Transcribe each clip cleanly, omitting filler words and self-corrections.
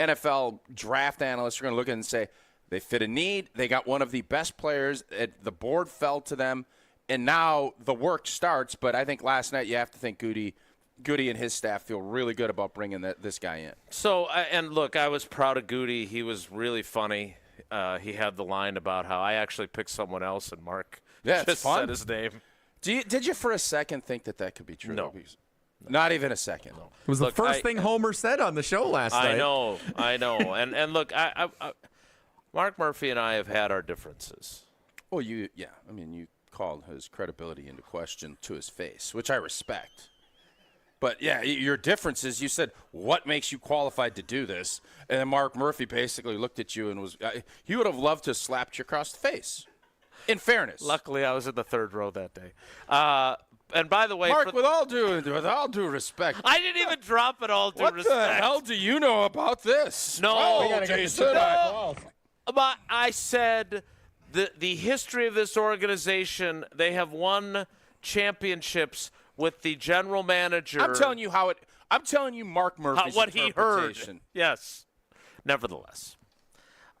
NFL draft analysts are going to look at it and say, they fit a need. They got one of the best players. The board fell to them, and now the work starts. But I think last night you have to think Goody and his staff feel really good about bringing this guy in. So, and look, I was proud of Goody. He was really funny. He had the line about how I actually picked someone else, and Mark just said his name. Did you for a second think that could be true? No. Not even a second. No. It was the first thing Homer said on the show last night. I know. And look, Mark Murphy and I have had our differences. Well, you called his credibility into question to his face, which I respect. But, yeah, your differences, you said, what makes you qualified to do this? And then Mark Murphy basically looked at you and he would have loved to have slapped you across the face, in fairness. Luckily, I was in the third row that day. And by the way, Mark, with all due respect. I didn't even drop it all due respect. What the hell do you know about this? No, Jason. But I said the history of this organization, they have won championships with the general manager. I'm telling you Mark Murphy's what he heard. Yes. Nevertheless,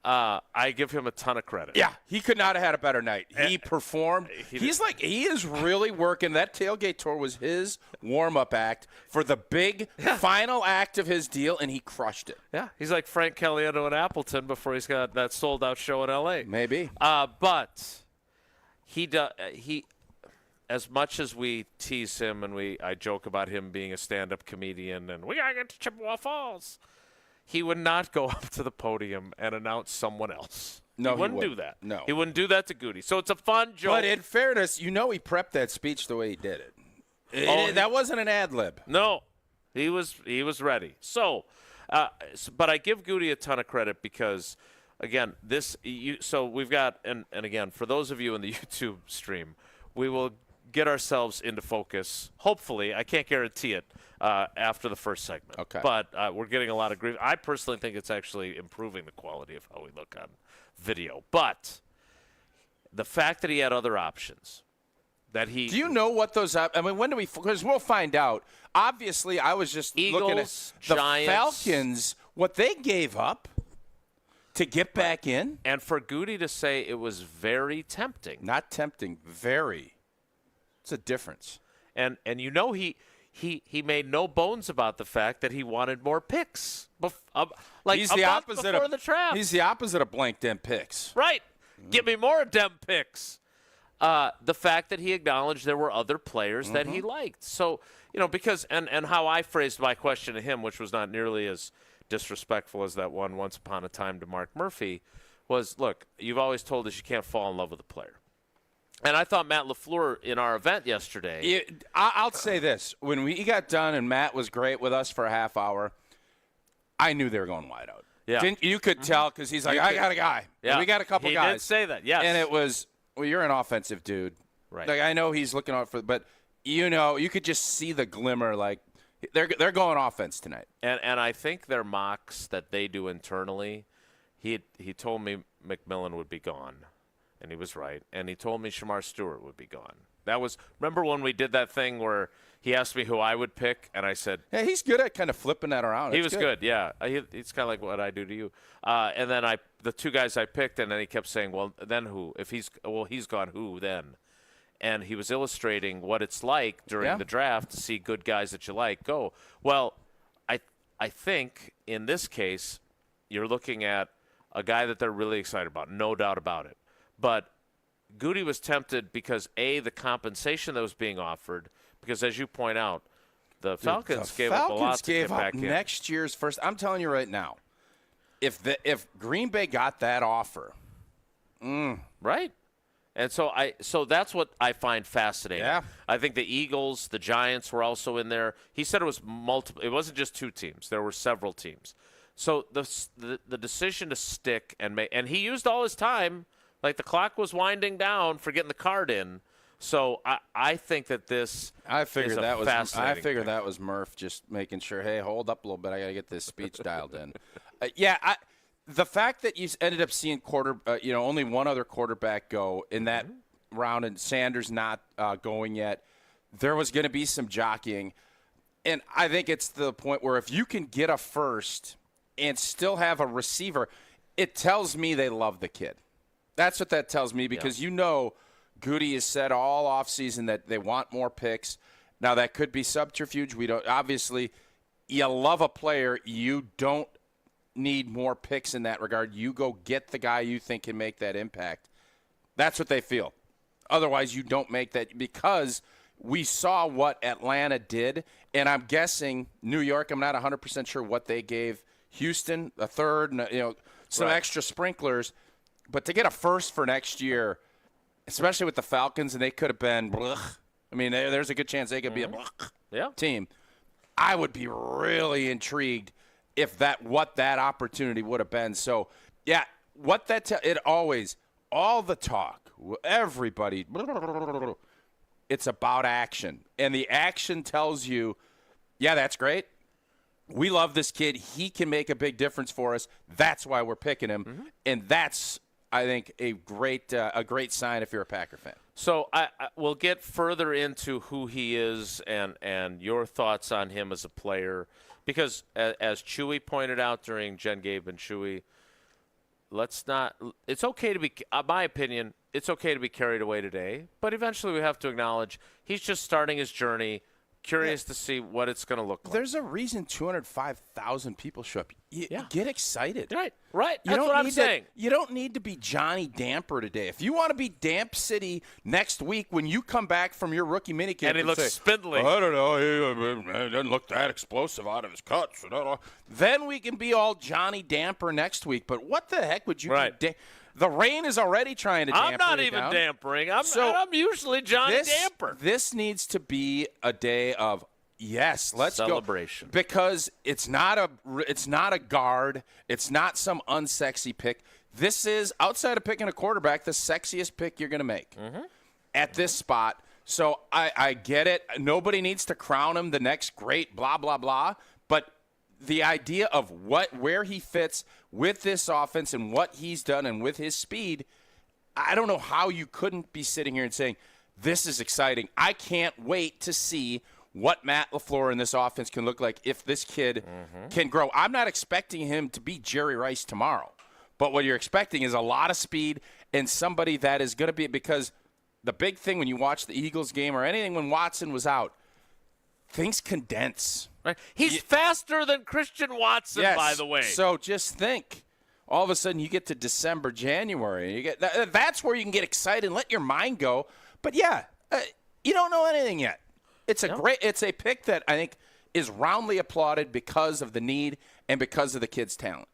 I give him a ton of credit. Yeah, he could not have had a better night. He performed. He is really working. That tailgate tour was his warm-up act for the big final act of his deal, and he crushed it. Yeah, he's like Frank Caliendo at Appleton before he's got that sold-out show in L.A. Maybe. But he as much as we tease him and I joke about him being a stand-up comedian and we got to get to Chippewa Falls, he would not go up to the podium and announce someone else. No, he wouldn't do that. No. He wouldn't do that to Goody. So it's a fun joke. But in fairness, he prepped that speech the way he did it. That wasn't an ad lib. No. He was ready. So, but I give Goody a ton of credit because, again, so we've got, and again, for those of you in the YouTube stream, we will get ourselves into focus. Hopefully, I can't guarantee it after the first segment. Okay. But we're getting a lot of grief. I personally think it's actually improving the quality of how we look on video. But the fact that he had other options, that he. Do you know what those? When do we? Because we'll find out. Obviously, I was just Eagles, looking at the Giants, Falcons. What they gave up to get back in, and for Goody to say it was very tempting. Not tempting, very. It's a difference. And he made no bones about the fact that he wanted more picks. He's the opposite before the draft. He's the opposite of blank dem picks. Right. Give me more dem picks. The fact that he acknowledged there were other players that he liked. So, because and how I phrased my question to him, which was not nearly as disrespectful as that one once upon a time to Mark Murphy, was, look, you've always told us you can't fall in love with a player. And I thought Matt LaFleur in our event yesterday. I'll say this. When we got done and Matt was great with us for a half hour, I knew they were going wide out. Yeah. You could tell because he's like, I got a guy. Yeah. We got a couple guys. He did say that, yes. And it was, well, you're an offensive dude. Right. Like, I know he's looking out for, but, you could just see the glimmer. Like, they're going offense tonight. And I think their mocks that they do internally, he told me McMillan would be gone. And he was right. And he told me Shamar Stewart would be gone. Remember when we did that thing where he asked me who I would pick, and I said, yeah, he's good at kind of flipping that around. He was good, yeah. He's kind of like what I do to you. And then the two guys I picked, and then he kept saying, well, then who? He's gone, who then? And he was illustrating what it's like during the draft to see good guys that you like go. Well, I think in this case, you're looking at a guy that they're really excited about, no doubt about it. But Goody was tempted because, A, the compensation that was being offered, because as you point out, the Falcons gave up a lot to get back in. Next year's first. I'm telling you right now, if Green Bay got that offer, right? And so that's what I find fascinating. Yeah. I think the Eagles, the Giants were also in there. He said it was multiple. It wasn't just two teams. There were several teams. So the decision to stick and he used all his time. Like, the clock was winding down for getting the card in. So I think that this I figured that was Murph just making sure, hey, hold up a little bit. I got to get this speech dialed in. The fact that you ended up seeing only one other quarterback go in that round and Sanders not going yet, there was going to be some jockeying. And I think it's to the point where if you can get a first and still have a receiver, it tells me they love the kid. That's what that tells me because Goody has said all offseason that they want more picks. Now, that could be subterfuge. We don't. Obviously, you love a player. You don't need more picks in that regard. You go get the guy you think can make that impact. That's what they feel. Otherwise, you don't make that because we saw what Atlanta did, and I'm guessing New York, I'm not 100% sure what they gave Houston, a third, some extra sprinklers. But to get a first for next year, especially with the Falcons, and they could have been, I mean, there's a good chance they could be a team. I would be really intrigued if what that opportunity would have been. So, yeah, what that it always, all the talk, everybody, it's about action. And the action tells you, yeah, that's great. We love this kid. He can make a big difference for us. That's why we're picking him. And that's, I think, a great sign if you're a Packer fan. So I we'll get further into who he is and your thoughts on him as a player, because as Chewy pointed out during Jen, Gabe, and Chewy, it's okay to be, my opinion, it's okay to be carried away today, but eventually we have to acknowledge he's just starting his journey. Curious to see what it's going to look like. There's a reason 205,000 people show up. Get excited. Right. That's what I'm saying. You don't need to be Johnny Damper today. If you want to be Damp City next week when you come back from your rookie minicamp and he looks spindly. I don't know. He doesn't look that explosive out of his cuts. Then we can be all Johnny Damper next week. But what the heck would you be? The rain is already trying to damper I'm not it even down. dampering. I'm usually Johnny Damper. This needs to be a day of let's celebration. Go. Because it's not a guard. It's not some unsexy pick. This is, outside of picking a quarterback, the sexiest pick you're going to make at this spot. So I get it. Nobody needs to crown him the next great blah, blah, blah. But the idea of where he fits with this offense and what he's done and with his speed, I don't know how you couldn't be sitting here and saying, this is exciting. I can't wait to see what Matt LaFleur and this offense can look like if this kid can grow. I'm not expecting him to be Jerry Rice tomorrow, but what you're expecting is a lot of speed and somebody that is going to be, because the big thing when you watch the Eagles game or anything when Watson was out, things condense. Right. He's faster than Christian Watson, by the way. So just think, all of a sudden you get to December, January, you get that's where you can get excited and let your mind go. But you don't know anything yet. It's a pick that I think is roundly applauded because of the need and because of the kid's talent.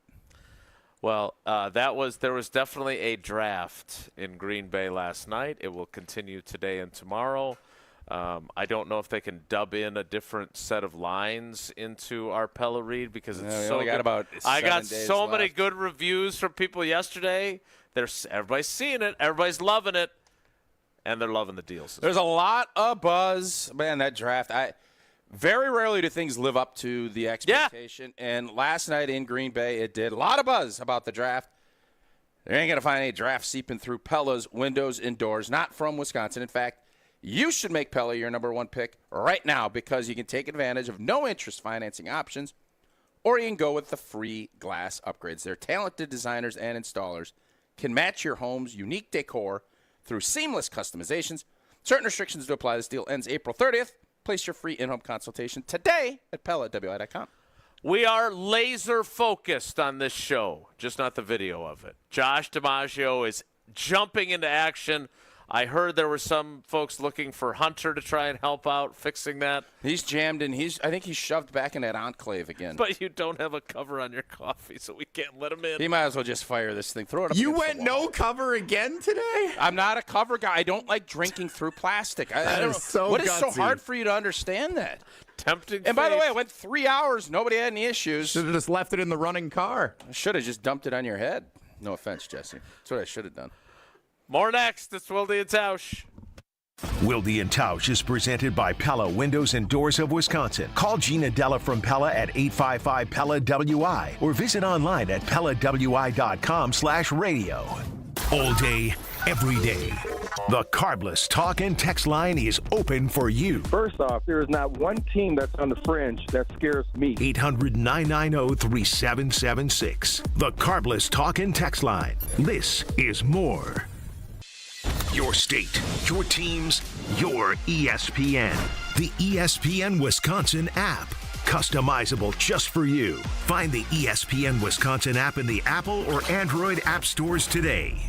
Well, there was definitely a draft in Green Bay last night. It will continue today and tomorrow. I don't know if they can dub in a different set of lines into our Pella read because it's so good. I got so many good reviews from people yesterday. Everybody's seeing it. Everybody's loving it. And they're loving the deals. There's a lot of buzz. Man, that draft, very rarely do things live up to the expectation. Yeah. And last night in Green Bay, it did. A lot of buzz about the draft. There ain't going to find any draft seeping through Pella's windows and doors, not from Wisconsin. In fact, you should make Pella your number one pick right now because you can take advantage of no-interest financing options, or you can go with the free glass upgrades. Their talented designers and installers can match your home's unique decor through seamless customizations. Certain restrictions do apply. This deal ends April 30th. Place your free in-home consultation today at Pella.wi.com. We are laser focused on this show, just not the video of it. Josh DiMaggio is jumping into action. I heard there were some folks looking for Hunter to try and help out fixing that. He's jammed in. I think he's shoved back in that enclave again. But you don't have a cover on your coffee, so we can't let him in. He might as well just fire this thing. Throw it up. You went no cover again today? I'm not a cover guy. I don't like drinking through plastic. I don't know. So what gutsy. Is so hard for you to understand that? Tempting. And by the way, it went 3 hours. Nobody had any issues. Should have just left it in the running car. I should have just dumped it on your head. No offense, Jesse. That's what I should have done. More next. It's Wilde Tausch. Wilde Tausch is presented by Pella Windows and Doors of Wisconsin. Call Gina Della from Pella at 855-PELLA-WI or visit online at PellaWI.com/radio. All day, every day. The Carbless Talk and Text line is open for you. First off, there is not one team that's on the fringe that scares me. 800-990-3776. The Carbless Talk and Text line. This is more. Your state, your teams, your ESPN. The ESPN Wisconsin app. Customizable just for you. Find the ESPN Wisconsin app in the Apple or Android app stores today.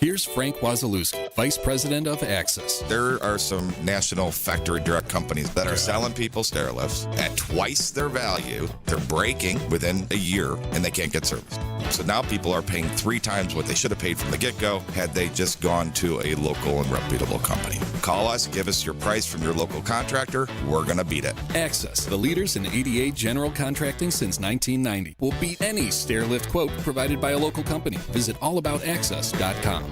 Here's Frank Wazalewski, Vice President of Access. There are some national factory direct companies that are selling people stair lifts at twice their value. They're breaking within a year, and they can't get service. So now people are paying 3 times what they should have paid from the get-go had they just gone to a local and reputable company. Call us, give us your price from your local contractor. We're going to beat it. Access, the leaders in ADA general contracting since 1990, will beat any stair lift quote provided by a local company. Visit allaboutaccess.com.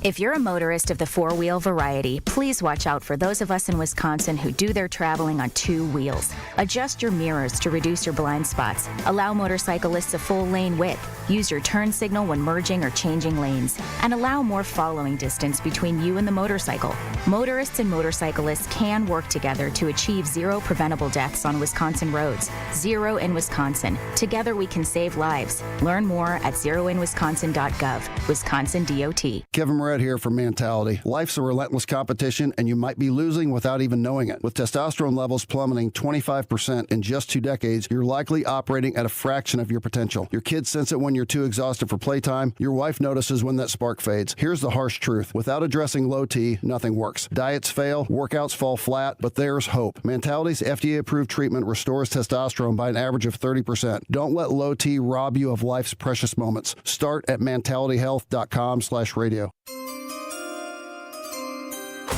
If you're a motorist of the four-wheel variety, please watch out for those of us in Wisconsin who do their traveling on 2 wheels. Adjust your mirrors to reduce your blind spots. Allow motorcyclists a full lane width. Use your turn signal when merging or changing lanes. And allow more following distance between you and the motorcycle. Motorists and motorcyclists can work together to achieve 0 preventable deaths on Wisconsin roads. 0 in Wisconsin. Together we can save lives. Learn more at zeroinwisconsin.gov. Wisconsin DOT. Kevin Moret here for Mentality. Life's a relentless competition, and you might be losing without even knowing it. With testosterone levels plummeting 25% in just 2 decades, you're likely operating at a fraction of your potential. Your kids sense it when you're too exhausted for playtime. Your wife notices when that spark fades. Here's the harsh truth. Without addressing low T, nothing works. Diets fail, workouts fall flat, but there's hope. Mentality's FDA-approved treatment restores testosterone by an average of 30%. Don't let low T rob you of life's precious moments. Start at mentalityhealth.com/radio.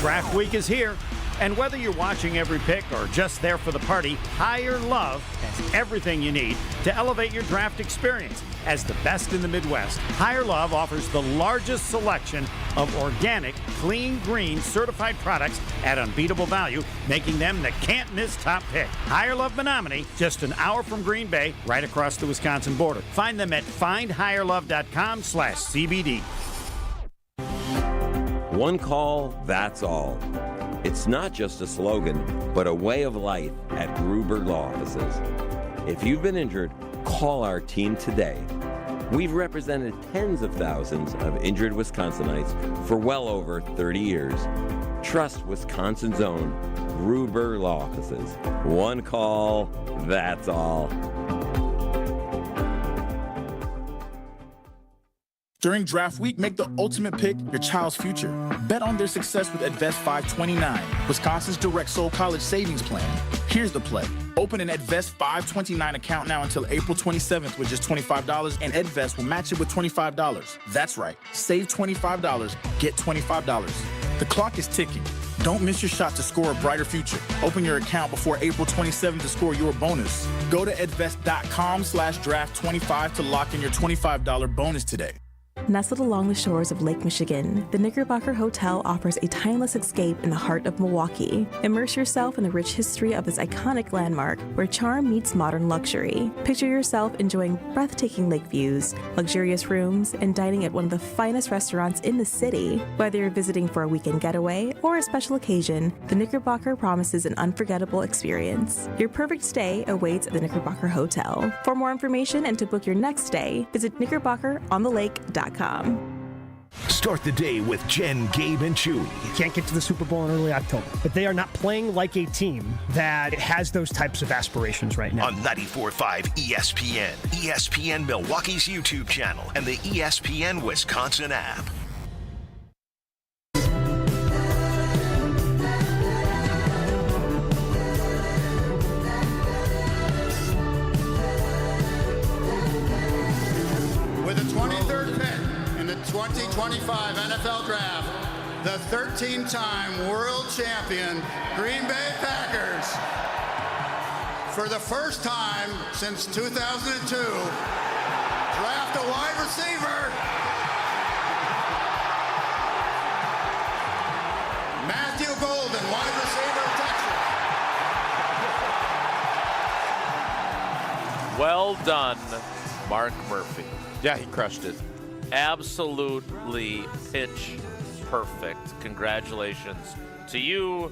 Draft week is here, and whether you're watching every pick or just there for the party, Higher Love has everything you need to elevate your draft experience. As the best in the Midwest, Higher Love offers the largest selection of organic, clean, green, certified products at unbeatable value, making them the can't-miss top pick. Higher Love Menominee, just an hour from Green Bay, right across the Wisconsin border. Find them at findhigherlove.com/CBD. One call, that's all. It's not just a slogan, but a way of life at Gruber Law Offices. If you've been injured, call our team today. We've represented tens of thousands of injured Wisconsinites for well over 30 years. Trust Wisconsin's own Gruber Law Offices. One call, that's all. During draft week, make the ultimate pick your child's future. Bet on their success with Advest 529, Wisconsin's direct soul college savings plan. Here's the play. Open an Advest 529 account now until April 27th with just $25, and Advest will match it with $25. That's right. Save $25, get $25. The clock is ticking. Don't miss your shot to score a brighter future. Open your account before April 27th to score your bonus. Go to advest.com/draft25 to lock in your $25 bonus today. Nestled along the shores of Lake Michigan, the Knickerbocker Hotel offers a timeless escape in the heart of Milwaukee. Immerse yourself in the rich history of this iconic landmark where charm meets modern luxury. Picture yourself enjoying breathtaking lake views, luxurious rooms, and dining at one of the finest restaurants in the city. Whether you're visiting for a weekend getaway or a special occasion, the Knickerbocker promises an unforgettable experience. Your perfect stay awaits at the Knickerbocker Hotel. For more information and to book your next stay, visit knickerbockeronthelake.com. Start the day with Jen, Gabe, and Chewy. Can't get to the Super Bowl in early October, but they are not playing like a team that has those types of aspirations right now. On 94.5 ESPN, ESPN Milwaukee's YouTube channel, and the ESPN Wisconsin app. With the 23rd pick in the 2025 NFL Draft, the 13-time world champion Green Bay Packers, for the first time since 2002, draft a wide receiver, Matthew Golden, wide receiver, Texas. Well done, Mark Murphy. Yeah, he crushed it. Absolutely pitch perfect. Congratulations to you.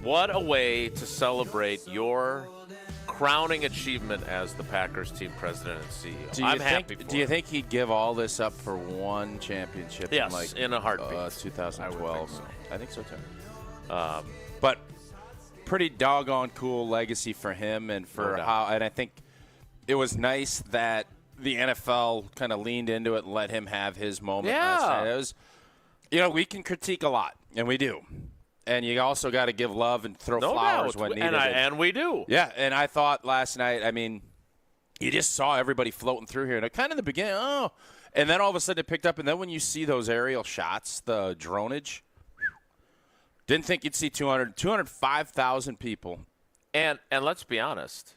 What a way to celebrate your crowning achievement as the Packers team president and CEO. I'm happy for Do you think he'd give all this up for one championship? Yes, in a heartbeat. 2012. I think so too. But pretty doggone cool legacy for him and for how. And I think it was nice that the NFL kind of leaned into it and let him have his moment. Yeah. Last night. It was, we can critique a lot, and we do. And you also got to give love and throw flowers when needed. And we do. Yeah, and I thought last night, you just saw everybody floating through here. And kind of in the beginning, and then all of a sudden it picked up. And then when you see those aerial shots, the dronage, didn't think you'd see 205,000 people. And let's be honest,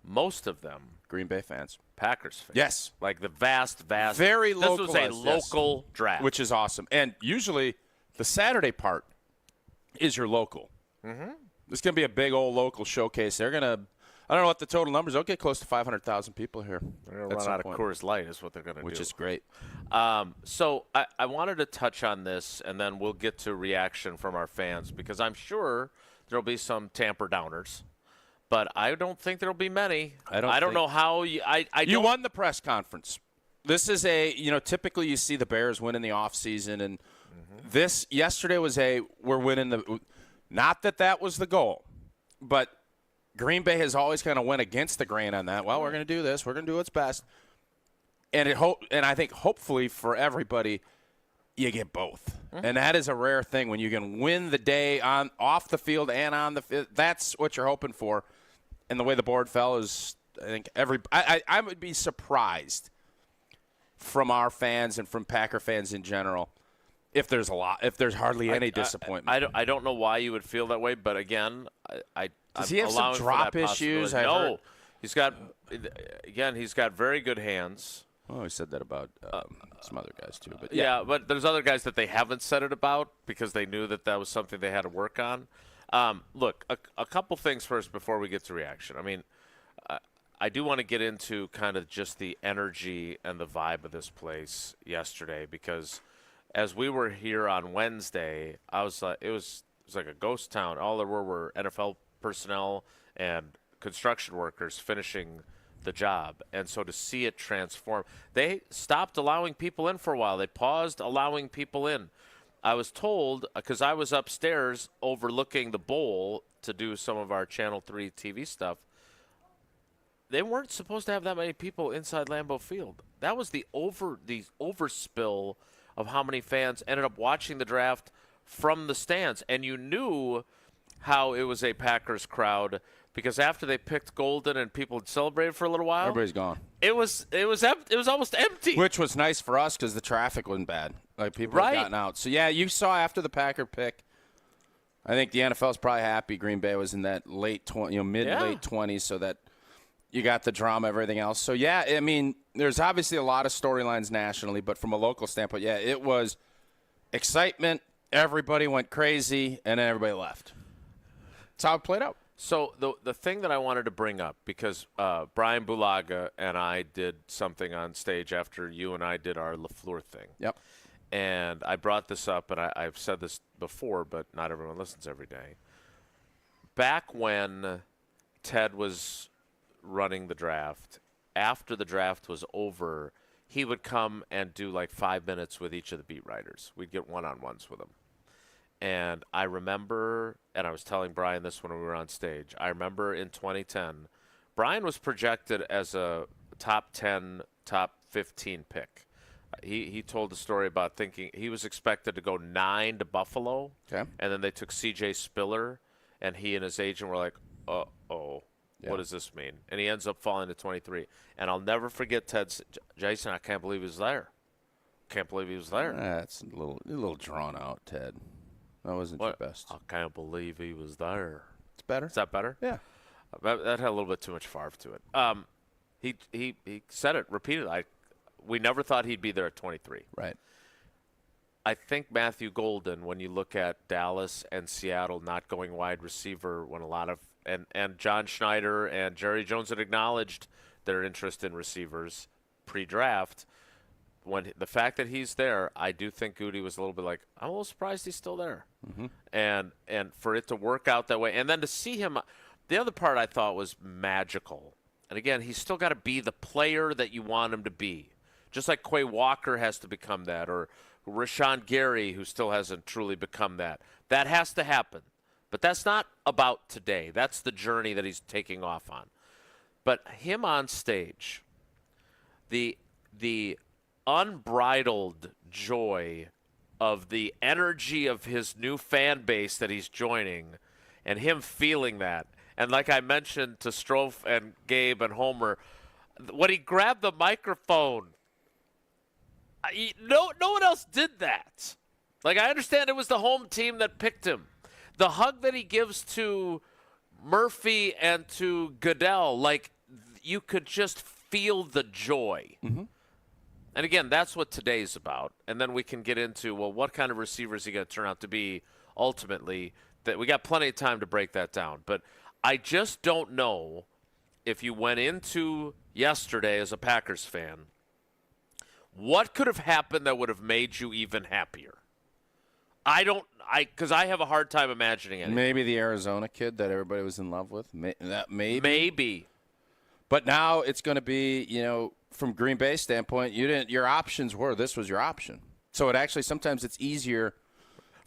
most of them Green Bay fans. Packers fans. Yes. Like the vast. Very local. This was a local draft. Which is awesome. And usually the Saturday part is your local. Mm-hmm. This is going to be a big old local showcase. They're going to, I don't know what the total numbers, they'll get close to 500,000 people here. They're going to run out of Coors Light is what they're going to do. Which is great. So I wanted to touch on this, and then we'll get to reaction from our fans, because I'm sure there'll be some tamper downers. But I don't think there'll be many. I don't know how you. You won the press conference. This is typically you see the Bears win in the offseason, and this yesterday was we're winning the. Not that was the goal, but Green Bay has always kind of went against the grain on that. Well, we're going to do this. We're going to do what's best, and I think hopefully for everybody, you get both, and that is a rare thing when you can win the day off the field and on the field. That's what you're hoping for. And the way the board fell is, I think I would be surprised from our fans and from Packer fans in general if there's hardly any disappointment. I don't know why you would feel that way, but again, does he have some drop issues? No, he's got very good hands. Oh, he said that about some other guys too, but yeah, but there's other guys that they haven't said it about because they knew that was something they had to work on. Look, a couple things first before we get to reaction. I do want to get into kind of just the energy and the vibe of this place yesterday, because as we were here on Wednesday, I was like, it was like a ghost town. All there were NFL personnel and construction workers finishing the job. And so to see it transform, they stopped allowing people in for a while. They paused allowing people in. I was told, because I was upstairs overlooking the bowl to do some of our Channel 3 TV stuff, they weren't supposed to have that many people inside Lambeau Field. That was the overspill of how many fans ended up watching the draft from the stands. And you knew how it was a Packers crowd, because after they picked Golden and people had celebrated for a little while, everybody's gone. It was almost empty. Which was nice for us because the traffic wasn't bad. Like people had gotten out. So yeah, you saw after the Packer pick, I think the NFL's probably happy Green Bay was in that late mid-late 20s, so that you got the drama, everything else. So yeah, there's obviously a lot of storylines nationally, but from a local standpoint, yeah, it was excitement. Everybody went crazy, and then everybody left. That's how it played out. So the thing that I wanted to bring up, because Brian Bulaga and I did something on stage after you and I did our LaFleur thing. Yep. And I brought this up, and I've said this before, but not everyone listens every day. Back when Ted was running the draft, after the draft was over, he would come and do like 5 minutes with each of the beat writers. We'd get one-on-ones with them. And I remember, and I was telling Brian this when we were on stage, I remember in 2010, Brian was projected as a top 10, top 15 pick. He told the story about thinking he was expected to go 9 to Buffalo, and then they took C.J. Spiller, and he and his agent were like, what does this mean? And he ends up falling to 23. And I'll never forget Ted's, Jason, I can't believe he was there. Can't believe he was there. That's a little drawn out, Ted. That wasn't your best. I can't believe he was there. It's better. Is that better? Yeah. That had a little bit too much farve to it. He said it repeatedly. We never thought he'd be there at 23. Right. I think Matthew Golden, when you look at Dallas and Seattle not going wide receiver, when a lot of and John Schneider and Jerry Jones had acknowledged their interest in receivers pre-draft, when the fact that he's there, I do think Goody was a little bit like, I'm a little surprised he's still there. Mm-hmm. And for it to work out that way. And then to see him, the other part I thought was magical. And again, he's still got to be the player that you want him to be. Just like Quay Walker has to become that, or Rashawn Gary, who still hasn't truly become that. That has to happen. But that's not about today. That's the journey that he's taking off on. But him on stage, the unbridled joy of the energy of his new fan base that he's joining, and him feeling that. And like I mentioned to Strofe and Gabe and Homer, when he grabbed the microphone, no one else did that. Like, I understand it was the home team that picked him. The hug that he gives to Murphy and to Goodell, like, you could just feel the joy. Mm-hmm. And again, that's what today's about. And then we can get into, well, what kind of receiver is he going to turn out to be ultimately? That we got plenty of time to break that down. But I just don't know if you went into yesterday as a Packers fan, what could have happened that would have made you even happier? Because I have a hard time imagining it. Maybe the Arizona kid that everybody was in love with. Maybe. But now it's going to be, from Green Bay standpoint, your options were, this was your option. So it actually, sometimes it's easier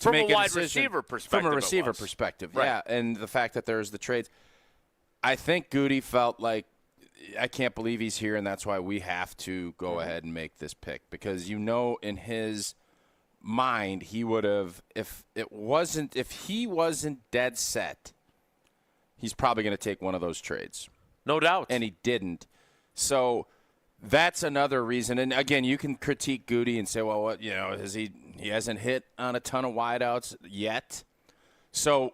to make a decision. From a receiver perspective, right. Yeah. And the fact that there's the trades. I think Goody felt like, I can't believe he's here, and that's why we have to go ahead and make this pick. Because in his mind, he would have, if he wasn't dead set, he's probably going to take one of those trades. No doubt. And he didn't. So that's another reason. And again, you can critique Goody and say, well, what, he hasn't hit on a ton of wideouts yet. So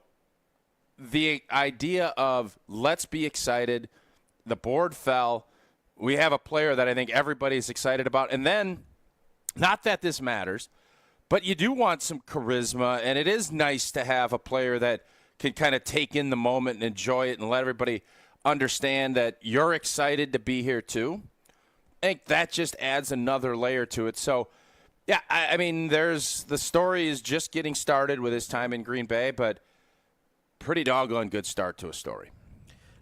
the idea of let's be excited, the board fell, we have a player that I think everybody's excited about. And then, not that this matters, but you do want some charisma, and it is nice to have a player that can kind of take in the moment and enjoy it and let everybody understand that you're excited to be here too. I think that just adds another layer to it. So, yeah, I mean, the story is just getting started with his time in Green Bay, but pretty doggone good start to a story.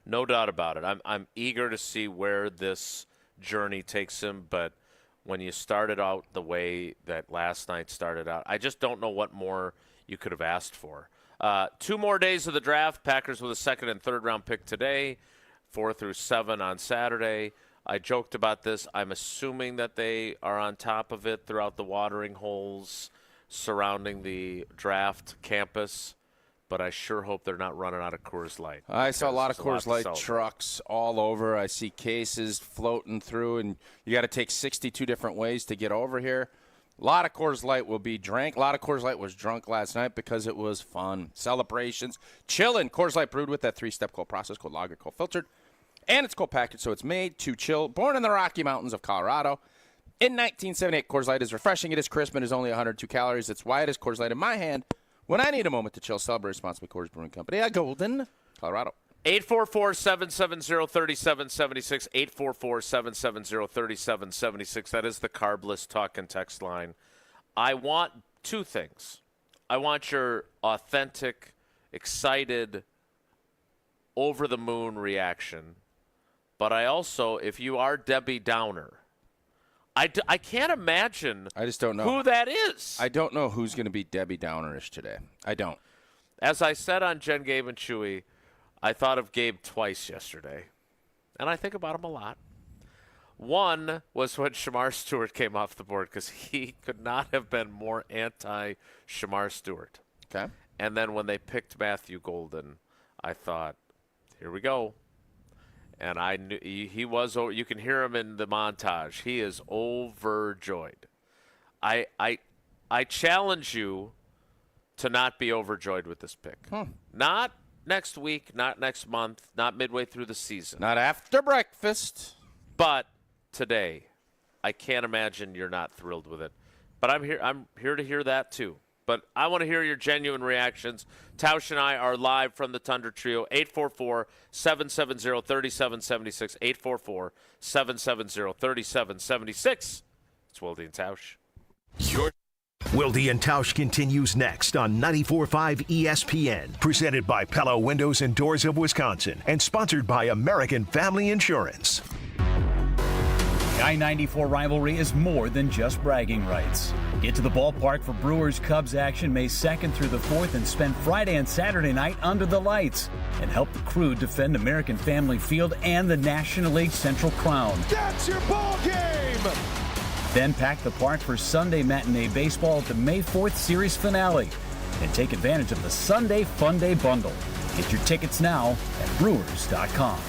No doubt about it. I'm eager to see where this journey takes him, but when you started out the way that last night started out, I just don't know what more you could have asked for. 2 more days of the draft. Packers with a second and third round pick today, 4 through 7 on Saturday. I joked about this. I'm assuming that they are on top of it throughout the watering holes surrounding the draft campus, but I sure hope they're not running out of Coors Light. I saw a lot of Coors Light trucks all over. I see cases floating through, and you got to take 62 different ways to get over here. A lot of Coors Light will be drank. A lot of Coors Light was drunk last night because it was fun. Celebrations. Chillin'. Coors Light brewed with that 3-step cold process, cold lager, cold filtered. And it's cold packaged, so it's made to chill. Born in the Rocky Mountains of Colorado. In 1978, Coors Light is refreshing. It is crisp and is only 102 calories. That's why it is Coors Light in my hand. When I need a moment to chill, celebrate responsibly. Coors Brewing Company at Golden, Colorado. 844-770-3776, 844-770-3776. That is the Carbless Talk and Text line. I want 2 things. I want your authentic, excited, over-the-moon reaction. But I also, if you are Debbie Downer, I can't imagine I just don't know who that is. I don't know who's going to be Debbie Downerish today. I don't. As I said on Jen, Gabe, and Chewy, I thought of Gabe twice yesterday, and I think about him a lot. One was when Shamar Stewart came off the board because he could not have been more anti-Shamar Stewart. Okay. And then when they picked Matthew Golden, I thought, here we go. And I knew he was. You can hear him in the montage. He is overjoyed. I challenge you to not be overjoyed with this pick. Not next week, not next month, not midway through the season, not after breakfast, but today. I can't imagine you're not thrilled with it. But I'm here to hear that too. But I want to hear your genuine reactions. Tausch and I are live from the Thunder Trio, 844-770-3776, 844-770-3776. It's Wilde Tausch. Wilde Tausch continues next on 94.5 ESPN, presented by Pella Windows and Doors of Wisconsin, and sponsored by American Family Insurance. The I-94 rivalry is more than just bragging rights. Get to the ballpark for Brewers-Cubs action May 2nd through the 4th and spend Friday and Saturday night under the lights and help the Crew defend American Family Field and the National League Central Crown. That's your ball game! Then pack the park for Sunday matinee baseball at the May 4th series finale and take advantage of the Sunday Fun Day bundle. Get your tickets now at Brewers.com.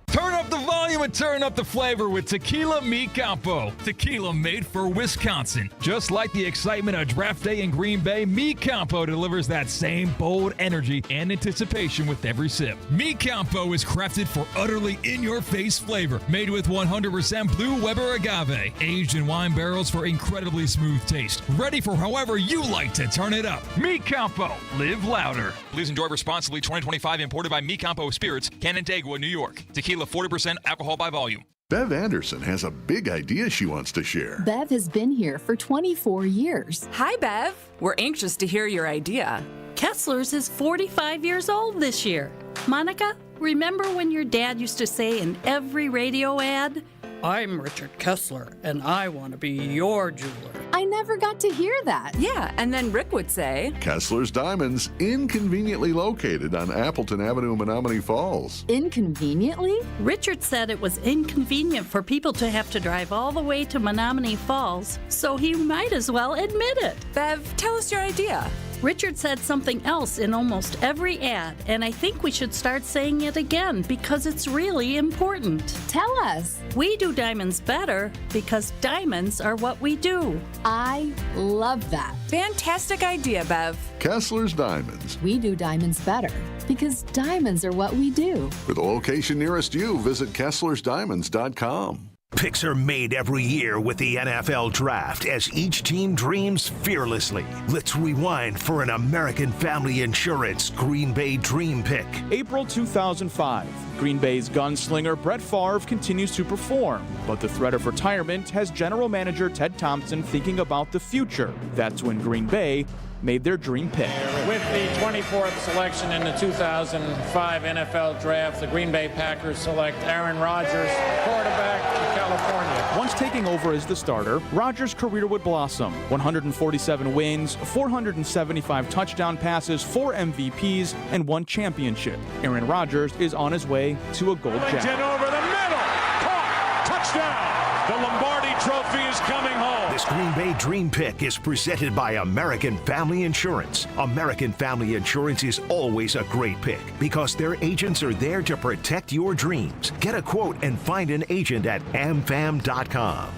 Turn up the volume and turn up the flavor with Tequila Mi Campo. Tequila made for Wisconsin. Just like the excitement of draft day in Green Bay, Mi Campo delivers that same bold energy and anticipation with every sip. Mi Campo is crafted for utterly in-your-face flavor. Made with 100% Blue Weber agave. Aged in wine barrels for incredibly smooth taste. Ready for however you like to turn it up. Mi Campo. Live louder. Please enjoy responsibly. 2025 imported by Mi Campo Spirits, Canandaigua, New York. Tequila 40% alcohol by volume. Bev Anderson has a big idea she wants to share. Bev has been here for 24 years. Hi, Bev. We're anxious to hear your idea. Kessler's is 45 years old this year. Monica, remember when your dad used to say in every radio ad, "I'm Richard Kessler, and I want to be your jeweler"? I never got to hear that. Yeah, and then Rick would say, Kessler's Diamonds, inconveniently located on Appleton Avenue, Menominee Falls. Inconveniently? Richard said it was inconvenient for people to have to drive all the way to Menominee Falls, so he might as well admit it. Bev, tell us your idea. Richard said something else in almost every ad, and I think we should start saying it again because it's really important. Tell us. We do diamonds better because diamonds are what we do. I love that. Fantastic idea, Bev. Kessler's Diamonds. We do diamonds better because diamonds are what we do. For the location nearest you, visit Kessler'sDiamonds.com. Picks are made every year with the NFL Draft as each team dreams fearlessly. Let's rewind for an American Family Insurance Green Bay Dream Pick. April 2005. Green Bay's gunslinger Brett Favre continues to perform, but the threat of retirement has general manager Ted Thompson thinking about the future. That's when Green Bay made their dream pick. With the 24th selection in the 2005 NFL Draft, the Green Bay Packers select Aaron Rodgers, quarterback of California. Once taking over as the starter, Rodgers' career would blossom. 147 wins, 475 touchdown passes, 4 MVPs, and 1 championship. Aaron Rodgers is on his way to a gold jacket. Over the middle, caught, touchdown. The Lombardi Trophy is coming home. This Green Bay Dream Pick is presented by American Family Insurance. American Family Insurance is always a great pick because their agents are there to protect your dreams. Get a quote and find an agent at amfam.com.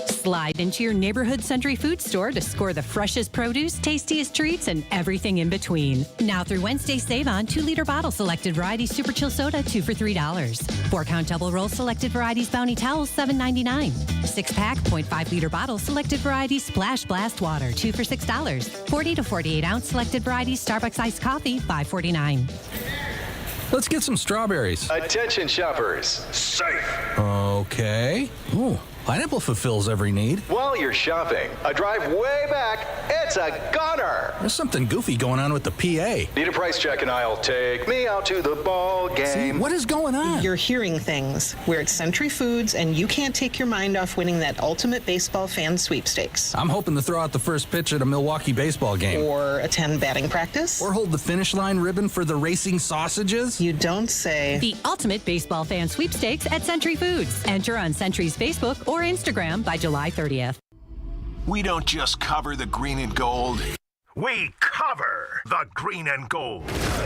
Slide into your neighborhood Century Food store to score the freshest produce, tastiest treats, and everything in between. Now through Wednesday, save on 2-liter bottle selected varieties Super Chill Soda, 2 for $3. 4-count double roll selected varieties Bounty Towels, $7.99. 6-pack 0.5-liter bottle selected varieties Splash Blast Water, 2 for $6. 40 to 48 ounce selected varieties Starbucks Iced Coffee, $5.49. Let's get some strawberries. Attention shoppers. Safe. Okay. Ooh, pineapple fulfills every need. While you're shopping, a drive way back, it's a gunner. There's something goofy going on with the PA. Need a price check and I'll take me out to the ball game. See, what is going on? You're hearing things. We're at Century Foods, and you can't take your mind off winning that ultimate baseball fan sweepstakes. I'm hoping to throw out the first pitch at a Milwaukee baseball game. Or attend batting practice. Or hold the finish line ribbon for the racing sausages. You don't say. The ultimate baseball fan sweepstakes at Century Foods. Enter on Century's Facebook or Instagram by July 30th. We don't just cover the green and gold. We cover the green and gold.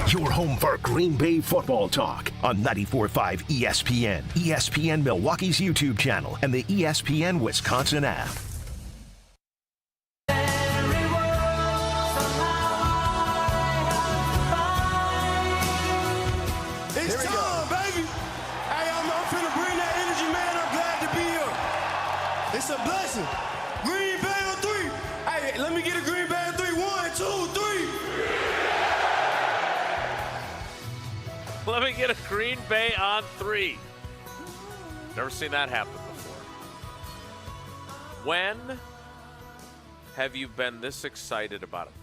Your home for Green Bay football talk on 94.5 ESPN, ESPN Milwaukee's YouTube channel, and the ESPN Wisconsin app. It's time, baby. Hey, I'm finna bring that energy, man. I'm glad to be here. It's a blessing. Green Bay on 3. Hey, let me get a Green Bay on 3. 1, 2, 3. Let me get a Green Bay on 3. Never seen that happen before. When have you been this excited about a pick?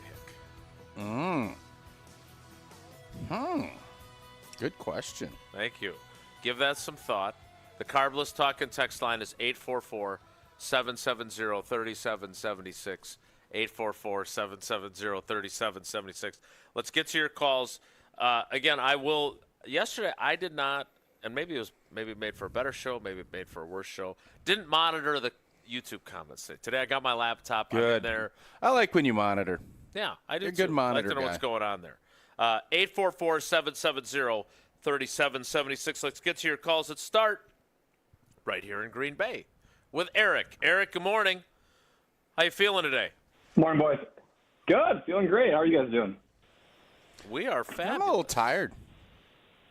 Good question. Thank you. Give that some thought. The Carbless Talk and text line is 844-770-3776. 844-770-3776. Let's get to your calls. Again, yesterday I did not, and maybe it was made for a better show, maybe made for a worse show. Didn't monitor the YouTube comments. Today I got my laptop. Good. I'm in there. I like when you monitor. Yeah, I do. You're a good monitor I like to know guy. what's going on there. 844-770-3776. Let's get to your calls. Let's start right here in Green Bay with Eric. Eric, good morning. How you feeling today? Morning, boys. Good. Feeling great. How are you guys doing? We are fabulous. I'm a little tired.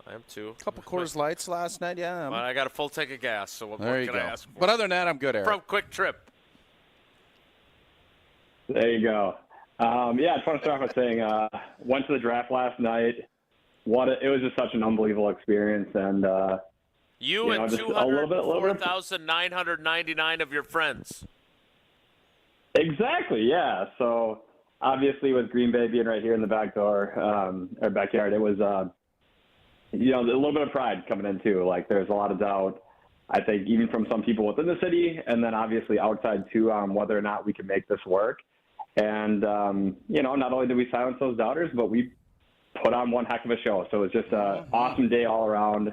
I am too. Couple Coors Lights last night, yeah. Well, I got a full tank of gas, so what more There you can go. I ask for? But other than that, I'm good, Eric. From Quick Trip. There you go. I just want to start off by saying, went to the draft last night. It was just such an unbelievable experience, and You and just a little bit. 204,999 of your friends. Exactly, yeah. So obviously, with Green Bay being right here in the back door, or backyard, it was a little bit of pride coming in too. Like, there's a lot of doubt, I think, even from some people within the city, and then obviously outside too, whether or not we can make this work. And not only did we silence those doubters, but we put on one heck of a show. So it was just an awesome day all around.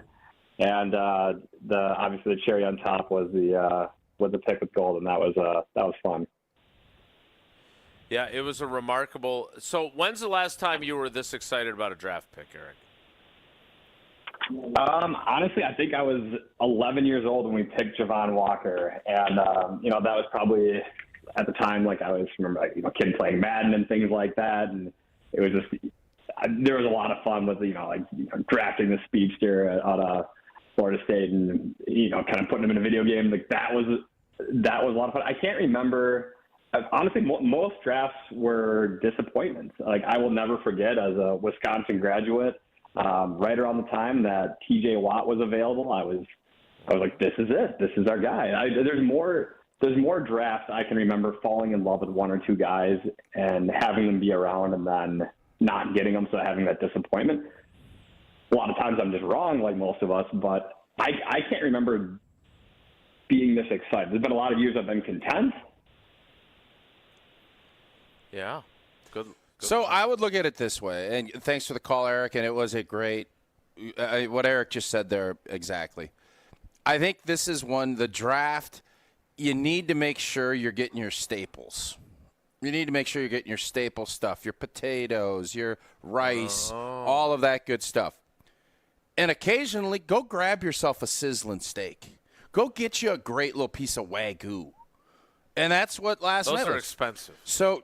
And obviously the cherry on top was the pick with gold, and that was fun. Yeah, it was a remarkable. So when's the last time you were this excited about a draft pick, Eric? Honestly, I think I was 11 years old when we picked Javon Walker, and that was probably at the time, like, I remember, like, kid playing Madden and things like that, and it was just there was a lot of fun with drafting the speedster out of Florida State, and kind of putting him in a video game. Like, that was a lot of fun. I can't remember. Honestly, most drafts were disappointments. Like, I will never forget, as a Wisconsin graduate, right around the time that T.J. Watt was available, I was like, this is it. This is our guy. There's more drafts I can remember falling in love with one or two guys and having them be around and then not getting them, so having that disappointment. A lot of times I'm just wrong, like most of us, but I can't remember being this excited. There's been a lot of years I've been content. Yeah. Good. So I would look at it this way, and thanks for the call, Eric, and it was a great what Eric just said there exactly. I think this is the draft, you need to make sure you're getting your staples. You need to make sure you're getting your staple stuff, your potatoes, your rice, all of that good stuff. And occasionally, go grab yourself a sizzling steak. Go get you a great little piece of Wagyu. And that's what last night was. Those are expensive. So,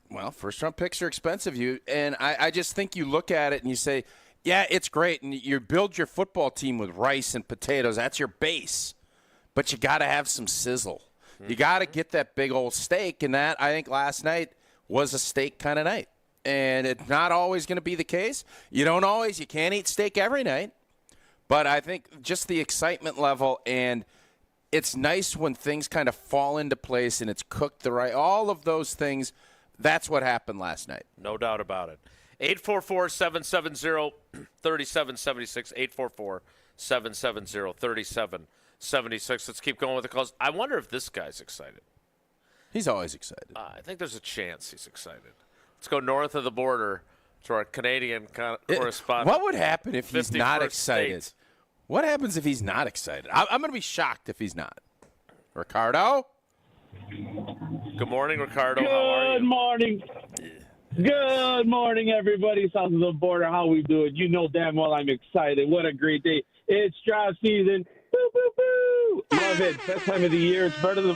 well, first-round picks are expensive. And I just think you look at it and you say, yeah, it's great. And you build your football team with rice and potatoes. That's your base. But you got to have some sizzle. You got to get that big old steak. And that, I think, last night was a steak kind of night. And it's not always going to be the case. You can't eat steak every night. But I think just the excitement level, and it's nice when things kind of fall into place and it's cooked the right, all of those things. That's what happened last night. No doubt about it. 844-770-3776. 844-770-3776. Let's keep going with the calls. I wonder if this guy's excited. He's always excited. I think there's a chance he's excited. Let's go north of the border to our Canadian correspondent. What would happen if he's not 51st excited? State. What happens if he's not excited? I'm going to be shocked if he's not. Ricardo? Good morning, Ricardo. How are you? Good morning. Good morning, everybody south of the border. How we doing? You know damn well I'm excited. What a great day. It's draft season. Boo, boo, boo. Love it. Best time of the year. It's part of the...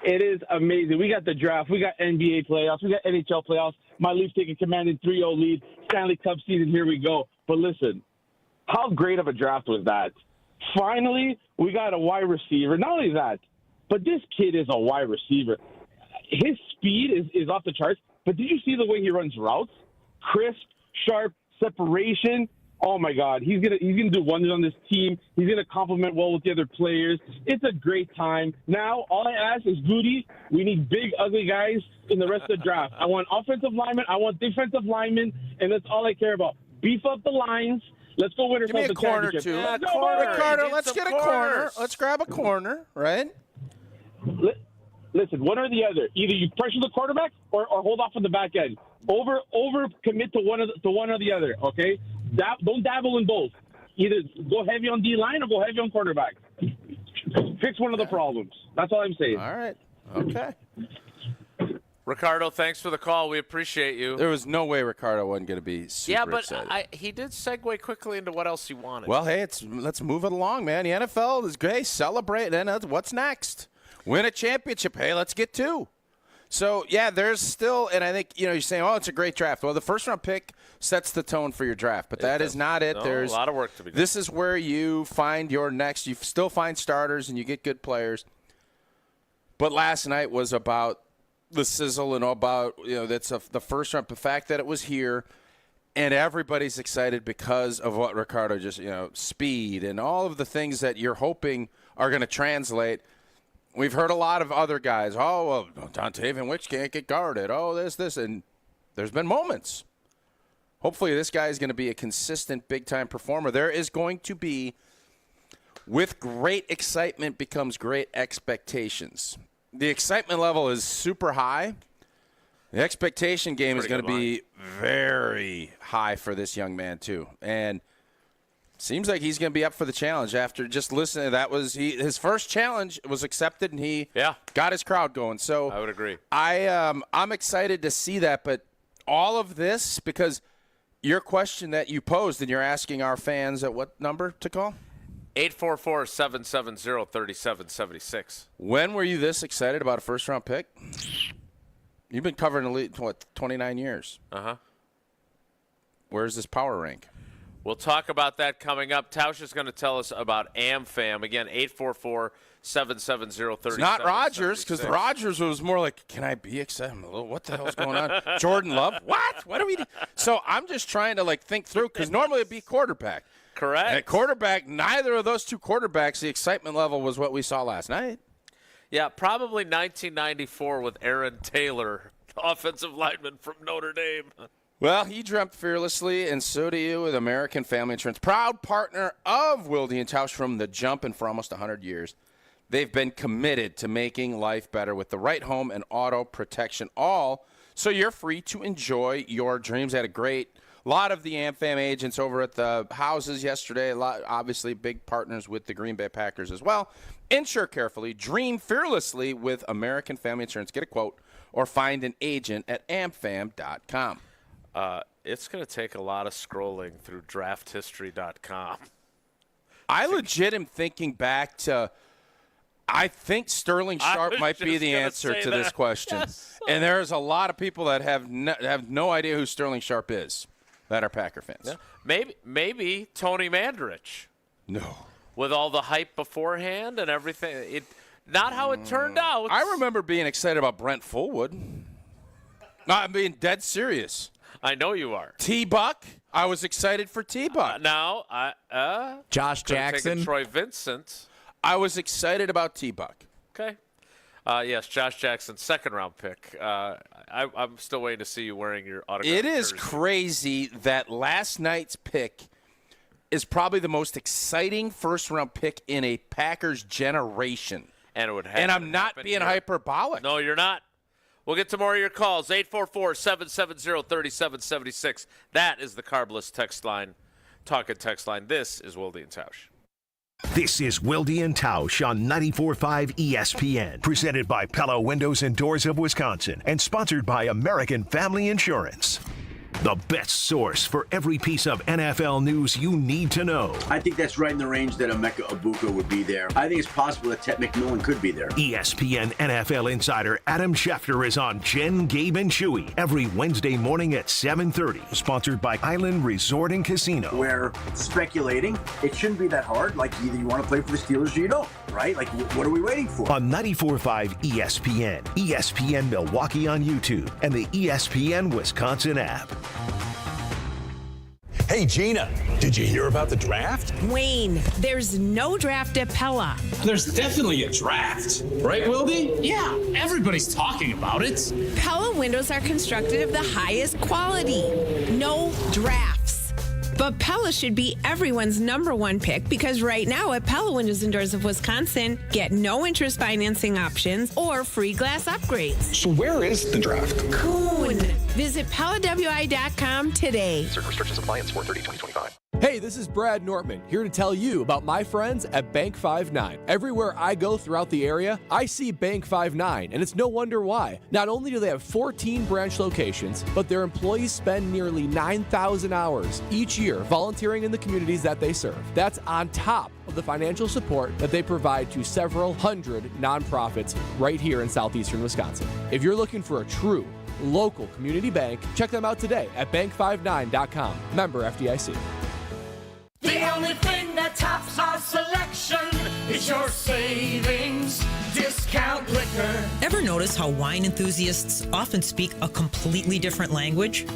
It is amazing. We got the draft. We got NBA playoffs. We got NHL playoffs. My Leafs take a commanding 3-0 lead. Stanley Cup season. Here we go. But listen, how great of a draft was that? Finally, we got a wide receiver. Not only that, but this kid is a wide receiver. His speed is off the charts. But did you see the way he runs routes? Crisp, sharp, separation. oh my God, he's gonna do wonders on this team. He's gonna complement well with the other players. It's a great time. Now, all I ask is, Goody, we need big, ugly guys in the rest of the draft. I want offensive linemen. I want defensive linemen, and that's all I care about. Beef up the lines. Let's go win ourselves Give me a corner, too. Ricardo, let's get a corner. Let's grab a corner, right? Listen, one or the other. Either you pressure the quarterback or hold off on the back end. Over commit to one or the other. Okay, don't dabble in both. Either go heavy on D line or go heavy on quarterback. Fix one of the problems. That's all I'm saying. All right. Okay. Ricardo, thanks for the call. We appreciate you. There was no way Ricardo wasn't going to be super excited. He did segue quickly into what else he wanted. Well, hey, let's move it along, man. The NFL is great. Celebrate. And what's next? Win a championship. Hey, let's get two. So, yeah, there's still, and I think, you're saying, oh, it's a great draft. Well, the first-round pick sets the tone for your draft, but that is not it. No, There's a lot of work to be done. This is where you find your next. You still find starters, and you get good players. But last night was about the sizzle and about, that's the first-round, the fact that it was here, and everybody's excited because of what Ricardo just, speed and all of the things that you're hoping are going to translate. We've heard a lot of other guys, Dontavian Wicks can't get guarded. Oh, this. And there's been moments. Hopefully this guy is going to be a consistent big-time performer. There is going to be, with great excitement becomes great expectations. The excitement level is super high. The expectation game is going to be very high for this young man, too. And seems like he's going to be up for the challenge after just listening. That was his first challenge was accepted, and he got his crowd going. So I would agree. I'm excited to see that. But all of this, because your question that you posed, and you're asking our fans at what number to call? 844-770-3776. When were you this excited about a first-round pick? You've been covering the league, 29 years. Uh-huh. Where's this power rank? We'll talk about that coming up. Tausch is going to tell us about AmFam. Again, 844-770-3776. It's not Rodgers, because Rodgers was more like, can I be excited? What the hell's going on? Jordan Love? What? What do we do? So I'm just trying to, think through, because normally it'd be quarterback. Correct. At quarterback, neither of those two quarterbacks, the excitement level was what we saw last night. Yeah, probably 1994 with Aaron Taylor, offensive lineman from Notre Dame. Well, he dreamt fearlessly, and so do you with American Family Insurance. Proud partner of Wilde Tausch from the jump and for almost 100 years. They've been committed to making life better with the right home and auto protection, all so you're free to enjoy your dreams. Had a lot of the AmFam agents over at the houses yesterday. Obviously, big partners with the Green Bay Packers as well. Insure carefully. Dream fearlessly with American Family Insurance. Get a quote or find an agent at amfam.com. It's going to take a lot of scrolling through drafthistory.com. I legit am thinking back to, I think Sterling Sharp might be the answer to this question. Yes. And there's a lot of people that have no idea who Sterling Sharp is that are Packer fans. Yeah. Maybe Tony Mandarich. No. With all the hype beforehand and everything. Not how it turned out. I remember being excited about Brent Fullwood. I'm being dead serious. I know you are. T-Buck. I was excited for T-Buck. Josh Jackson. Troy Vincent. I was excited about T-Buck. Okay. Yes, Josh Jackson, second-round pick. I'm still waiting to see you wearing your autograph It is jersey. crazy that last night's pick is probably the most exciting first-round pick in a Packers generation. And it would happen. And I'm not being hyperbolic. No, you're not. We'll get to more of your calls. 844-770-3776. That is the Carbless text line, talking text line. This is Wilde Tausch. This is Wilde Tausch on 94.5 ESPN, presented by Pella Windows and Doors of Wisconsin, and sponsored by American Family Insurance. The best source for every piece of NFL news you need to know. I think that's right in the range that Emeka Egbuka would be there. I think it's possible that Ted McMillan could be there. ESPN NFL insider Adam Schefter is on Jen, Gabe, and Chewy every Wednesday morning at 7:30. Sponsored by Island Resort and Casino. We're speculating. It shouldn't be that hard. Like, either you want to play for the Steelers or you don't, right? Like, what are we waiting for? On 94.5 ESPN, ESPN Milwaukee on YouTube, and the ESPN Wisconsin app. Hey, Gina, did you hear about the draft? Wayne, there's no draft at Pella. There's definitely a draft. Right, Wilde? Yeah, everybody's talking about it. Pella windows are constructed of the highest quality. No drafts. But Pella should be everyone's #1 pick because right now at Pella Windows and Doors of Wisconsin, get no interest financing options or free glass upgrades. So where is the draft? Coon. Visit PellaWI.com today. Certain restrictions apply in 4/30/2025. Hey, this is Brad Nortman, here to tell you about my friends at Bank 5-9. Everywhere I go throughout the area, I see Bank 5-9, and it's no wonder why. Not only do they have 14 branch locations, but their employees spend nearly 9,000 hours each year volunteering in the communities that they serve. That's on top of the financial support that they provide to several hundred nonprofits right here in southeastern Wisconsin. If you're looking for a true local community bank, check them out today at bank59.com. Member FDIC. The only thing that tops our selection is your savings discount liquor. Ever notice how wine enthusiasts often speak a completely different language?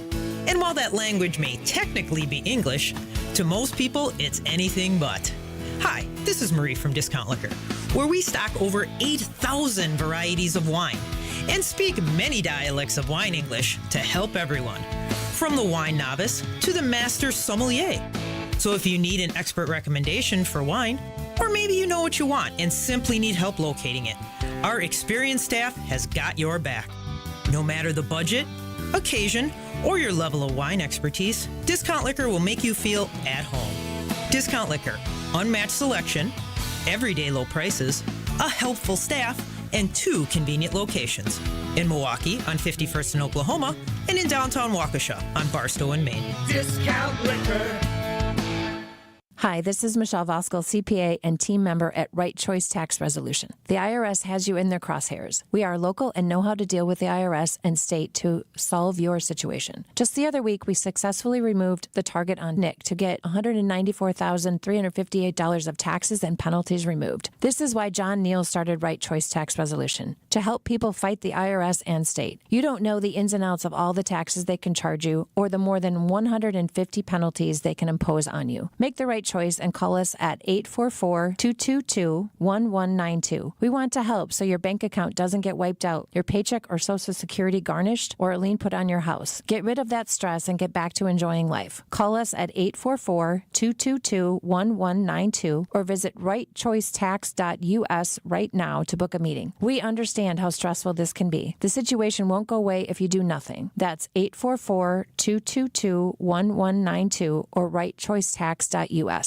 And while that language may technically be English, to most people it's anything but. Hi, this is Marie from Discount Liquor, where we stock over 8,000 varieties of wine and speak many dialects of wine English to help everyone, from the wine novice to the master sommelier. So if you need an expert recommendation for wine, or maybe you know what you want and simply need help locating it, our experienced staff has got your back. No matter the budget, occasion, or your level of wine expertise, Discount Liquor will make you feel at home. Discount Liquor, unmatched selection, everyday low prices, a helpful staff, and 2 convenient locations. In Milwaukee on 51st and Oklahoma, and in downtown Waukesha on Barstow and Maine. Discount Liquor. Hi, this is Michelle Voskuhl, CPA and team member at Right Choice Tax Resolution. The IRS has you in their crosshairs. We are local and know how to deal with the IRS and state to solve your situation. Just the other week, we successfully removed the target on Nick to get $194,358 of taxes and penalties removed. This is why John Neal started Right Choice Tax Resolution, to help people fight the IRS and state. You don't know the ins and outs of all the taxes they can charge you or the more than 150 penalties they can impose on you. Make the right choice and call us at 844-222-1192. We want to help so your bank account doesn't get wiped out, your paycheck or Social Security garnished, or a lien put on your house. Get rid of that stress and get back to enjoying life. Call us at 844-222-1192 or visit rightchoicetax.us right now to book a meeting. We understand how stressful this can be. The situation won't go away if you do nothing. That's 844-222-1192 or rightchoicetax.us.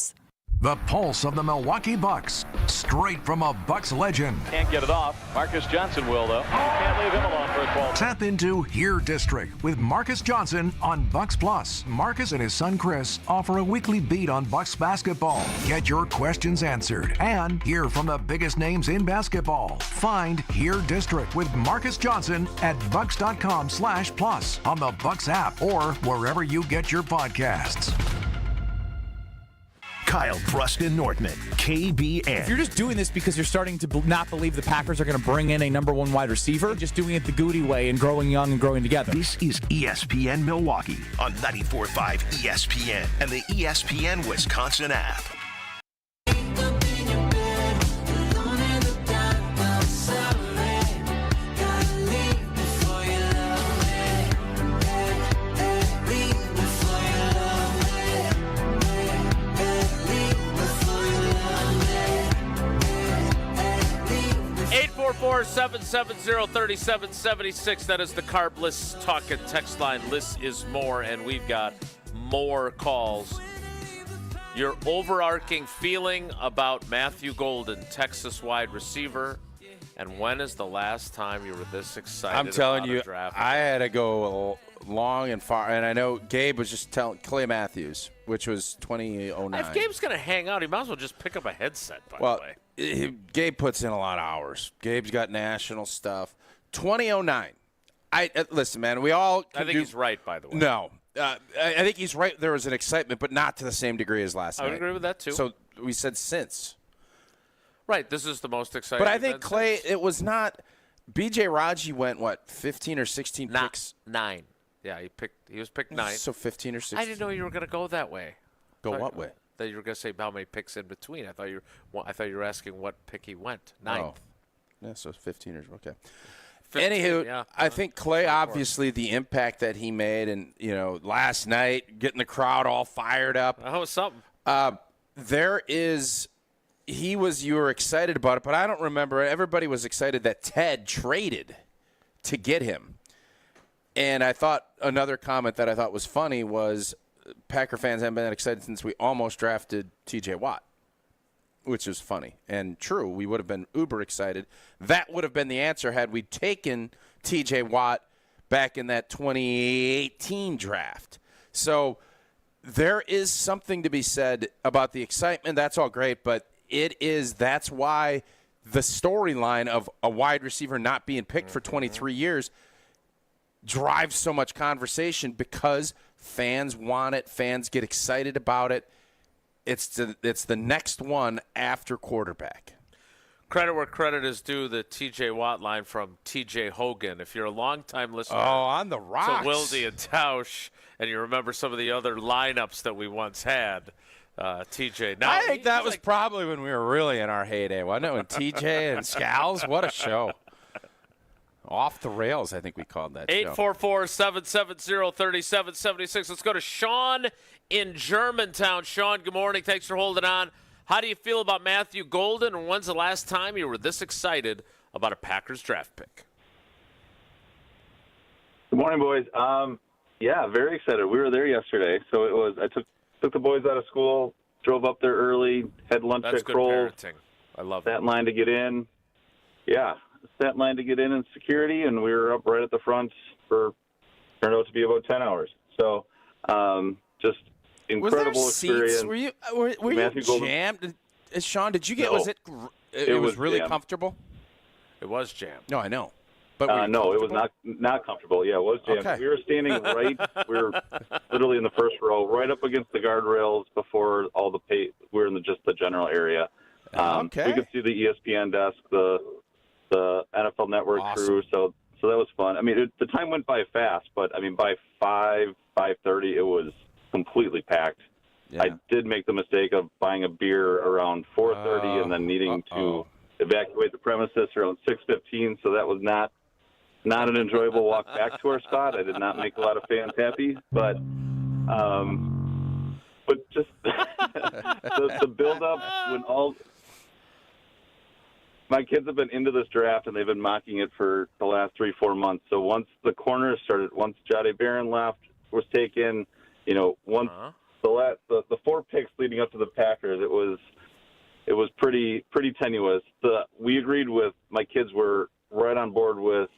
The pulse of the Milwaukee Bucks, straight from a Bucks legend. Can't get it off. Marcus Johnson will, though. Can't leave him alone for a 12. Tap into Here District with Marcus Johnson on Bucks Plus. Marcus and his son Chris offer a weekly beat on Bucks basketball. Get your questions answered and hear from the biggest names in basketball. Find Here District with Marcus Johnson at bucks.com/plus on the Bucks app or wherever you get your podcasts. Kyle Preston Nortman, KBN. If you're just doing this because you're starting to not believe the Packers are going to bring in a #1 wide receiver, just doing it the Goody way and growing young and growing together. This is ESPN Milwaukee on 94.5 ESPN and the ESPN Wisconsin app. Four 770-3776. That is the Carbless Talk and Text line. Less is more, and we've got more calls. Your overarching feeling about Matthew Golden, Texas wide receiver, and when is the last time you were this excited? I'm telling about you, a draft? I had to go long and far, and I know Gabe was just telling Clay Matthews, which was 2009. If Gabe's going to hang out, he might as well just pick up a headset, by the way. Gabe puts in a lot of hours. Gabe's got national stuff. 2009. Listen, man, we all I think he's right, by the way. No. I think he's right. There was an excitement, but not to the same degree as last night. I would agree with that, too. So we said since. Right, this is the most exciting. But I think, Clay, since. it was not – B.J. Raji went, 15 or 16 picks? 9. Yeah, he was picked 9th. So 15 or 16. I didn't know you were going to go that way. Go what way? That you were going to say how many picks in between. I thought you were asking what pick he went. 9th. Oh. Yeah, so 15 or okay. 15, Anywho, yeah. I think Clay, obviously, the impact that he made, and last night getting the crowd all fired up. That was something. You were excited about it, but I don't remember. Everybody was excited that Ted traded to get him. And I thought another comment that I thought was funny was Packer fans haven't been that excited since we almost drafted T.J. Watt, which is funny and true. We would have been uber excited. That would have been the answer had we taken T.J. Watt back in that 2018 draft. So there is something to be said about the excitement. That's all great, but that's why the storyline of a wide receiver not being picked for 23 years drives so much conversation because fans want it. Fans get excited about it. It's the next one after quarterback. Credit where credit is due, the T.J. Watt line from T.J. Hogan. If you're a longtime listener on the rocks. to Wilde and Tausch, and you remember some of the other lineups that we once had, T.J. Now, I think that was probably when we were really in our heyday, wasn't it? When T.J. and Scals, what a show. Off the rails, I think we called that show. 844-770-3776. Let's go to Sean in Germantown. Sean, good morning. Thanks for holding on. How do you feel about Matthew Golden, and when's the last time you were this excited about a Packers draft pick? Good morning, boys. Yeah, very excited. We were there yesterday, so I took the boys out of school, drove up there early, had lunch That's at good Kroll's. parenting. I love that. Sat in line to get in. Yeah, sat in line to get in security, and we were up right at the front for turned out to be about 10 hours. So just incredible experience. Were you jammed? Sean, did you get? No. It was really jammed. comfortable? It was jammed. No, I know. But no, it was not comfortable. Yeah, it was jammed. Okay. We were standing we were literally in the first row, right up against the guardrails before all the we were in just the general area. Okay. We could see the ESPN desk, the NFL Network crew. So that was fun. I mean, the time went by fast, but I mean, by 5:30, it was completely packed. Yeah. I did make the mistake of buying a beer around 4:30 and then needing to evacuate the premises around 6:15. So that was not an enjoyable walk back to our spot. I did not make a lot of fans happy, but just the build up when my kids have been into this draft and they've been mocking it for the last 3-4 months. So once the corners started, once Jahdae Barron was taken, once the 4 picks leading up to the Packers, it was pretty tenuous. We agreed with my kids were right on board with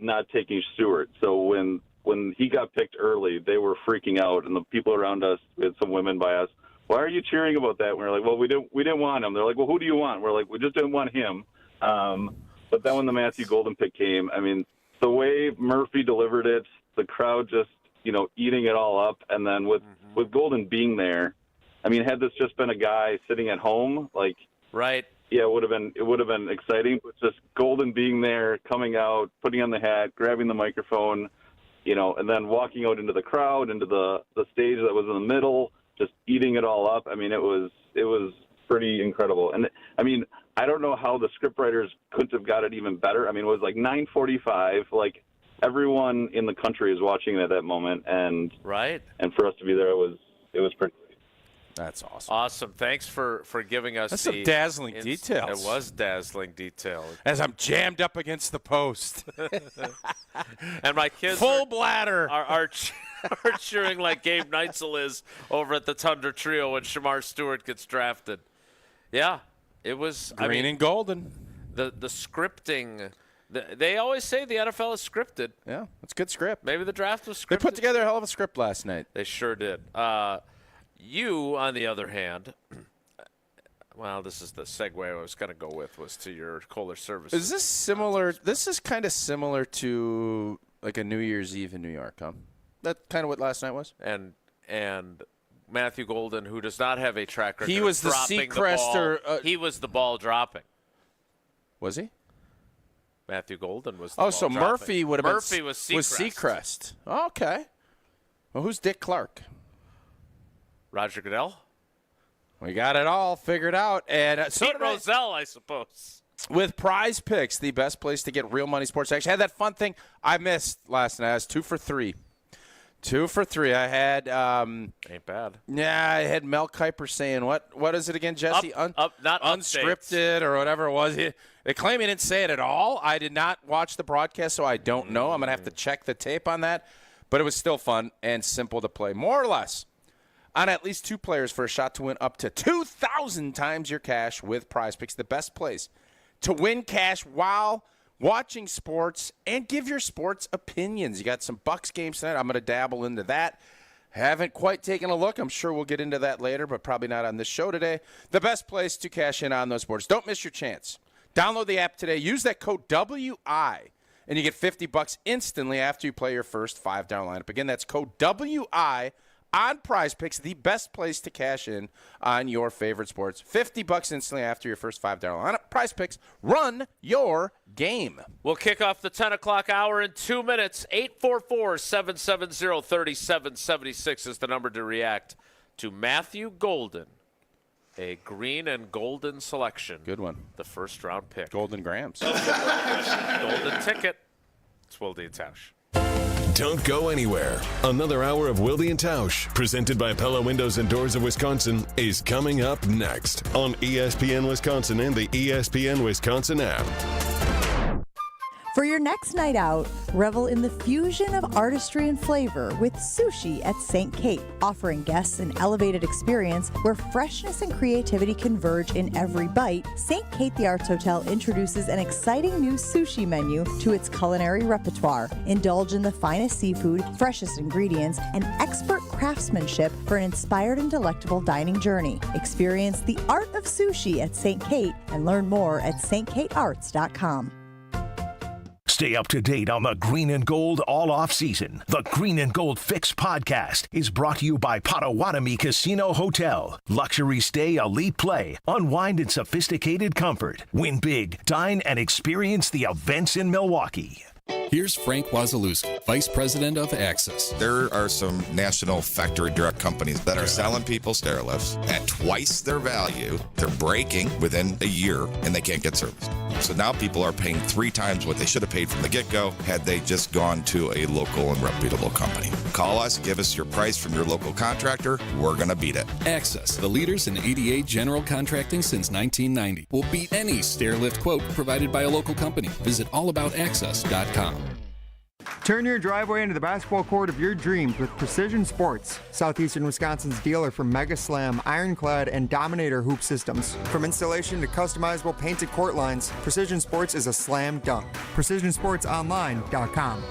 not taking Stewart. So when he got picked early, they were freaking out, and the people around us, we had some women by us. Why are you cheering about that? And we were like, well, we didn't want him. They're like, well, who do you want? We're like, we just didn't want him. But then when the Matthew Golden pick came, I mean, the way Murphy delivered it, the crowd just eating it all up, and then with Golden being there, I mean, had this just been a guy sitting at home, like right. Yeah, it would have been exciting, but just Golden being there, coming out, putting on the hat, grabbing the microphone, and then walking out into the crowd, into the stage that was in the middle, just eating it all up. I mean, it was pretty incredible. And I mean, I don't know how the scriptwriters couldn't have got it even better. I mean, it was like 9:45, like everyone in the country is watching it at that moment, and right. And for us to be there, it was pretty. That's awesome. Awesome. Thanks for giving us some dazzling details. It was dazzling detail. As I'm jammed up against the post. And my kids full bladder are cheering like Gabe Neitzel is over at the Tundra Trio when Shamar Stewart gets drafted. Yeah, it was green and golden. The scripting. They always say the NFL is scripted. Yeah, it's good script. Maybe the draft was scripted. They put together a hell of a script last night. They sure did. You, on the other hand, well, this is the segue I was going to go with, was to your Kohler services. Is this similar? This is kind of similar to like a New Year's Eve in New York, huh? That kind of what last night was? And Matthew Golden, who does not have a track record. He was the Seacrest. He was the ball dropping. Was he? Matthew Golden was the Oh, ball so dropping. Murphy would have been Murphy was Seacrest. Okay. Well, who's Dick Clark? Roger Goodell? We got it all figured out. And so Pete Rozelle, I suppose. With Prize Picks, the best place to get real money sports action. I had that fun thing I missed last night. I was 2 for 3. 2 for 3. I had ain't bad. Yeah, I had Mel Kiper saying what is it again, Jesse? Not unscripted or whatever it was. They claim he didn't say it at all. I did not watch the broadcast, so I don't know. I'm gonna have to check the tape on that. But it was still fun and simple to play, more or less. On at least 2 players for a shot to win up to 2,000 times your cash with Prize Picks, the best place to win cash while watching sports and give your sports opinions. You got some Bucks games tonight. I'm going to dabble into that. Haven't quite taken a look. I'm sure we'll get into that later, but probably not on this show today. The best place to cash in on those sports. Don't miss your chance. Download the app today. Use that code WI, and you get $50 instantly after you play your first $5 lineup. Again, that's code WI on Prize Picks, the best place to cash in on your favorite sports. $50 instantly after your first $5 lineup. Prize Picks, run your game. We'll kick off the 10 o'clock hour in 2 minutes. 844-770-3776 is the number to react to Matthew Golden, a green and golden selection. Good one. The first round pick. Golden Grams. Golden ticket. It's Wilde Tausch. Don't go anywhere. Another hour of Wilde Tausch, presented by Pella Windows and Doors of Wisconsin, is coming up next on ESPN Wisconsin and the ESPN Wisconsin app. For your next night out, revel in the fusion of artistry and flavor with Sushi at St. Kate, offering guests an elevated experience where freshness and creativity converge in every bite. St. Kate the Arts Hotel introduces an exciting new sushi menu to its culinary repertoire. Indulge in the finest seafood, freshest ingredients, and expert craftsmanship for an inspired and delectable dining journey. Experience the art of sushi at St. Kate and learn more at stkatearts.com. Stay up to date on the Green and Gold all off season. The Green and Gold Fix podcast is brought to you by Potawatomi Casino Hotel. Luxury stay, elite play, unwind in sophisticated comfort. Win big, dine, and experience the events in Milwaukee. Here's Frank Wazalewski, Vice President of Access. There are some national factory direct companies that are selling people stair lifts at twice their value. They're breaking within a year, and they can't get service. So now people are paying 3 times what they should have paid from the get-go had they just gone to a local and reputable company. Call us, give us your price from your local contractor. We're going to beat it. Access, the leaders in ADA general contracting since 1990. Will beat any stair lift quote provided by a local company. Visit allaboutaccess.com. Turn your driveway into the basketball court of your dreams with Precision Sports, Southeastern Wisconsin's dealer for Mega Slam, Ironclad, and Dominator hoop systems. From installation to customizable painted court lines, Precision Sports is a slam dunk. PrecisionSportsOnline.com.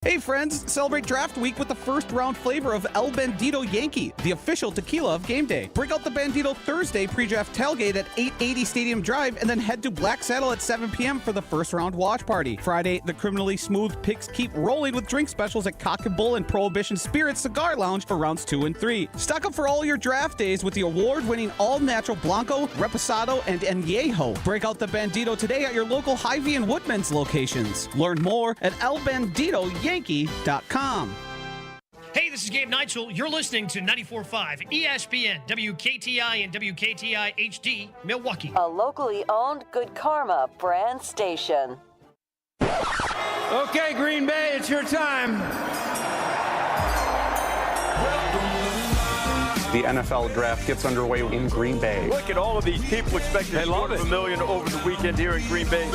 Hey friends, celebrate draft week with the first round flavor of El Bandito Yankee, the official tequila of game day. Break out the Bandito Thursday pre-draft tailgate at 880 Stadium Drive and then head to Black Saddle at 7 p.m. for the first round watch party. Friday, the criminally smooth picks keep rolling with drink specials at Cock and Bull and Prohibition Spirits Cigar Lounge for rounds 2 and 3. Stock up for all your draft days with the award-winning all-natural Blanco, Reposado, and Añejo. Break out the Bandito today at your local Hy-Vee and Woodman's locations. Learn more at elbanditoyankee.com. Hey, this is Gabe Neitzel. You're listening to 94.5 ESPN, WKTI and WKTI HD, Milwaukee. A locally owned Good Karma brand station. Okay, Green Bay, it's your time. The NFL draft gets underway in Green Bay. Look at all of these people expecting $250 million over the weekend here in Green Bay.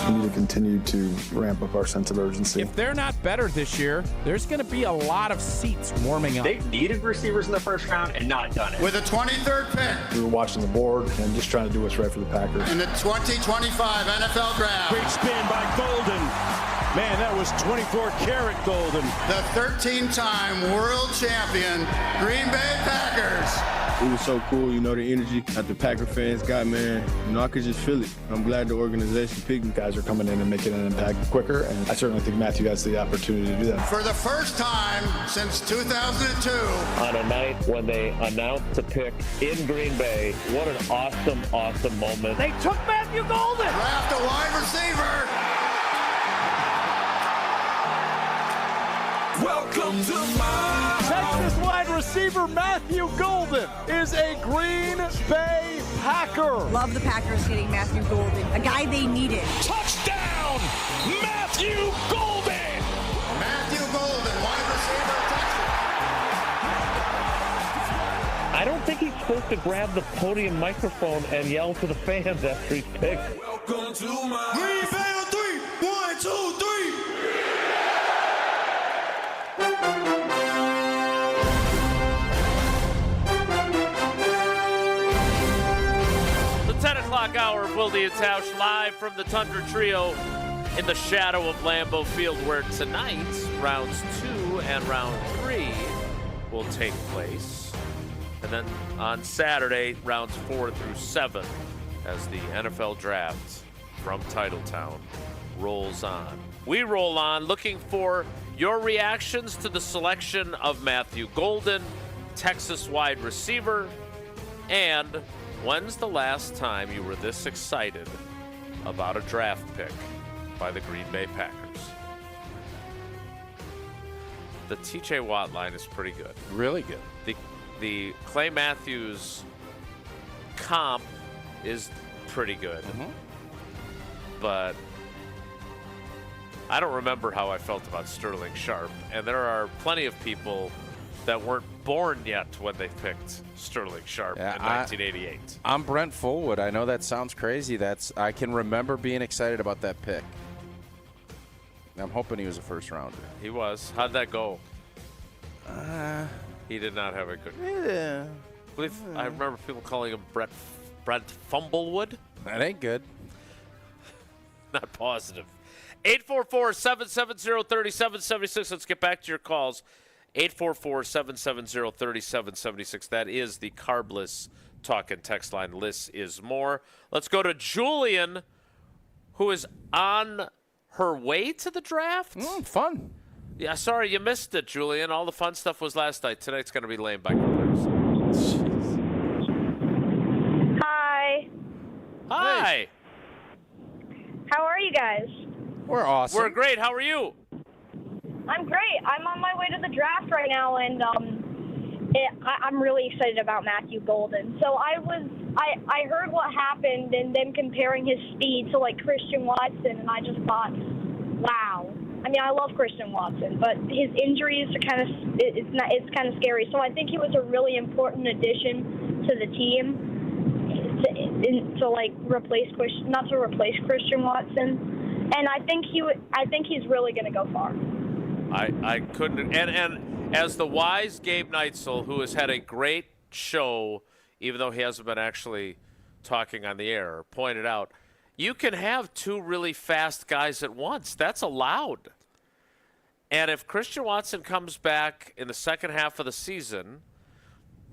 We need to continue to ramp up our sense of urgency. If they're not better this year, there's going to be a lot of seats warming up. They've needed receivers in the first round and not done it. With a 23rd pick. We were watching the board and just trying to do what's right for the Packers. In the 2025 NFL Draft. Great spin by Golden. Man, that was 24-karat Golden. The 13-time world champion Green Bay Packers It was so cool, you know, the energy that the Packer fans got, man. You know, I could just feel it. I'm glad the organization picked me. Guys are coming in and making an impact quicker, and I certainly think Matthew has the opportunity to do that. For the first time since 2002. On a night when they announced the pick in Green Bay, what an awesome, awesome moment. They took Matthew Golden. Draft a wide receiver. Welcome to my Texas wide receiver Matthew Golden is a Green Bay Packer. Love the Packers getting Matthew Golden, a guy they needed. Touchdown, Matthew Golden. Matthew Golden, wide receiver, Texas. I don't think he's supposed to grab the podium microphone and yell to the fans after he's picked. Welcome to my Green Bay on 3. 1, 2, 3. The 10 o'clock hour of Wilde Tausch live from the Tundra Trio in the shadow of Lambeau Field, where tonight rounds 2 and round 3 will take place. And then on Saturday, rounds 4 through 7 as the NFL draft from Titletown rolls on. We roll on looking for your reactions to the selection of Matthew Golden, Texas wide receiver, and when's the last time you were this excited about a draft pick by the Green Bay Packers? The TJ Watt line is pretty good. Really good. The Clay Matthews comp is pretty good. Mm-hmm. But I don't remember how I felt about Sterling Sharp. And there are plenty of people that weren't born yet when they picked Sterling Sharp in 1988. I'm Brent Fullwood. I know that sounds crazy. I can remember being excited about that pick. I'm hoping he was a first rounder. He was. How'd that go? He did not have a good. Yeah. I remember people calling him Brent Fumblewood. That ain't good. Not positive. 844-770-3776. Let's get back to your calls. 844-770-3776. That is the carbless talk and text line. Less is more. Let's go to Julian, who is on her way to the draft. Fun. Yeah, sorry you missed it, Julian. All the fun stuff was last night. Tonight's going to be lame by comparison. Jeez. Hi. Hi. Hey. How are you guys? We're awesome. We're great. How are you? I'm great. I'm on my way to the draft right now, and I'm really excited about Matthew Golden. So I heard what happened and them comparing his speed to like Christian Watson, and I just thought, wow. I mean, I love Christian Watson, but his injuries are it's kind of scary. So I think he was a really important addition to the team to like not to replace Christian Watson. And I think he's really going to go far. I couldn't. And as the wise Gabe Neitzel, who has had a great show, even though he hasn't been actually talking on the air, pointed out, you can have two really fast guys at once. That's allowed. And if Christian Watson comes back in the second half of the season,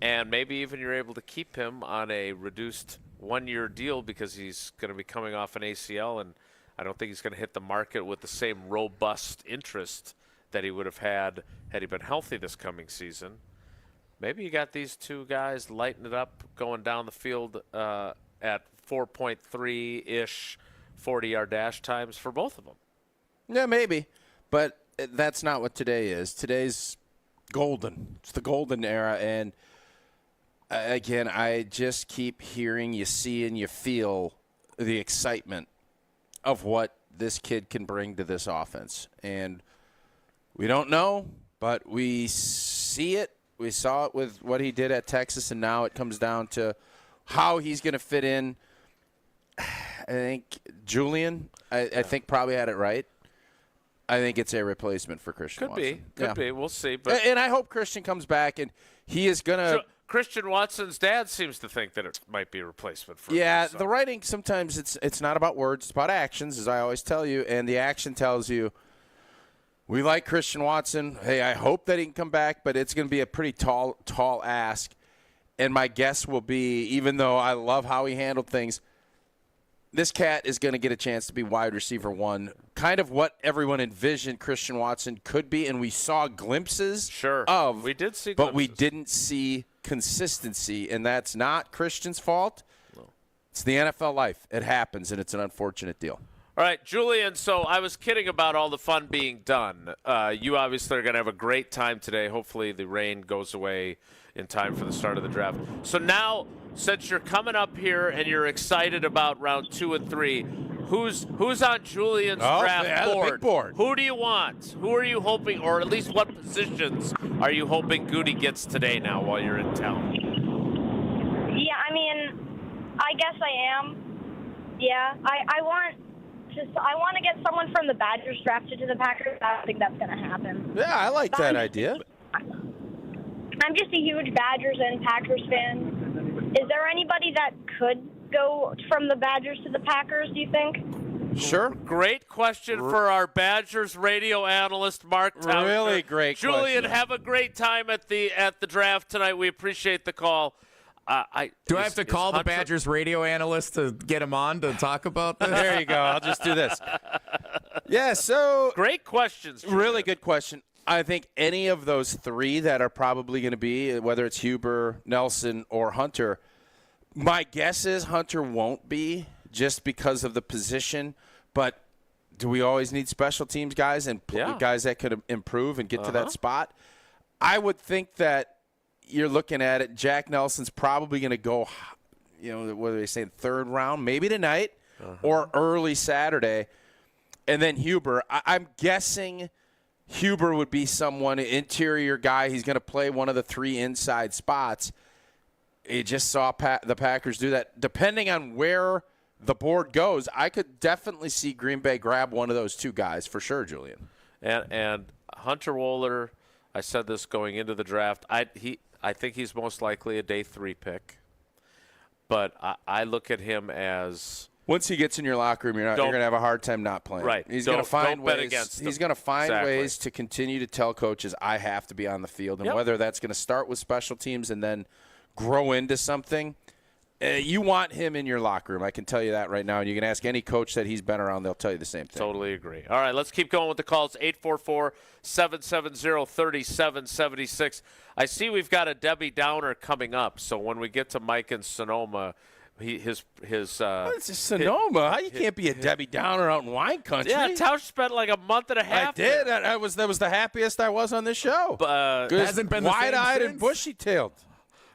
and maybe even you're able to keep him on a reduced one-year deal because he's going to be coming off an ACL, and I don't think he's going to hit the market with the same robust interest that he would have had he been healthy this coming season. Maybe you got these two guys lighting it up, going down the field at 4.3-ish 40-yard dash times for both of them. Yeah, maybe. But that's not what today is. Today's golden. It's the golden era. And, again, I just keep hearing, you see, and you feel the excitement of what this kid can bring to this offense. And we don't know, but we see it. We saw it with what he did at Texas, and now it comes down to how he's going to fit in. I think Julian, I think probably had it right. I think it's a replacement for Christian Watson. Could be. We'll see. But and I hope Christian comes back, and he is going to – Christian Watson's dad seems to think that it might be a replacement for him. So. The writing sometimes it's not about words. It's about actions, as I always tell you, and the action tells you, we like Christian Watson. Hey, I hope that he can come back, but it's going to be a pretty tall ask. And my guess will be, even though I love how he handled things, this cat is going to get a chance to be wide receiver one, kind of what everyone envisioned Christian Watson could be, and we saw glimpses of. We did see but glimpses. we didn't see consistency, and that's not Christian's fault. No. It's the NFL life. It happens, and it's an unfortunate deal. All right, Julian, so I was kidding about all the fun being done. You obviously are going to have a great time today. Hopefully the rain goes away in time for the start of the draft. So now, since you're coming up here and you're excited about round 2 and 3, who's on Julian's draft board? The big board? Who do you want? Who are you hoping, or at least what positions are you hoping Goody gets today now while you're in town? Yeah, I mean, I guess I am. Yeah, I want to get someone from the Badgers drafted to the Packers. I don't think that's going to happen. Yeah, I like that idea. I'm just a huge Badgers and Packers fan. Is there anybody that could go from the Badgers to the Packers, do you think? Sure. Great question for our Badgers radio analyst, Mark Tauscher. Really great Julian, question. have a great time at the draft tonight. We appreciate the call. Do I have to call the Badgers radio analyst to get him on to talk about this? There you go. I'll just do this. Yeah, so. Great questions. Julian. Really good question. I think any of those three that are probably going to be, whether it's Huber, Nelson, or Hunter, my guess is Hunter won't be just because of the position. But do we always need special teams guys and guys that could improve and get to that spot? I would think that you're looking at it. Jack Nelson's probably going to go, what are they saying, third round, maybe tonight or early Saturday. And then Huber, I'm guessing Huber would be someone, an interior guy. He's going to play one of the three inside spots. You just saw the Packers do that. Depending on where the board goes, I could definitely see Green Bay grab one of those two guys for sure, Julian. And Hunter Wohler, I said this going into the draft, I think he's most likely a day 3 pick. But I look at him as... Once he gets in your locker room, you're going to have a hard time not playing. Right. He's going to find ways. He's going to find ways to continue to tell coaches, I have to be on the field. And whether that's going to start with special teams and then grow into something, you want him in your locker room. I can tell you that right now. And you can ask any coach that he's been around, they'll tell you the same thing. Totally agree. All right, let's keep going with the calls. 844-770-3776. I see we've got a Debbie Downer coming up. So when we get to Mike in Sonoma, it's Sonoma. You can't be a Debbie Downer out in wine country. Yeah, Tausch spent like a month and a half. I did. That was the happiest I was on this show. Hasn't been wide-eyed and bushy-tailed.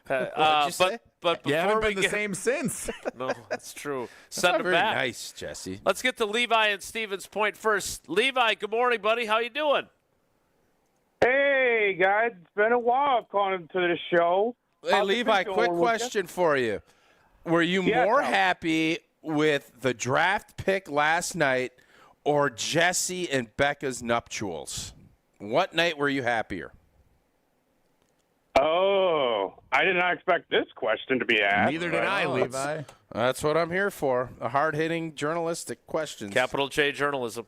What'd you say? But you haven't been the same since. No, that's true. That's Send not him very back. nice, Jesse. Let's get to Levi and Stevens Point first. Levi, good morning, buddy. How you doing? Hey, guys. It's been a while calling to the show. Hey, Levi, quick question for you. Were you more happy with the draft pick last night or Jesse and Becca's nuptials? What night were you happier? Oh, I did not expect this question to be asked. Neither did I, Levi. That's what I'm here for. A hard-hitting journalistic question. Capital J journalism.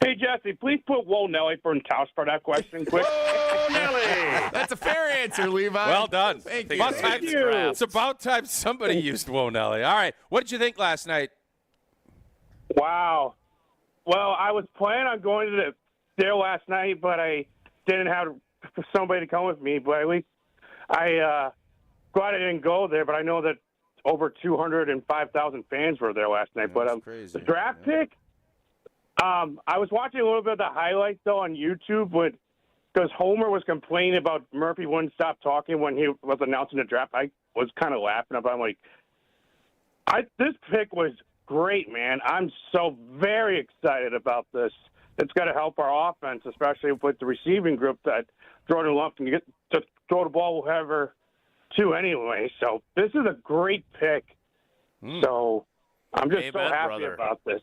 Hey, Jesse, please put Whoa Nelly for Tausch for that question quick. Whoa, Nelly! That's a fair answer, Levi. Well done. Thank you. It's about time somebody used Whoa Nelly. All right. What did you think last night? Wow. Well, I was planning on going to there last night, but I didn't have somebody to come with me. But at least glad I didn't go there, but I know that over 205,000 fans were there last night. But the draft pick, I was watching a little bit of the highlights, though, on YouTube because Homer was complaining about Murphy wouldn't stop talking when he was announcing the draft. I was kind of laughing about it. I'm like, this pick was great, man. I'm so very excited about this. It's going to help our offense, especially with the receiving group that Jordan Love can get to throw the ball whoever to anyway. So this is a great pick. So I'm just so happy about this.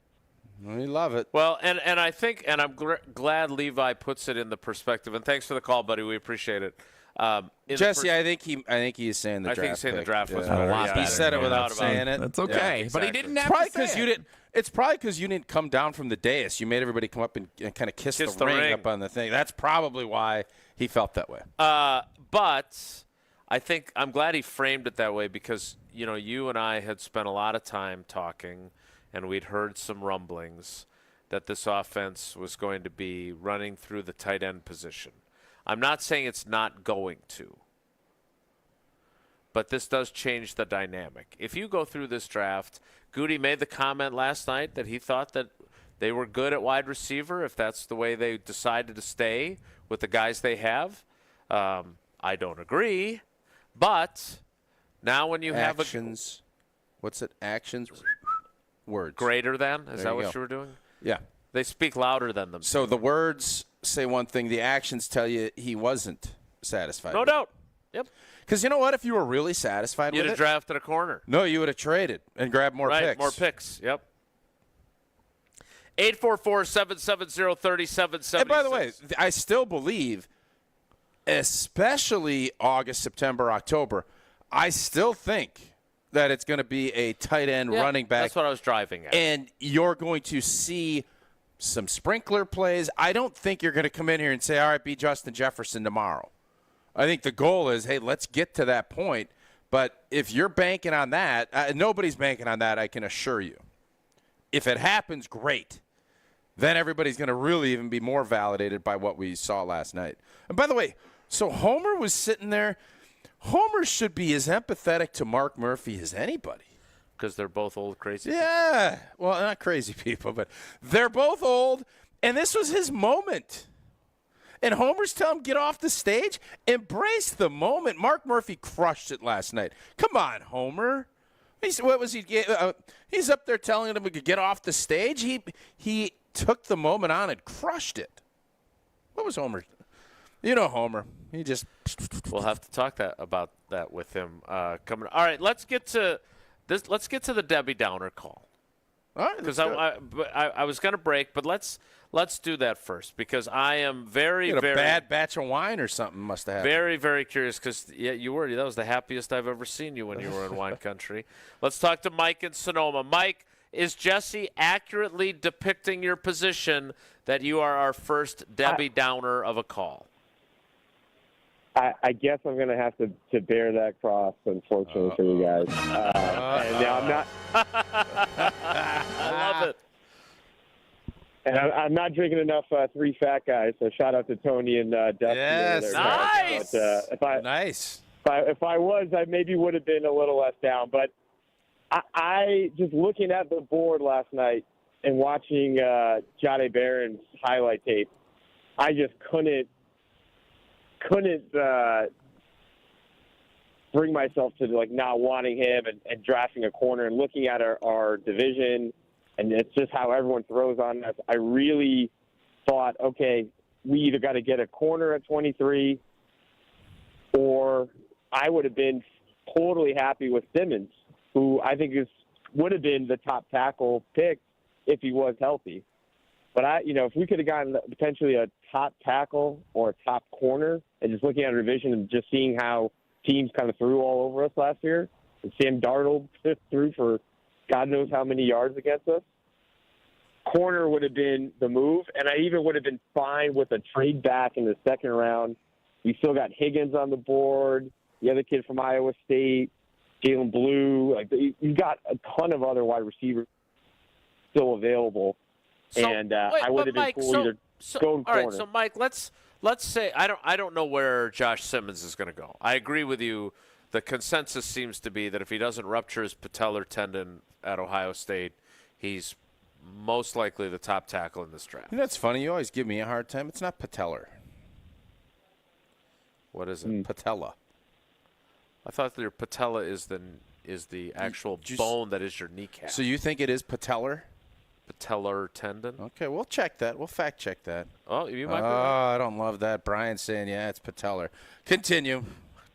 We love it. Well, and I think, and I'm glad Levi puts it in the perspective. And thanks for the call, buddy. We appreciate it. Jesse, I think he is saying the draft. I think he's saying the draft was better. better. He said it without saying it. That's okay, exactly. but he didn't have to say it. It's probably because you didn't come down from the dais. You made everybody come up and kind of kiss the ring up on the thing. That's probably why he felt that way. But I'm glad he framed it that way because, you and I had spent a lot of time talking, and we'd heard some rumblings that this offense was going to be running through the tight end position. I'm not saying it's not going to, but this does change the dynamic. If you go through this draft, Goody made the comment last night that he thought that they were good at wide receiver if that's the way they decided to stay with the guys they have. I don't agree, but now when you have actions, what's it? Actions, words. Greater than? Is There that you what go. you were doing? Yeah. They speak louder than them. So the words say one thing, the actions tell you he wasn't satisfied. No doubt. Yep. Because you know what? If you were really satisfied You'd with have it, drafted a corner. no, you would have traded and grabbed more Right, picks. more picks. Yep. 844-770-3776. And by the way, I still believe, especially August, September, October, I still think that it's going to be a tight end running back. That's what I was driving at. And you're going to see some sprinkler plays. I don't think you're going to come in here and say, all right, be Justin Jefferson tomorrow. I think the goal is, hey, let's get to that point. But if you're banking on that, nobody's banking on that, I can assure you. If it happens, great. Then everybody's going to really even be more validated by what we saw last night. And by the way, so Homer was sitting there. Homer should be as empathetic to Mark Murphy as anybody. Because they're both old crazy Yeah. Well, not crazy people, but they're both old, and this was his moment. And Homer's telling him, get off the stage. Embrace the moment. Mark Murphy crushed it last night. Come on, Homer. He's up there telling him to get off the stage. He took the moment on and crushed it. What was Homer? You know Homer. He just. We'll have to talk about that with him coming. All right, let's get to this. Let's get to the Debbie Downer call. All right, because I was going to break, but let's do that first because I am very a bad batch of wine or something must have happened. Very, very curious because you were. That was the happiest I've ever seen you when you were in wine country. Let's talk to Mike in Sonoma. Mike, is Jesse accurately depicting your position that you are our first Debbie Downer of a call? I guess I'm going to have to bear that cross, unfortunately, for you guys. And now I'm not. I love it. And I'm not drinking enough Three Fat Guys, so shout out to Tony and Dusty. Yes, nice. But, if I was, I maybe would have been a little less down. But I just looking at the board last night and watching Jade Barron's highlight tape, I just couldn't bring myself to not wanting him and drafting a corner and looking at our division, and it's just how everyone throws on us. I really thought, okay, we either got to get a corner at 23, or I would have been totally happy with Simmons, who I think would have been the top tackle pick if he was healthy. But if we could have gotten potentially a top tackle or a top corner, and just looking at our division and just seeing how teams kind of threw all over us last year, and Sam Darnold threw for God knows how many yards against us, corner would have been the move, and I even would have been fine with a trade back in the second round. We still got Higgins on the board, the other kid from Iowa State, Jalen Blue. You got a ton of other wide receivers still available. I would have been cool either going corner. All right, so Mike, let's say I don't know where Josh Simmons is going to go. I agree with you. The consensus seems to be that if he doesn't rupture his patellar tendon at Ohio State, he's most likely the top tackle in this draft. That's funny. You always give me a hard time. It's not patellar. What is it? Patella. I thought your patella is the actual bone that is your kneecap. So you think it is patellar? Patellar tendon. Okay, we'll check that. We'll fact check that. Oh, you might be right. I don't love that. Brian's saying, yeah, it's patellar. Continue.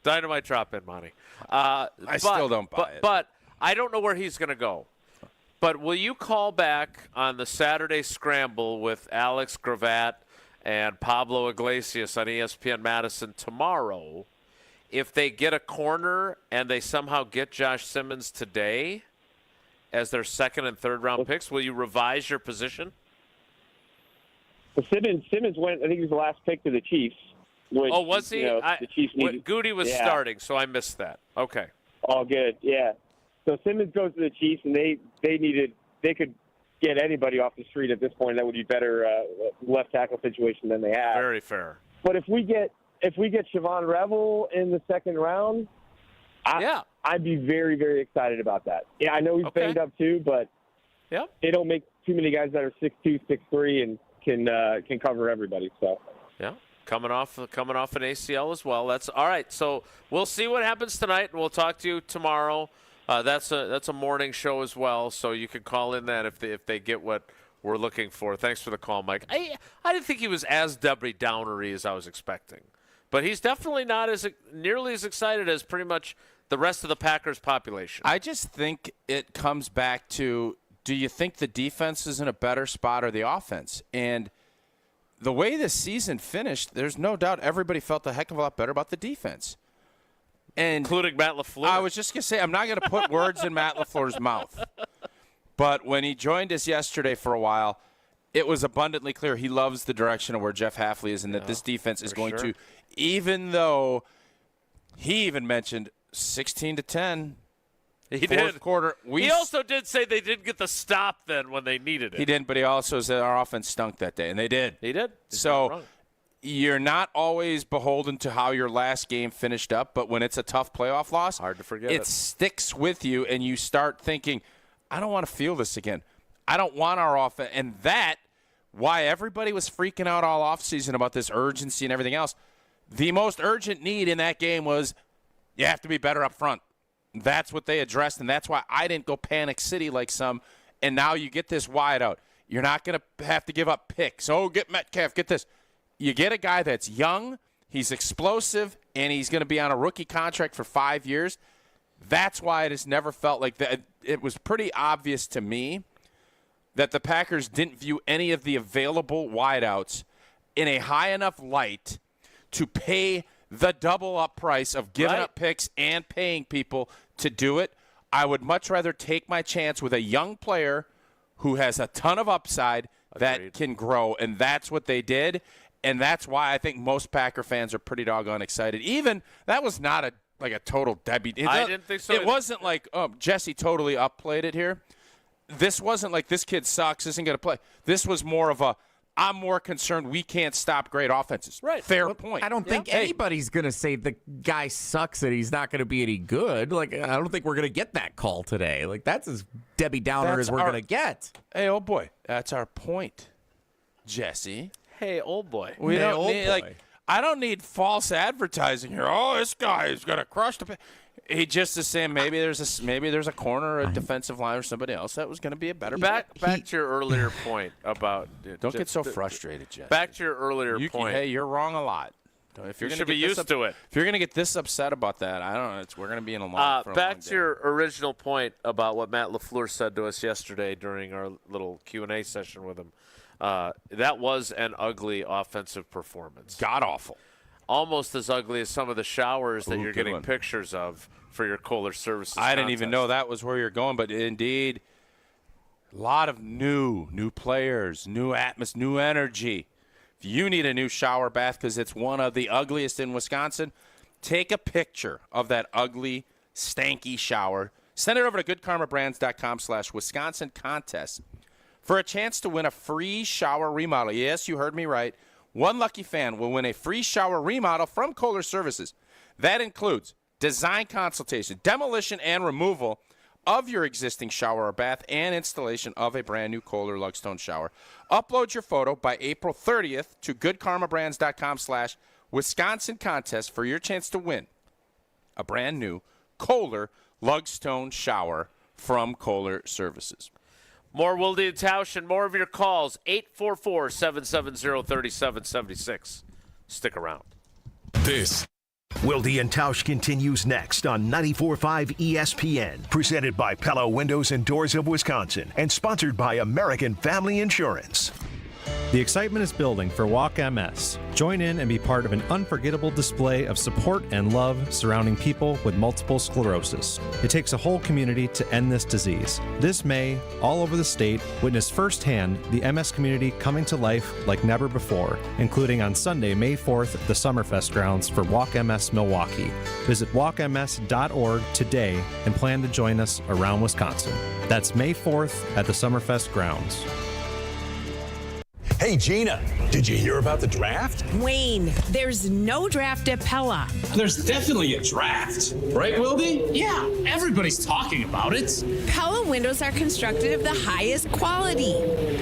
Dynamite drop in, Monty. I still don't buy it. But I don't know where he's going to go. But will you call back on the Saturday Scramble with Alex Gravatt and Pablo Iglesias on ESPN Madison tomorrow if they get a corner and they somehow get Josh Simmons today as their second and third round picks? Will you revise your position? Well, Simmons went, I think he was the last pick to the Chiefs. Which, Oh, was he? The Chiefs needed. Goody was starting, so I missed that. Okay. All good, yeah. So Simmons goes to the Chiefs, and they could get anybody off the street at this point. That would be better left tackle situation than they have. Very fair. But if we get Siobhan Revel in the second round, I'd be very, very excited about that. Yeah, I know he's banged up too, but they don't make too many guys that are 6'2", 6'3", and can cover everybody. So coming off an ACL as well. That's all right. So we'll see what happens tonight, and we'll talk to you tomorrow. That's a morning show as well, so you can call in then if they get what we're looking for. Thanks for the call, Mike. I didn't think he was as Debbie Downery as I was expecting, but he's definitely not nearly as excited as pretty much the rest of the Packers population. I just think it comes back to, do you think the defense is in a better spot or the offense? And the way this season finished, there's no doubt everybody felt a heck of a lot better about the defense. And including Matt LaFleur. I was just going to say, I'm not going to put words in Matt LaFleur's mouth. But when he joined us yesterday for a while, it was abundantly clear he loves the direction of where Jeff Hafley is and that this defense is going to, even though he even mentioned 16-10. He fourth did. Quarter. He also did say they didn't get the stop then when they needed it. He didn't, but he also said our offense stunk that day, and they did. He did. So you're not always beholden to how your last game finished up, but when it's a tough playoff loss, hard to forget it sticks with you, and you start thinking, I don't want to feel this again. I don't want our offense. And why everybody was freaking out all offseason about this urgency and everything else, the most urgent need in that game was you have to be better up front. That's what they addressed, and that's why I didn't go panic city like some. And now you get this wide out. You're not going to have to give up picks. Oh, get Metcalf, get this. You get a guy that's young, he's explosive, and he's going to be on a rookie contract for 5 years. That's why it has never felt like that. It was pretty obvious to me that the Packers didn't view any of the available wideouts in a high enough light to pay the double-up price of giving up picks and paying people to do it. I would much rather take my chance with a young player who has a ton of upside that can grow, and that's what they did, and that's why I think most Packer fans are pretty doggone excited. Even that was not a total Debbie. I didn't think so. It wasn't like, Jesse totally upplayed it here. This wasn't like this kid sucks, isn't going to play. This was more of I'm more concerned we can't stop great offenses. Right. Fair point. I don't think anybody's going to say the guy sucks and he's not going to be any good. Like, I don't think we're going to get that call today. Like, that's as Debbie Downer as we're going to get. Hey, old boy, that's our point, Jesse. Hey, old boy. We don't need, I don't need false advertising here. Oh, this guy is going to crush the. He just is saying maybe there's a corner, a defensive line, or somebody else that was going to be a better. Back to your earlier point about. Don't get so frustrated, Jesse. Back to your earlier point. Hey, you're wrong a lot. If you're you should be used to it. If you're going to get this upset about that, I don't know. We're going to be in a long. Back to your original point about what Matt LaFleur said to us yesterday during our little Q&A session with him. That was an ugly offensive performance. God awful. Almost as ugly as some of the showers that you're getting pictures of for your Kohler Services. I didn't even know that was where you're going, but indeed, a lot of new players, new atmosphere, new energy. If you need a new shower bath because it's one of the ugliest in Wisconsin, take a picture of that ugly, stanky shower. Send it over to goodkarmabrands.com/Wisconsin contest for a chance to win a free shower remodel. Yes, you heard me right. One lucky fan will win a free shower remodel from Kohler Services. That includes design consultation, demolition, and removal of your existing shower or bath, and installation of a brand new Kohler Lugstone shower. Upload your photo by April 30th to goodkarmabrands.com/Wisconsin contest for your chance to win a brand new Kohler Lugstone shower from Kohler Services. More Wilde Tausch and more of your calls, 844-770-3776. Stick around. This Wilde and Tausch continues next on 94.5 ESPN, presented by Pella Windows and Doors of Wisconsin, and sponsored by American Family Insurance. The excitement is building for Walk MS. Join in and be part of an unforgettable display of support and love surrounding people with multiple sclerosis. It takes a whole community to end this disease. This May, all over the state, witness firsthand the MS community coming to life like never before, including on Sunday, May 4th, at the Summerfest grounds for Walk MS Milwaukee. Visit walkms.org today and plan to join us around Wisconsin. That's May 4th at the Summerfest grounds. Hey, Gina, did you hear about the draft? Wayne, there's no draft at Pella. There's definitely a draft. Right, Wilde? Yeah, everybody's talking about it. Pella windows are constructed of the highest quality.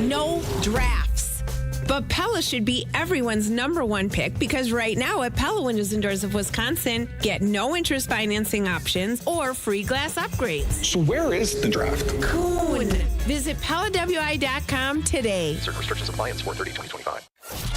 No drafts. But Pella should be everyone's #1 pick because right now at Pella Windows and Doors of Wisconsin, get no interest financing options or free glass upgrades. So where is the draft? Coon. Visit PellaWI.com today. Certain restrictions apply and 4/30/2025.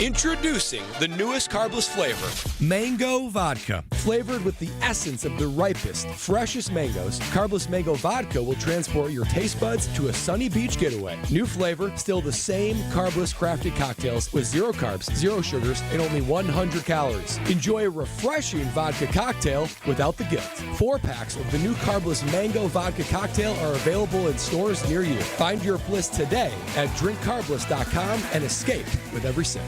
Introducing the newest carbless flavor, Mango Vodka. Flavored with the essence of the ripest, freshest mangoes, carbless mango vodka will transport your taste buds to a sunny beach getaway. New flavor, still the same carbless crafted cocktails with 0 carbs, 0 sugars, and only 100 calories. Enjoy a refreshing vodka cocktail without the guilt. 4 packs of the new carbless mango vodka cocktail are available in stores near you. Find your bliss today at drinkcarbless.com and escape with every sip.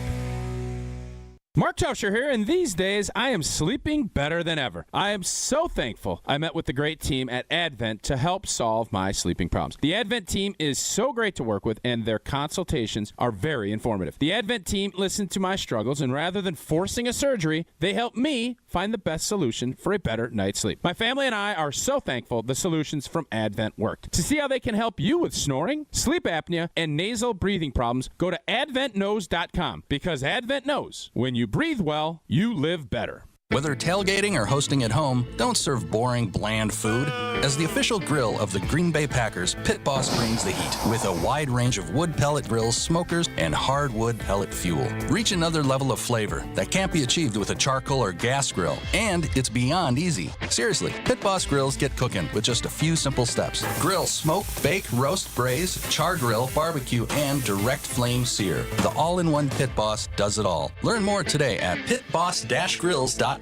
Mark Tauscher here, and these days I am sleeping better than ever. I am so thankful I met with the great team at Advent to help solve my sleeping problems. The Advent team is so great to work with, and their consultations are very informative. The Advent team listened to my struggles, and rather than forcing a surgery, they helped me find the best solution for a better night's sleep. My family and I are so thankful the solutions from Advent worked. To see how they can help you with snoring, sleep apnea, and nasal breathing problems, go to adventknows.com, because Advent knows when you breathe well, you live better. Whether tailgating or hosting at home, don't serve boring, bland food. As the official grill of the Green Bay Packers, Pit Boss brings the heat with a wide range of wood pellet grills, smokers, and hardwood pellet fuel. Reach another level of flavor that can't be achieved with a charcoal or gas grill, and it's beyond easy. Seriously, Pit Boss grills get cooking with just a few simple steps. Grill, smoke, bake, roast, braise, char grill, barbecue, and direct flame sear. The all-in-one Pit Boss does it all. Learn more today at pitboss-grills.com.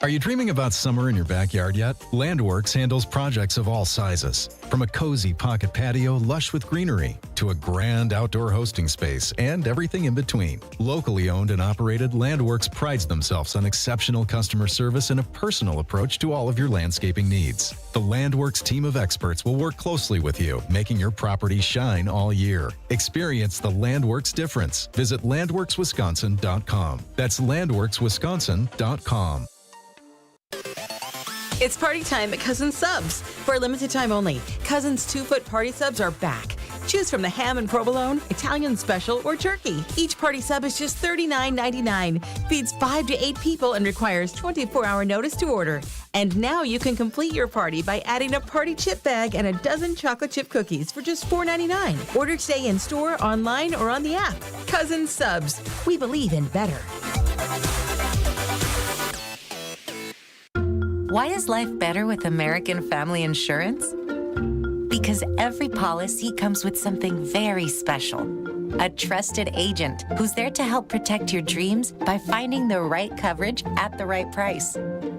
Are you dreaming about summer in your backyard yet? Landworks handles projects of all sizes. From a cozy pocket patio lush with greenery to a grand outdoor hosting space and everything in between. Locally owned and operated, Landworks prides themselves on exceptional customer service and a personal approach to all of your landscaping needs. The Landworks team of experts will work closely with you, making your property shine all year. Experience the Landworks difference. Visit landworkswisconsin.com. That's landworkswisconsin.com. It's party time at Cousins Subs. For a limited time only, Cousins 2-foot party subs are back. Choose from the ham and provolone, Italian special, or turkey. Each party sub is just $39.99. Feeds 5 to 8 people and requires 24-hour notice to order. And now you can complete your party by adding a party chip bag and a dozen chocolate chip cookies for just $4.99. Order today in store, online, or on the app. Cousins Subs. We believe in better. Why is life better with American Family Insurance? Because every policy comes with something very special. A trusted agent who's there to help protect your dreams by finding the right coverage at the right price.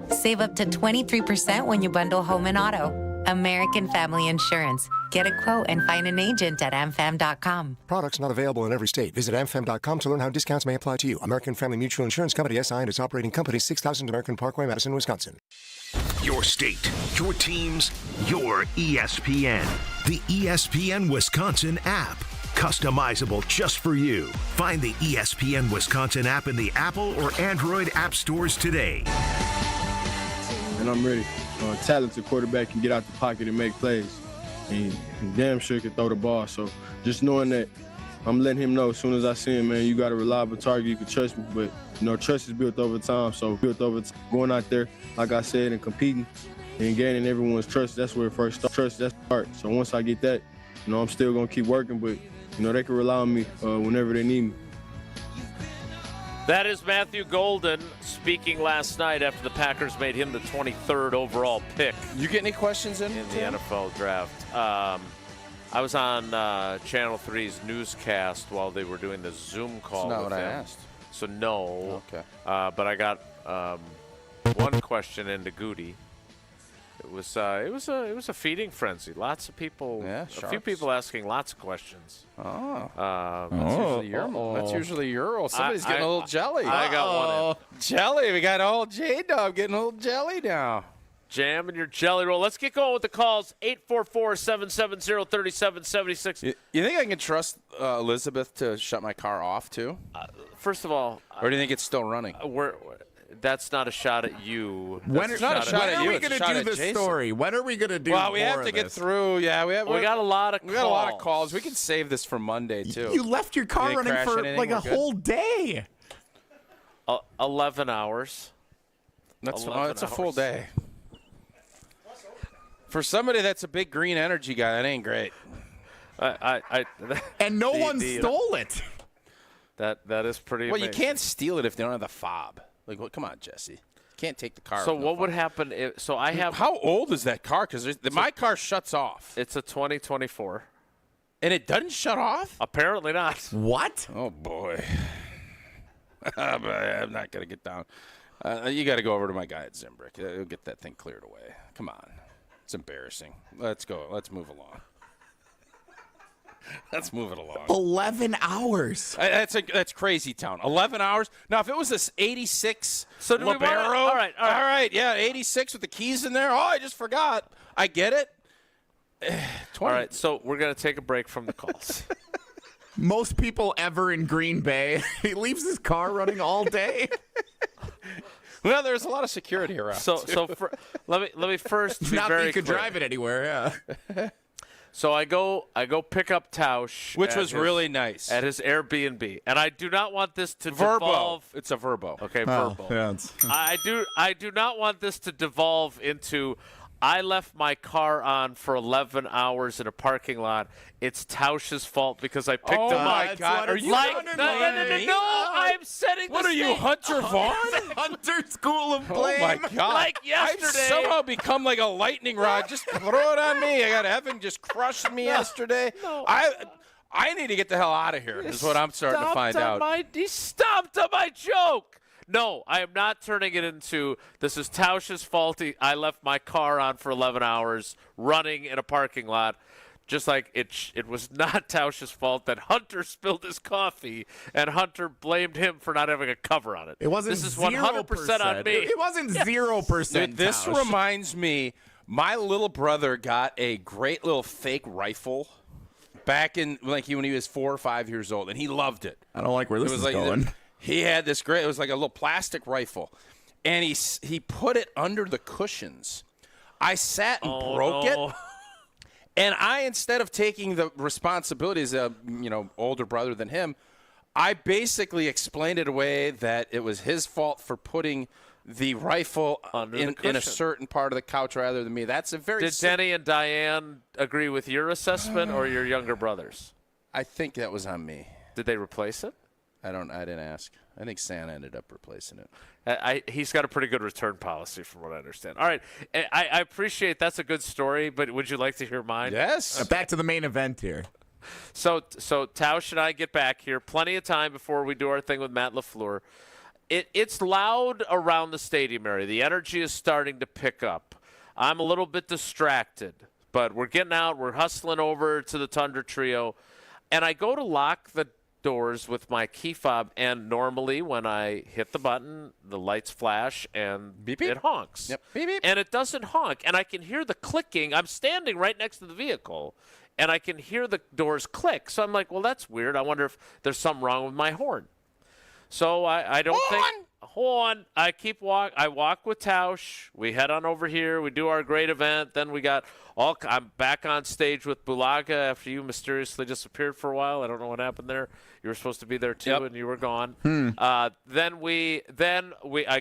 Save up to 23% when you bundle home and auto. American Family Insurance. Get a quote and find an agent at amfam.com. Products not available in every state. Visit amfam.com to learn how discounts may apply to you. American Family Mutual Insurance Company, SI, and its operating company, 6000 American Parkway, Madison, Wisconsin. Your state, your teams, your ESPN. The ESPN Wisconsin app. Customizable just for you. Find the ESPN Wisconsin app in the Apple or Android app stores today. And I'm ready. A talented quarterback can get out the pocket and make plays. And damn sure can throw the ball. So just knowing that, I'm letting him know as soon as I see him, man, you got a reliable target, you can trust me. But, trust is built over time. So going out there, like I said, and competing and gaining everyone's trust, that's where it first starts. Trust, that's the start. So once I get that, I'm still going to keep working. But, they can rely on me whenever they need me. That is Matthew Golden speaking last night after the Packers made him the 23rd overall pick. You get any questions in the NFL draft? I was on Channel 3's newscast while they were doing the Zoom call. That's not with what I him. asked. So no. Okay. But I got one question into Goody. It was a feeding frenzy. Lots of people. Yeah, a few sharks. people asking lots of questions. Oh. That's usually your role. Somebody's getting a little jelly. I got one in. Jelly. We got old J-Dub getting a little jelly now. Jam in your jelly roll. Let's get going with the calls. 844-770-3776. You think I can trust Elizabeth to shut my car off, too? First of all, or do you think it's still running? That's not a shot at you. When are we going to do this story? When are we going to do Well, we more have to of get this? through. Yeah, we got a lot of calls. We got a lot of calls. We can save this for Monday, too. You left your car running for like a whole day. 11 hours. That's a full day. For somebody that's a big green energy guy, that ain't great. And no one stole it. That is pretty Well, amazing. you can't steal it if they don't have the fob. Like, well, come on, Jesse. You can't take the car. So what would happen if? So I have. How old is that car? Because my car shuts off. It's a 2024. And it doesn't shut off? Apparently not. What? Oh boy. I'm not gonna get down. You got to go over to my guy at Zimbrick. He'll get that thing cleared away. Come on. It's embarrassing. Let's go. Let's move along. Let's move it along. 11 hours. That's crazy town. 11 hours. Now, if it was this 86 so do Libero. All right. Yeah, 86 with the keys in there. Oh, I just forgot. I get it. All right, so we're going to take a break from the calls. Most people ever in Green Bay, he leaves his car running all day. Well, there's a lot of security around. Let me first be Not very that you could clear. drive it anywhere, yeah. So I go pick up Tausch, Which was really nice. at his Airbnb, and I do not want this to devolve. It's a verbo. Okay, verbal. Yeah, I do not want this to devolve into. I left my car on for 11 hours in a parking lot. It's Tausch's fault because I picked him up. Oh my God! Are you No, I'm setting. What the are you, stage. Hunter Vaughn? Hunter School of Blame. Oh my God! Like yesterday. I've somehow become like a lightning rod. Just throw it on me. I got Evan just crushed me yesterday. No. I need to get the hell out of here. Is what I'm starting to find out. He stomped on my joke. No, I am not turning it into this is Tausch's fault. I left my car on for 11 hours running in a parking lot. Just like it was not Tausch's fault that Hunter spilled his coffee and Hunter blamed him for not having a cover on it. It wasn't. This is 100% on me. It wasn't 0%. This Tausch. reminds me, my little brother got a great little fake rifle back in when he was 4 or 5 years old, and he loved it. I don't like where this is going. He had this great. It was like a little plastic rifle, and he put it under the cushions. I sat and broke it. And I, instead of taking the responsibility as a older brother than him, I basically explained it away that it was his fault for putting the rifle in a certain part of the couch rather than me. That's a very. Did Denny and Diane agree with your assessment or your younger brothers? I think that was on me. Did they replace it? I didn't ask. I think Santa ended up replacing it. He's got a pretty good return policy, from what I understand. All right, I appreciate that's a good story, but would you like to hear mine? Yes. Back to the main event here. So Tausch and I get back here. Plenty of time before we do our thing with Matt LaFleur. It's loud around the stadium area. The energy is starting to pick up. I'm a little bit distracted, but we're getting out. We're hustling over to the Tundra Trio, and I go to lock the doors with my key fob, and normally when I hit the button, the lights flash and beep, beep. It honks. Yep. Beep, beep. And it doesn't honk, and I can hear the clicking. I'm standing right next to the vehicle, and I can hear the doors click. So I'm like, well, that's weird. I wonder if there's something wrong with my horn. So I don't think. Hold on. I walk with Tausch. We head on over here. We do our great event. Then I'm back on stage with Bulaga after you mysteriously disappeared for a while. I don't know what happened there. You were supposed to be there too, and you were gone. Then I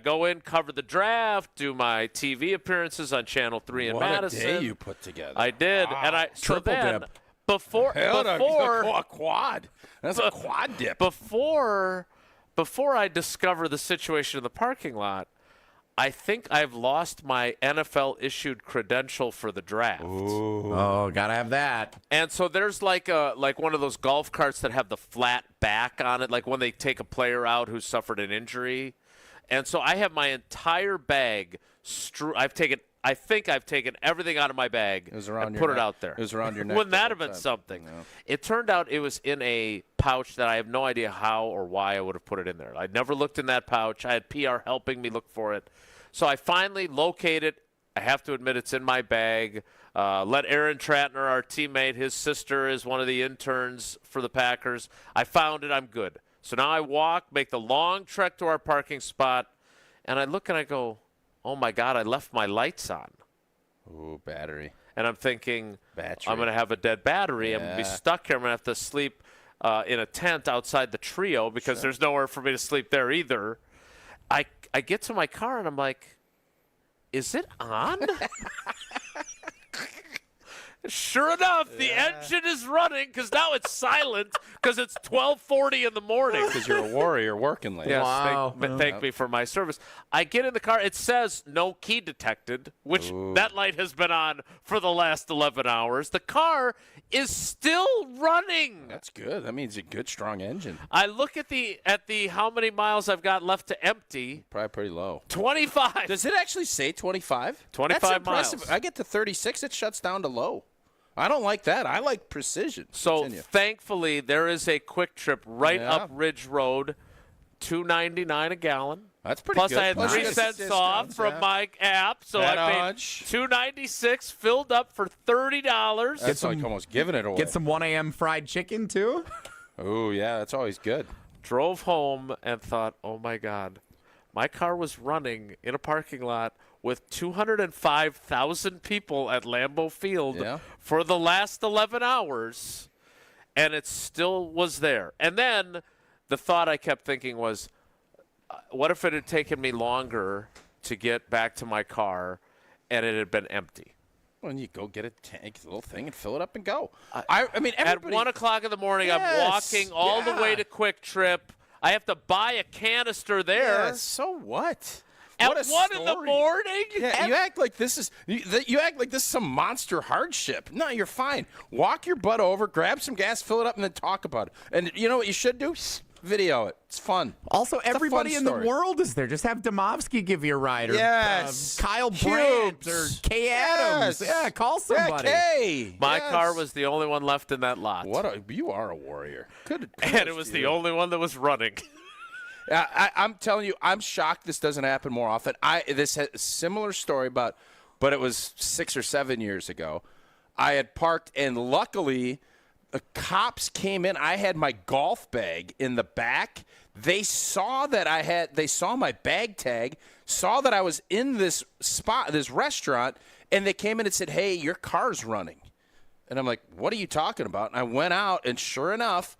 go in, cover the draft, do my TV appearances on Channel 3 in Madison. What a day you put together. I did, and I Triple dip. A quad. That's a quad dip. Before I discover the situation in the parking lot, I think I've lost my NFL-issued credential for the draft. Oh, gotta have that. And so there's like one of those golf carts that have the flat back on it, like when they take a player out who suffered an injury. And so I have my entire bag. I think I've taken everything out of my bag and put it out there. It was around your neck. Wouldn't that have been something? No. It turned out it was in a pouch that I have no idea how or why I would have put it in there. I'd never looked in that pouch. I had PR helping me look for it. So I finally located it. I have to admit it's in my bag. Let Aaron Tratner, our teammate, his sister is one of the interns for the Packers. I found it. I'm good. So now I make the long trek to our parking spot, and I look and I go, oh, my God, I left my lights on. Ooh, battery. And I'm thinking, battery. I'm going to have a dead battery. Yeah. I'm going to be stuck here. I'm going to have to sleep in a tent outside the Trio because there's nowhere for me to sleep there either. I get to my car, and I'm like, is it on? Sure enough, the engine is running because now it's silent because it's 12:40 in the morning. Because you're a warrior working late. Yes, Wow. thank me for my service. I get in the car. It says no key detected, which that light has been on for the last 11 hours. The car is still running. That's good. That means a good, strong engine. I look at the how many miles I've got left to empty. Probably pretty low. 25. Does it actually say 25? 25 That's impressive. miles. I get to 36, it shuts down to low. I don't like that. I like precision. So Continue. thankfully, there is a quick trip right up Ridge Road, $2.99 a gallon. That's pretty Plus, good. I had Plus 3 cents off from my app, so I paid $2.96, filled up for $30. That's like almost giving it away. Get some 1 a.m. fried chicken, too. Oh, yeah, that's always good. Drove home and thought, oh, my God. My car was running in a parking lot with 205,000 people at Lambeau Field for the last 11 hours, and it still was there. And then the thought I kept thinking was, what if it had taken me longer to get back to my car and it had been empty? Well, you go get a tank, a little thing, and fill it up and go. I mean, at 1 o'clock in the morning, I'm walking all the way to Quick Trip. I have to buy a canister there. Yeah, so what? At what 1 in the morning? Yeah, you act like this is some monster hardship. No, you're fine. Walk your butt over, grab some gas, fill it up, and then talk about it. And you know what you should do? Video it. It's fun. Also, It's a everybody fun in the story. world is there. Just have Domovsky give you a ride, or Yes. Kyle Cubes. Brandt, or Kay Adams. Yeah, call somebody. Kay. My car was the only one left in that lot. You are a warrior. Good. And it was the only one that was running. I'm telling you, I'm shocked this doesn't happen more often. This has a similar story but it was 6 or 7 years ago. I had parked, and luckily the cops came in. I had my golf bag in the back. They saw my bag tag, saw that I was in this spot, this restaurant, and they came in and said, "Hey, your car's running." And I'm like, "What are you talking about?" And I went out, and sure enough,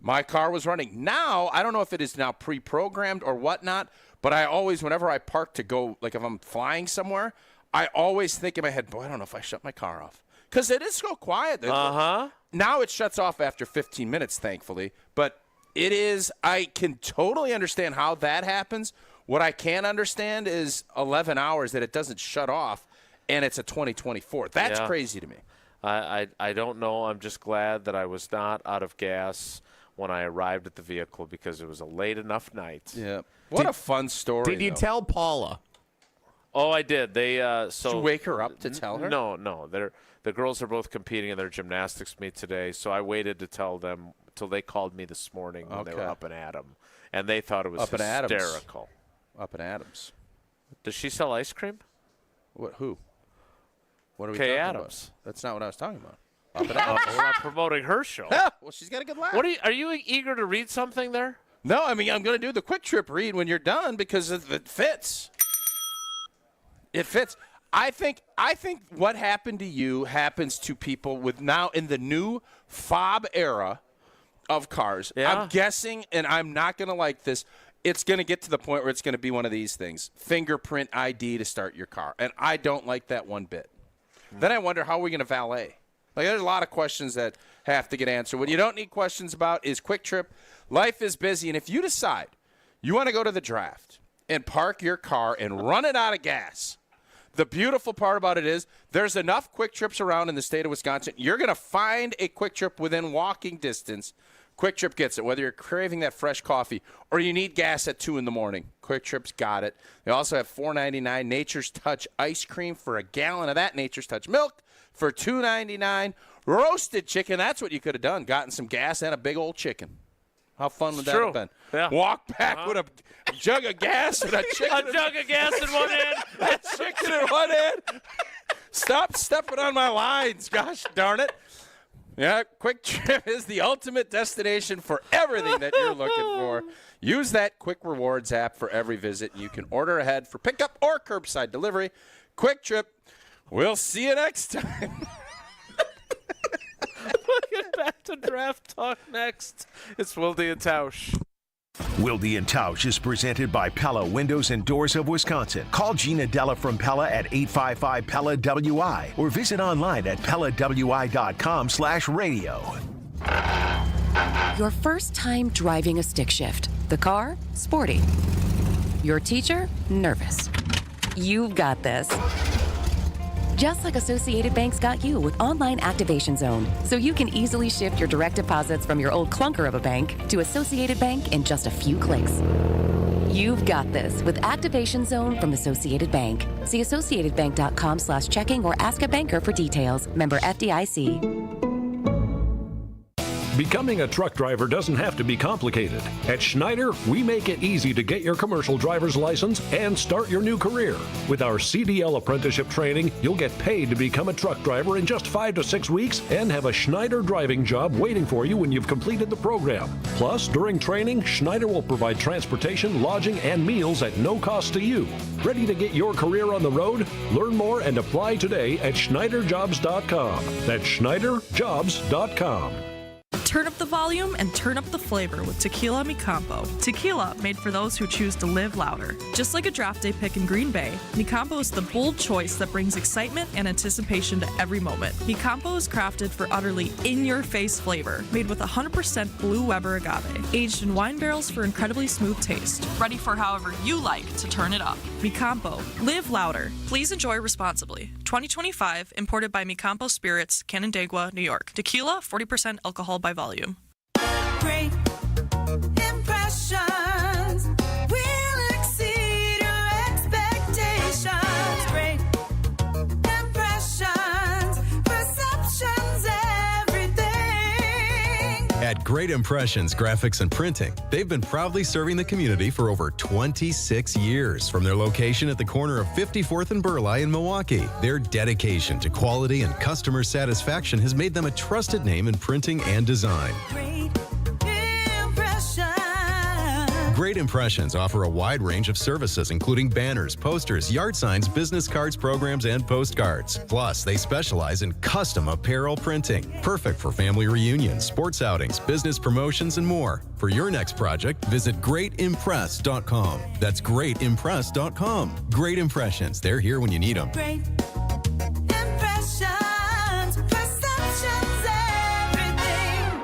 my car was running. Now, I don't know if it is now pre-programmed or whatnot, but I always, whenever I park to go, like if I'm flying somewhere, I always think in my head, boy, I don't know if I shut my car off. Because it is so quiet. Uh-huh. Now it shuts off after 15 minutes, thankfully. But it is, I can totally understand how that happens. What I can't understand is 11 hours that it doesn't shut off, and it's a 2024. That's crazy to me. I don't know. I'm just glad that I was not out of gas when I arrived at the vehicle because it was a late enough night. Yeah. What a fun story. Did you tell Paula? Oh, I did. They Did you wake her up to tell her? No. The girls are both competing in their gymnastics meet today, so I waited to tell them until they called me this morning when they were up in Adam, and they thought it was hysterical. Up in Adams. Does she sell ice cream? Who? What are we Kay talking Adams. about? That's not what I was talking about. Up in Adams. We're not promoting her show. Well, she's got a good laugh. Are you eager to read something there? No, I mean, I'm going to do the quick trip read when you're done because it fits. It fits. I think what happened to you happens to people with now in the new fob era of cars. Yeah. I'm guessing, and I'm not going to like this, it's going to get to the point where it's going to be one of these things. Fingerprint ID to start your car. And I don't like that one bit. Then I wonder, how are we going to valet? Like, there's a lot of questions that have to get answered. What you don't need questions about is Quick Trip. Life is busy, and if you decide you want to go to the draft and park your car and run it out of gas. The beautiful part about it is there's enough Quick Trips around in the state of Wisconsin. You're going to find a Quick Trip within walking distance. Quick Trip gets it, whether you're craving that fresh coffee or you need gas at 2 in the morning. Quick Trip's got it. They also have $4.99 Nature's Touch ice cream for a gallon of that Nature's Touch milk for $2.99. Roasted chicken, that's what you could have done, gotten some gas and a big old chicken. How fun would that have been? Yeah. Walk back with a jug of gas and a chicken. A jug of gas in one hand. A chicken in one hand. Stop stepping on my lines, gosh darn it. Yeah, Quick Trip is the ultimate destination for everything that you're looking for. Use that Quick Rewards app for every visit. You can order ahead for pickup or curbside delivery. Quick Trip. We'll see you next time. We'll get back to draft talk next. It's Wilde Tausch. Wilde Tausch is presented by Pella Windows and Doors of Wisconsin. Call Gina Della from Pella at 855-PELLA-WI or visit online at PellaWI.com/radio. Your first time driving a stick shift. The car, sporty. Your teacher, nervous. You've got this. Just like Associated Bank's got you with Online Activation Zone, so you can easily shift your direct deposits from your old clunker of a bank to Associated Bank in just a few clicks. You've got this with Activation Zone from Associated Bank. See associatedbank.com/checking or ask a banker for details. Member FDIC. Becoming a truck driver doesn't have to be complicated. At Schneider, we make it easy to get your commercial driver's license and start your new career. With our CDL apprenticeship training, you'll get paid to become a truck driver in just 5 to 6 weeks and have a Schneider driving job waiting for you when you've completed the program. Plus, during training, Schneider will provide transportation, lodging, and meals at no cost to you. Ready to get your career on the road? Learn more and apply today at SchneiderJobs.com. That's SchneiderJobs.com. Turn up the volume and turn up the flavor with Tequila Mi Campo. Tequila made for those who choose to live louder. Just like a draft day pick in Green Bay, Mi Campo is the bold choice that brings excitement and anticipation to every moment. Mi Campo is crafted for utterly in-your-face flavor, made with 100% Blue Weber agave, aged in wine barrels for incredibly smooth taste. Ready for however you like to turn it up. Mi Campo. Live louder. Please enjoy responsibly. 2025, imported by Mi Campo Spirits, Canandaigua, New York. Tequila, 40% alcohol by volume. Great impressions will exceed your expectations. Great impressions, perceptions, everything. At Great Impressions Graphics and Printing, they've been proudly serving the community for over 26 years. From their location at the corner of 54th and Burleigh in Milwaukee, their dedication to quality and customer satisfaction has made them a trusted name in printing and design. Great Impressions offer a wide range of services, including banners, posters, yard signs, business cards, programs, and postcards. Plus, they specialize in custom apparel printing, perfect for family reunions, sports outings, business promotions, and more. For your next project, visit greatimpress.com. That's greatimpress.com. Great Impressions. They're here when you need them. Great impressions, perceptions, everything.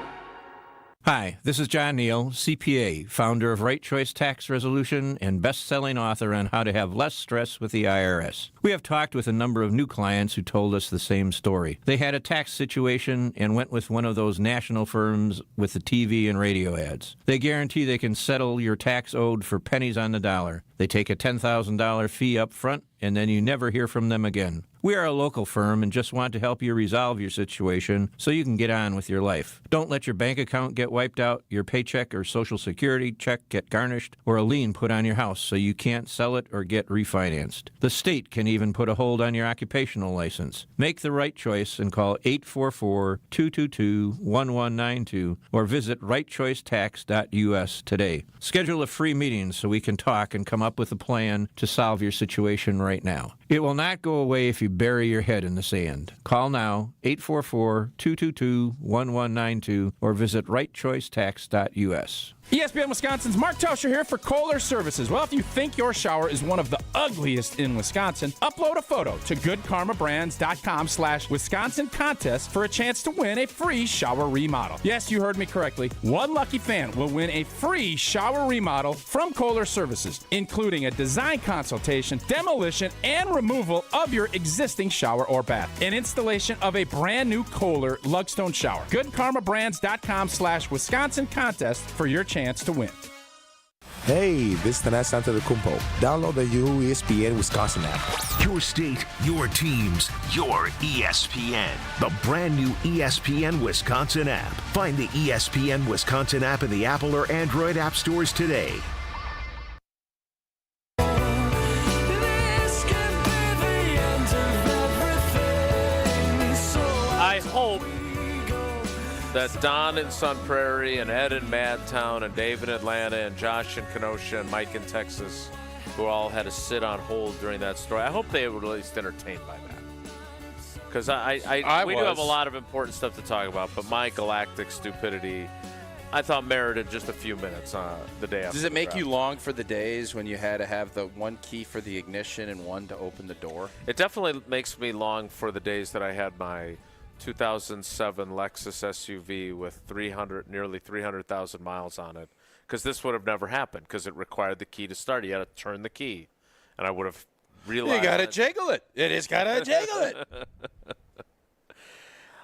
Hi, this is John Neal, CPA, founder of Right Choice Tax Resolution and best-selling author on how to have less stress with the IRS. We have talked with a number of new clients who told us the same story. They had a tax situation and went with one of those national firms with the TV and radio ads. They guarantee they can settle your tax owed for pennies on the dollar. They take a $10,000 fee up front, and then you never hear from them again. We are a local firm and just want to help you resolve your situation so you can get on with your life. Don't let your bank account get wiped out, your paycheck or Social Security check get garnished, or a lien put on your house so you can't sell it or get refinanced. The state can even put a hold on your occupational license. Make the right choice and call 844-222-1192 or visit rightchoicetax.us today. Schedule a free meeting so we can talk and come up with a plan to solve your situation right now. It will not go away if you bury your head in the sand. Call now, 844-222-1192, or visit rightchoicetax.us. ESPN Wisconsin's Mark Tauscher here for Kohler Services. Well, if you think your shower is one of the ugliest in Wisconsin, upload a photo to goodkarmabrands.com/Wisconsin contest for a chance to win a free shower remodel. Yes, you heard me correctly. One lucky fan will win a free shower remodel from Kohler Services, including a design consultation, demolition, and removal of your existing shower or bath, and installation of a brand new Kohler Lugstone shower. goodkarmabrands.com/Wisconsin contest for your chance to win. Hey, this is Tanas Antetokounmpo. Download the new ESPN Wisconsin app. Your state, your teams, your ESPN. The brand new ESPN Wisconsin app. Find the ESPN Wisconsin app in the Apple or Android app stores today. I hope that Don in Sun Prairie and Ed in Madtown and Dave in Atlanta and Josh in Kenosha and Mike in Texas, who all had to sit on hold during that story, I hope they were at least entertained by that. Because we do have a lot of important stuff to talk about, but my galactic stupidity, I thought merited just a few minutes the day after. Does it make you long for the days when you had to have the one key for the ignition and one to open the door? It definitely makes me long for the days that I had my 2007 Lexus SUV with nearly 300,000 miles on it, because this would have never happened because it required the key to start. You had to turn the key, and I would have realized. You got to jiggle it. It is got to jiggle it.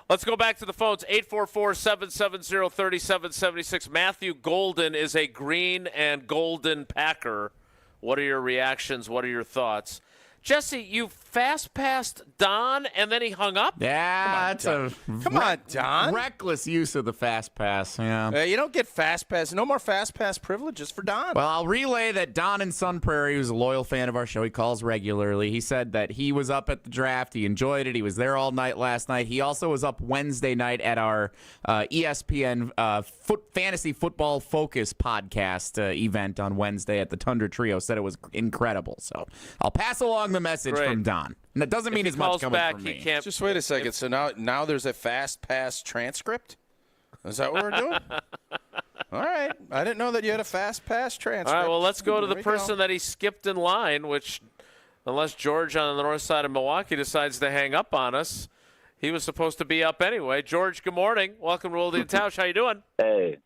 Let's go back to the phones. 844-770-3776. Matthew Golden is a green and golden Packer. What are your reactions? What are your thoughts? Jesse, you fast-passed Don, and then he hung up? Yeah, Come on, Don. Reckless use of the fast pass. Yeah. You don't get fast pass. No more fast pass privileges for Don. Well, I'll relay that Don in Sun Prairie, who's a loyal fan of our show, he calls regularly. He said that he was up at the draft. He enjoyed it. He was there all night last night. He also was up Wednesday night at our ESPN Fantasy Football Focus podcast event on Wednesday at the Tundra Trio. Said it was incredible. So I'll pass along the message from Don. And that doesn't mean as much coming from me. Just wait a second. So now there's a fast pass transcript? Is that what we're doing? All right. I didn't know that you had a fast pass transcript. All right, well, let's go to the person that he skipped in line, which, unless George on the north side of Milwaukee decides to hang up on us, he was supposed to be up anyway. George, good morning. Welcome to Wilde Tausch. How you doing? Hey,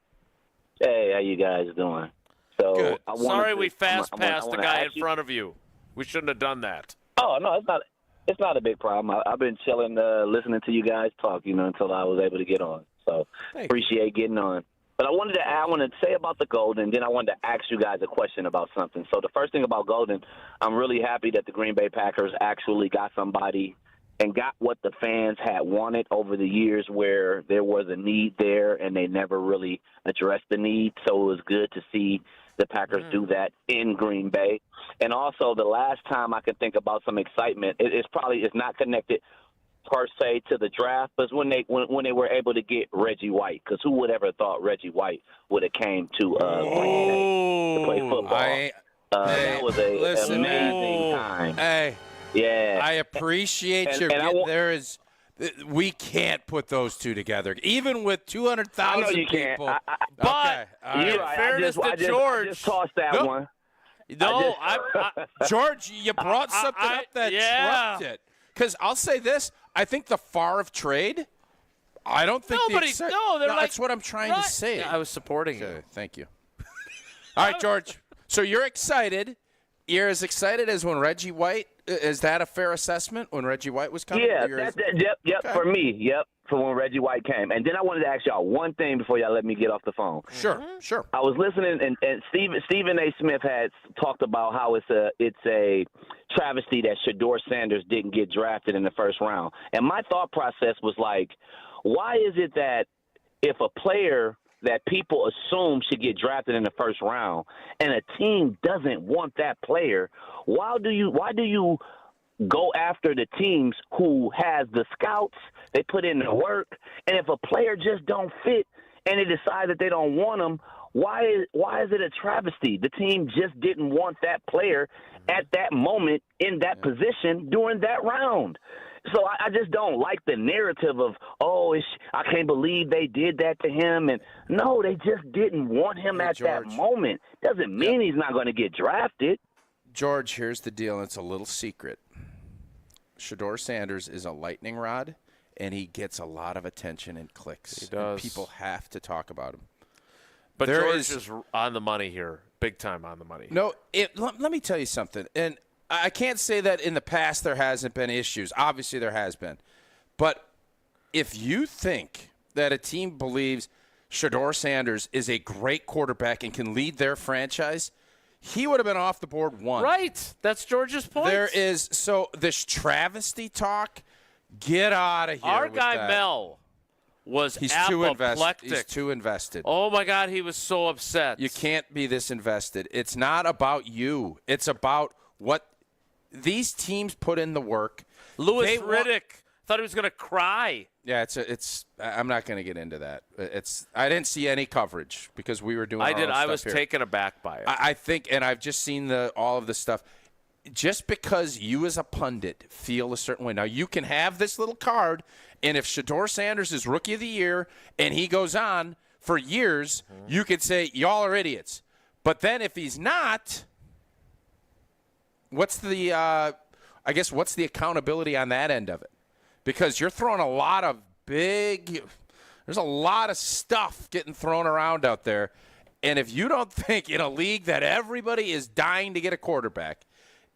how you guys doing? So good. Sorry we fast-passed the guy in front of you. We shouldn't have done that. Oh, no, it's not. It's not a big problem. I've been chilling, listening to you guys talk, until I was able to get on. So appreciate getting on. But I wanted to say about the Golden, then I wanted to ask you guys a question about something. So the first thing about Golden, I'm really happy that the Green Bay Packers actually got somebody and got what the fans had wanted over the years, where there was a need there and they never really addressed the need. So it was good to see the Packers do that in Green Bay. And also, the last time I can think about some excitement, it's not connected per se to the draft, but when they were able to get Reggie White, because who would ever thought Reggie White would have came to Green Bay to play football? That was an amazing time. Hey, yeah, I appreciate we can't put those two together, even with 200,000 people. But in fairness to George, I just tossed that one. No, George, you brought something up that trumped it. Because I'll say this: I think the Favre trade. I don't think that's what I'm trying to say. Yeah, I was supporting you. Thank you. All right, George. So you're excited. You're as excited as when Reggie White. Is that a fair assessment when Reggie White was coming? Yeah, yep. Okay. For me, yep. For when Reggie White came. And then I wanted to ask y'all one thing before y'all let me get off the phone. Sure. I was listening, and Stephen A. Smith had talked about how it's a travesty that Shedeur Sanders didn't get drafted in the first round. And my thought process was like, why is it that if a player that people assume should get drafted in the first round and a team doesn't want that player, why do you go after the teams who has the scouts, they put in the work, and if a player just don't fit and they decide that they don't want him, why is it a travesty? The team just didn't want that player at that moment in that position during that round. So I just don't like the narrative of, I can't believe they did that to him. And no, they just didn't want him at that moment. Doesn't mean he's not going to get drafted. George, here's the deal, and it's a little secret. Shedeur Sanders is a lightning rod, and he gets a lot of attention and clicks. He does. And people have to talk about him. But George is on the money here, big time on the money. No, let me tell you something. And I can't say that in the past there hasn't been issues. Obviously there has been. But if you think that a team believes Shedeur Sanders is a great quarterback and can lead their franchise, he would have been off the board one. Right. That's George's point. There is – so this travesty talk, get out of here. Our with guy that. Mel was He's apoplectic. He's too invested. Oh, my God, he was so upset. You can't be this invested. It's not about you. It's about what these teams put in the work. Louis Riddick thought he was going to cry. Yeah, it's. I'm not going to get into that. I didn't see any coverage because we were doing. I did. I was taken aback by it. I think, and I've just seen all of this stuff. Just because you as a pundit feel a certain way. Now, you can have this little card, and if Shedeur Sanders is Rookie of the Year and he goes on for years, you could say, y'all are idiots. But then if he's not, what's the accountability on that end of it? Because you're throwing a lot of there's a lot of stuff getting thrown around out there. And if you don't think in a league that everybody is dying to get a quarterback,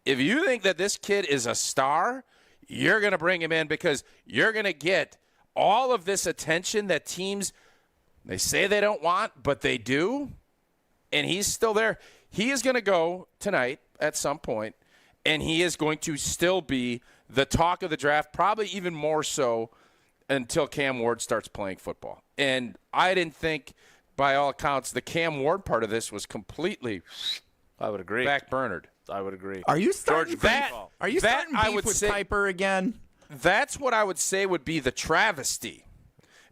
if you think that this kid is a star, you're going to bring him in because you're going to get all of this attention that teams, they say they don't want, but they do. And he's still there. He is going to go tonight at some point, and he is going to still be the talk of the draft, probably even more so until Cam Ward starts playing football. And I didn't think, by all accounts, the Cam Ward part of this was completely I would agree. backburnered. I would agree. Are you starting George that? Are you starting beef with Piper again? That's what I would say would be the travesty,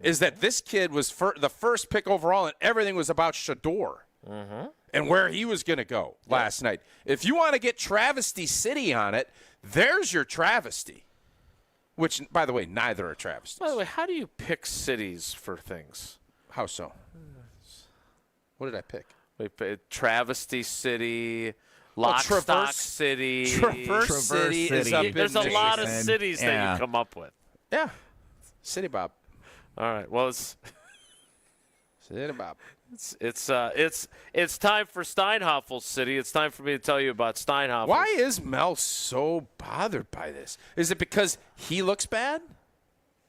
is that this kid was the first pick overall, and everything was about Shedeur and where he was going to go last night. If you want to get Travesty City on it, there's your travesty, which, by the way, neither are travesties. By the way, how do you pick cities for things? How so? What did I pick? Travesty City, Lockstock City. Traverse City is up in There's a lot of Michigan. cities that you come up with. Yeah. City Bob. All right. Well, it's City Bob. It's time for Steinhoffel City. It's time for me to tell you about Steinhoffel. Why is Mel so bothered by this? Is it because he looks bad?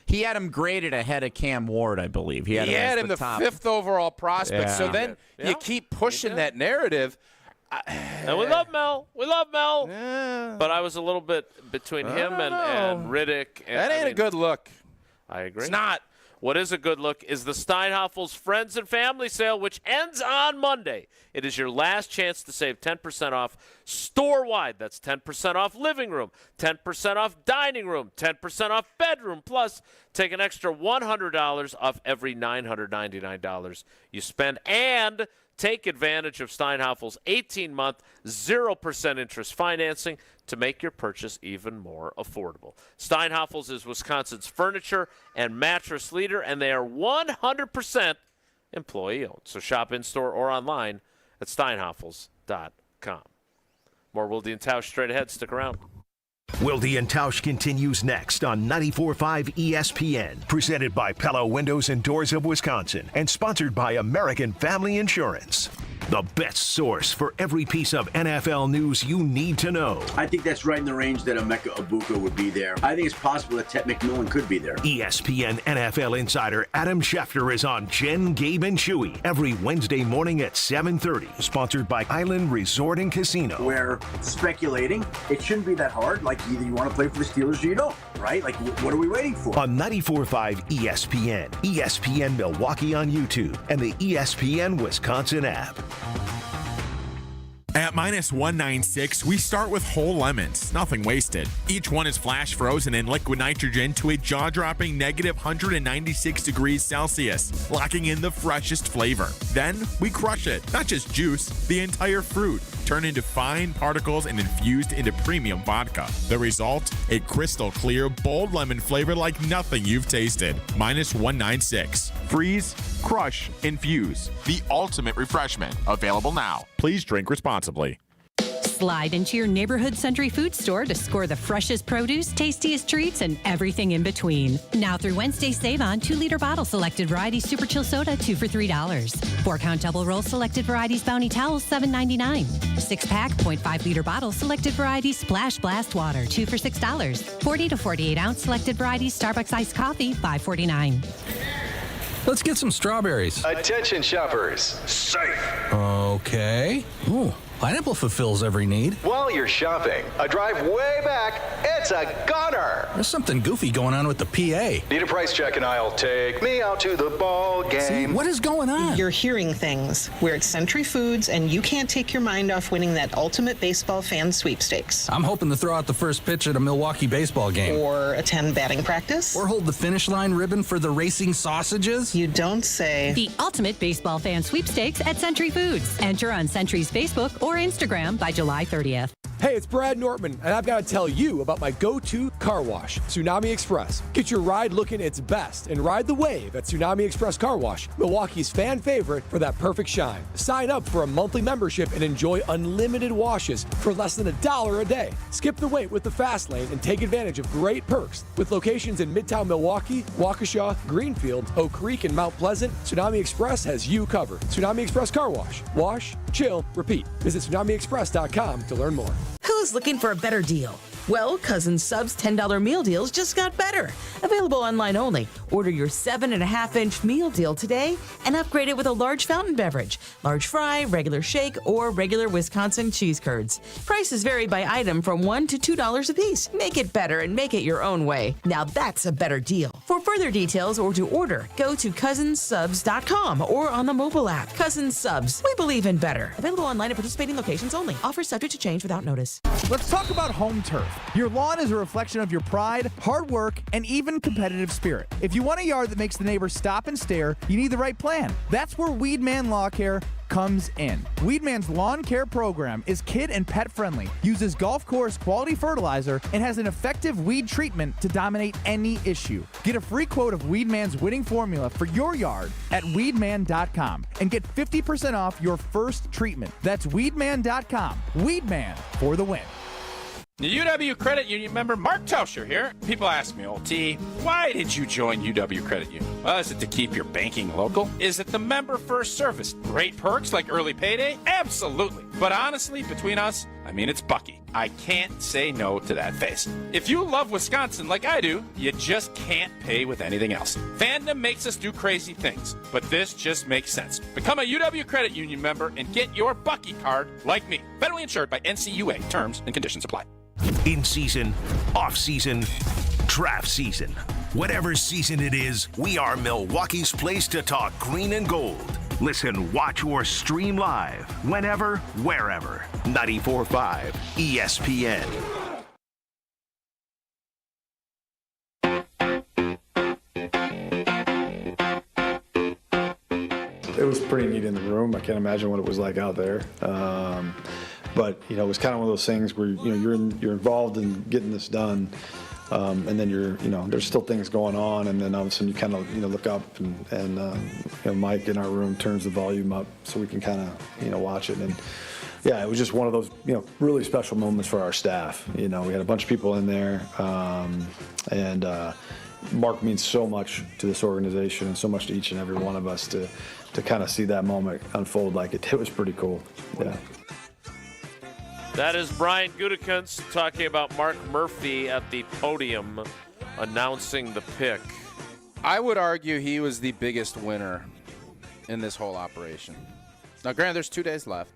He had him graded ahead of Cam Ward, I believe. He had him the top. 5th overall prospect. Yeah. So then you keep pushing that narrative. And we love Mel. We love Mel. Yeah. But I was a little bit between him and Riddick. And, That ain't a good look. I agree. It's not. What is a good look is the Steinhoffel's Friends and Family Sale, which ends on Monday. It is your last chance to save 10% off store-wide. That's 10% off living room, 10% off dining room, 10% off bedroom. Plus, take an extra $100 off every $999 you spend. And take advantage of Steinhoffel's 18-month, 0% interest financing to make your purchase even more affordable. Steinhoffel's is Wisconsin's furniture and mattress leader, and they are 100% employee-owned. So shop in-store or online at steinhoffels.com. More Wilde Tausch straight ahead. Stick around. Wilde and Tausch continues next on 94.5 ESPN, presented by Pella Windows and Doors of Wisconsin, and sponsored by American Family Insurance. The best source for every piece of NFL news you need to know. I think that's right in the range that Emeka Egbuka would be there. I think it's possible that Ted McMillan could be there. ESPN NFL insider Adam Schefter is on Jen, Gabe, and Chewy every Wednesday morning at 7:30. Sponsored by Island Resort and Casino. We're speculating. It shouldn't be that hard. Like, either you want to play for the Steelers or you don't, right? Like, what are we waiting for? On 94.5 ESPN, ESPN Milwaukee on YouTube, and the ESPN Wisconsin app. At -196, we start with whole lemons, nothing wasted. Each one is flash frozen in liquid nitrogen to a jaw-dropping -196 degrees Celsius, locking in the freshest flavor. Then we crush it, not just juice, the entire fruit. turned into fine particles and infused into premium vodka. The result? A crystal clear, bold lemon flavor like nothing you've tasted. Minus 196. Freeze, crush, infuse. The ultimate refreshment. Available now. Please drink responsibly. Slide into your neighborhood Century Food store to score the freshest produce, tastiest treats, and everything in between. Now through Wednesday, save on 2-liter bottle selected varieties Super Chill Soda, 2 for $3. 4-count double roll selected varieties Bounty Towels, $7.99. 6-pack 0.5-liter bottle selected varieties Splash Blast Water, 2 for $6. 40 to 48-ounce selected varieties Starbucks Iced Coffee, $5.49. Let's get some strawberries. Attention shoppers. Safe. Okay. Ooh, pineapple fulfills every need. While you're shopping, a drive way back, it's a gunner. There's something goofy going on with the PA. Need a price check and I'll take me out to the ball game. See, what is going on? You're hearing things. We're at Century Foods, and you can't take your mind off winning that ultimate baseball fan sweepstakes. I'm hoping to throw out the first pitch at a Milwaukee baseball game. Or attend batting practice. Or hold the finish line ribbon for the racing sausages. You don't say. The ultimate baseball fan sweepstakes at Century Foods. Enter on Century's Facebook or Instagram by July 30th. Hey, it's Brad Nortman, and I've got to tell you about my go-to car wash, Tsunami Express. Get your ride looking its best and ride the wave at Tsunami Express Car Wash, Milwaukee's fan favorite for that perfect shine. Sign up for a monthly membership and enjoy unlimited washes for less than $1 a day. Skip the wait with the fast lane and take advantage of great perks. With locations in Midtown Milwaukee, Waukesha, Greenfield, Oak Creek, and Mount Pleasant, Tsunami Express has you covered. Tsunami Express Car Wash. Wash, chill, repeat. Visit TsunamiExpress.com to learn more. Who's looking for a better deal? Well, Cousin Sub's $10 meal deals just got better. Available online only. Order your 7.5-inch meal deal today and upgrade it with a large fountain beverage, large fry, regular shake, or regular Wisconsin cheese curds. Prices vary by item from $1 to $2 a piece. Make it better and make it your own way. Now that's a better deal. For further details or to order, go to cousinsubs.com or on the mobile app. Cousin Subs. We believe in better. Available online at participating locations only. Offer subject to change without notice. Let's talk about home turf. Your lawn is a reflection of your pride, hard work, and even competitive spirit. If you want a yard that makes the neighbors stop and stare, you need the right plan. That's where Weedman Lawn Care comes in. Weedman's lawn care program is kid and pet friendly, uses golf course quality fertilizer, and has an effective weed treatment to dominate any issue. Get a free quote of Weedman's winning formula for your yard at weedman.com and get 50% off your first treatment. That's weedman.com. Weedman for the win. The UW Credit Union member Mark Tauscher here. People ask me, T, why did you join UW Credit Union? Well, is it to keep your banking local? Is it the member first service? Great perks like early payday? Absolutely. But honestly, between us, it's Bucky. I can't say no to that face. If you love Wisconsin like I do, you just can't pay with anything else. Fandom makes us do crazy things, but this just makes sense. Become a UW Credit Union member and get your Bucky card like me. Federally insured by NCUA. Terms and conditions apply. In season, off season, draft season. Whatever season it is, we are Milwaukee's place to talk green and gold. Listen, watch, or stream live whenever, wherever. 94.5 ESPN. It was pretty neat in the room. I can't imagine what it was like out there. But it was kind of one of those things where you're involved in getting this done, and then there's still things going on, and then all of a sudden you kind of look up and Mike in our room turns the volume up so we can kind of watch it. And yeah, it was just one of those really special moments for our staff. We had a bunch of people in there, and Mark means so much to this organization and so much to each and every one of us to kind of see that moment unfold like it. It was pretty cool. Yeah. That is Brian Gutekunst talking about Mark Murphy at the podium announcing the pick. I would argue he was the biggest winner in this whole operation. Now, granted, there's 2 days left,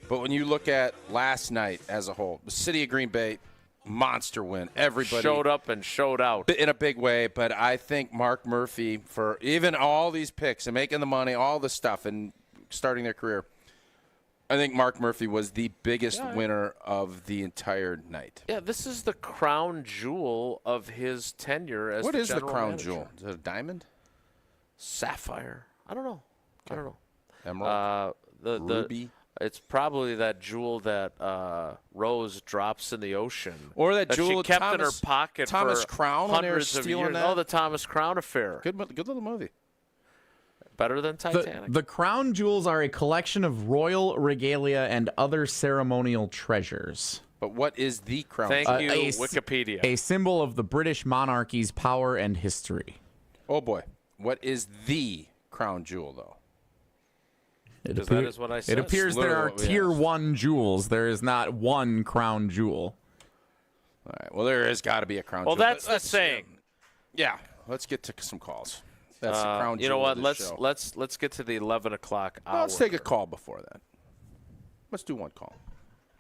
but when you look at last night as a whole, the city of Green Bay, monster win. Everybody showed up and showed out in a big way, but I think Mark Murphy, for even all these picks and making the money, all the stuff, and starting their career, I think Mark Murphy was the biggest winner of the entire night. Yeah, this is the crown jewel of his tenure as What the is the general crown manager. jewel? Is it a diamond? Sapphire. I don't know. Emerald? The Ruby? It's probably that jewel that Rose drops in the ocean. Or that jewel she kept in her Thomas- pocket Thomas for Crown when they were hundreds of stealing years. that? Oh, the Thomas Crown affair. Good little movie. Better than Titanic. The crown jewels are a collection of royal regalia and other ceremonial treasures. But what is the crown? Thank jewel? you, a Wikipedia. A symbol of the British monarchy's power and history. Oh boy, what is the crown jewel though? Because that is what I said. It appears there are tier 1 jewels. There is not one crown jewel. All right. Well, there has got to be a crown Well, jewel. that's the saying. Yeah. Let's get to some calls. That's the crown jewel. You know what? of this show. Let's get to the 11 o'clock hour. Well, let's take a call before that. Let's do one call.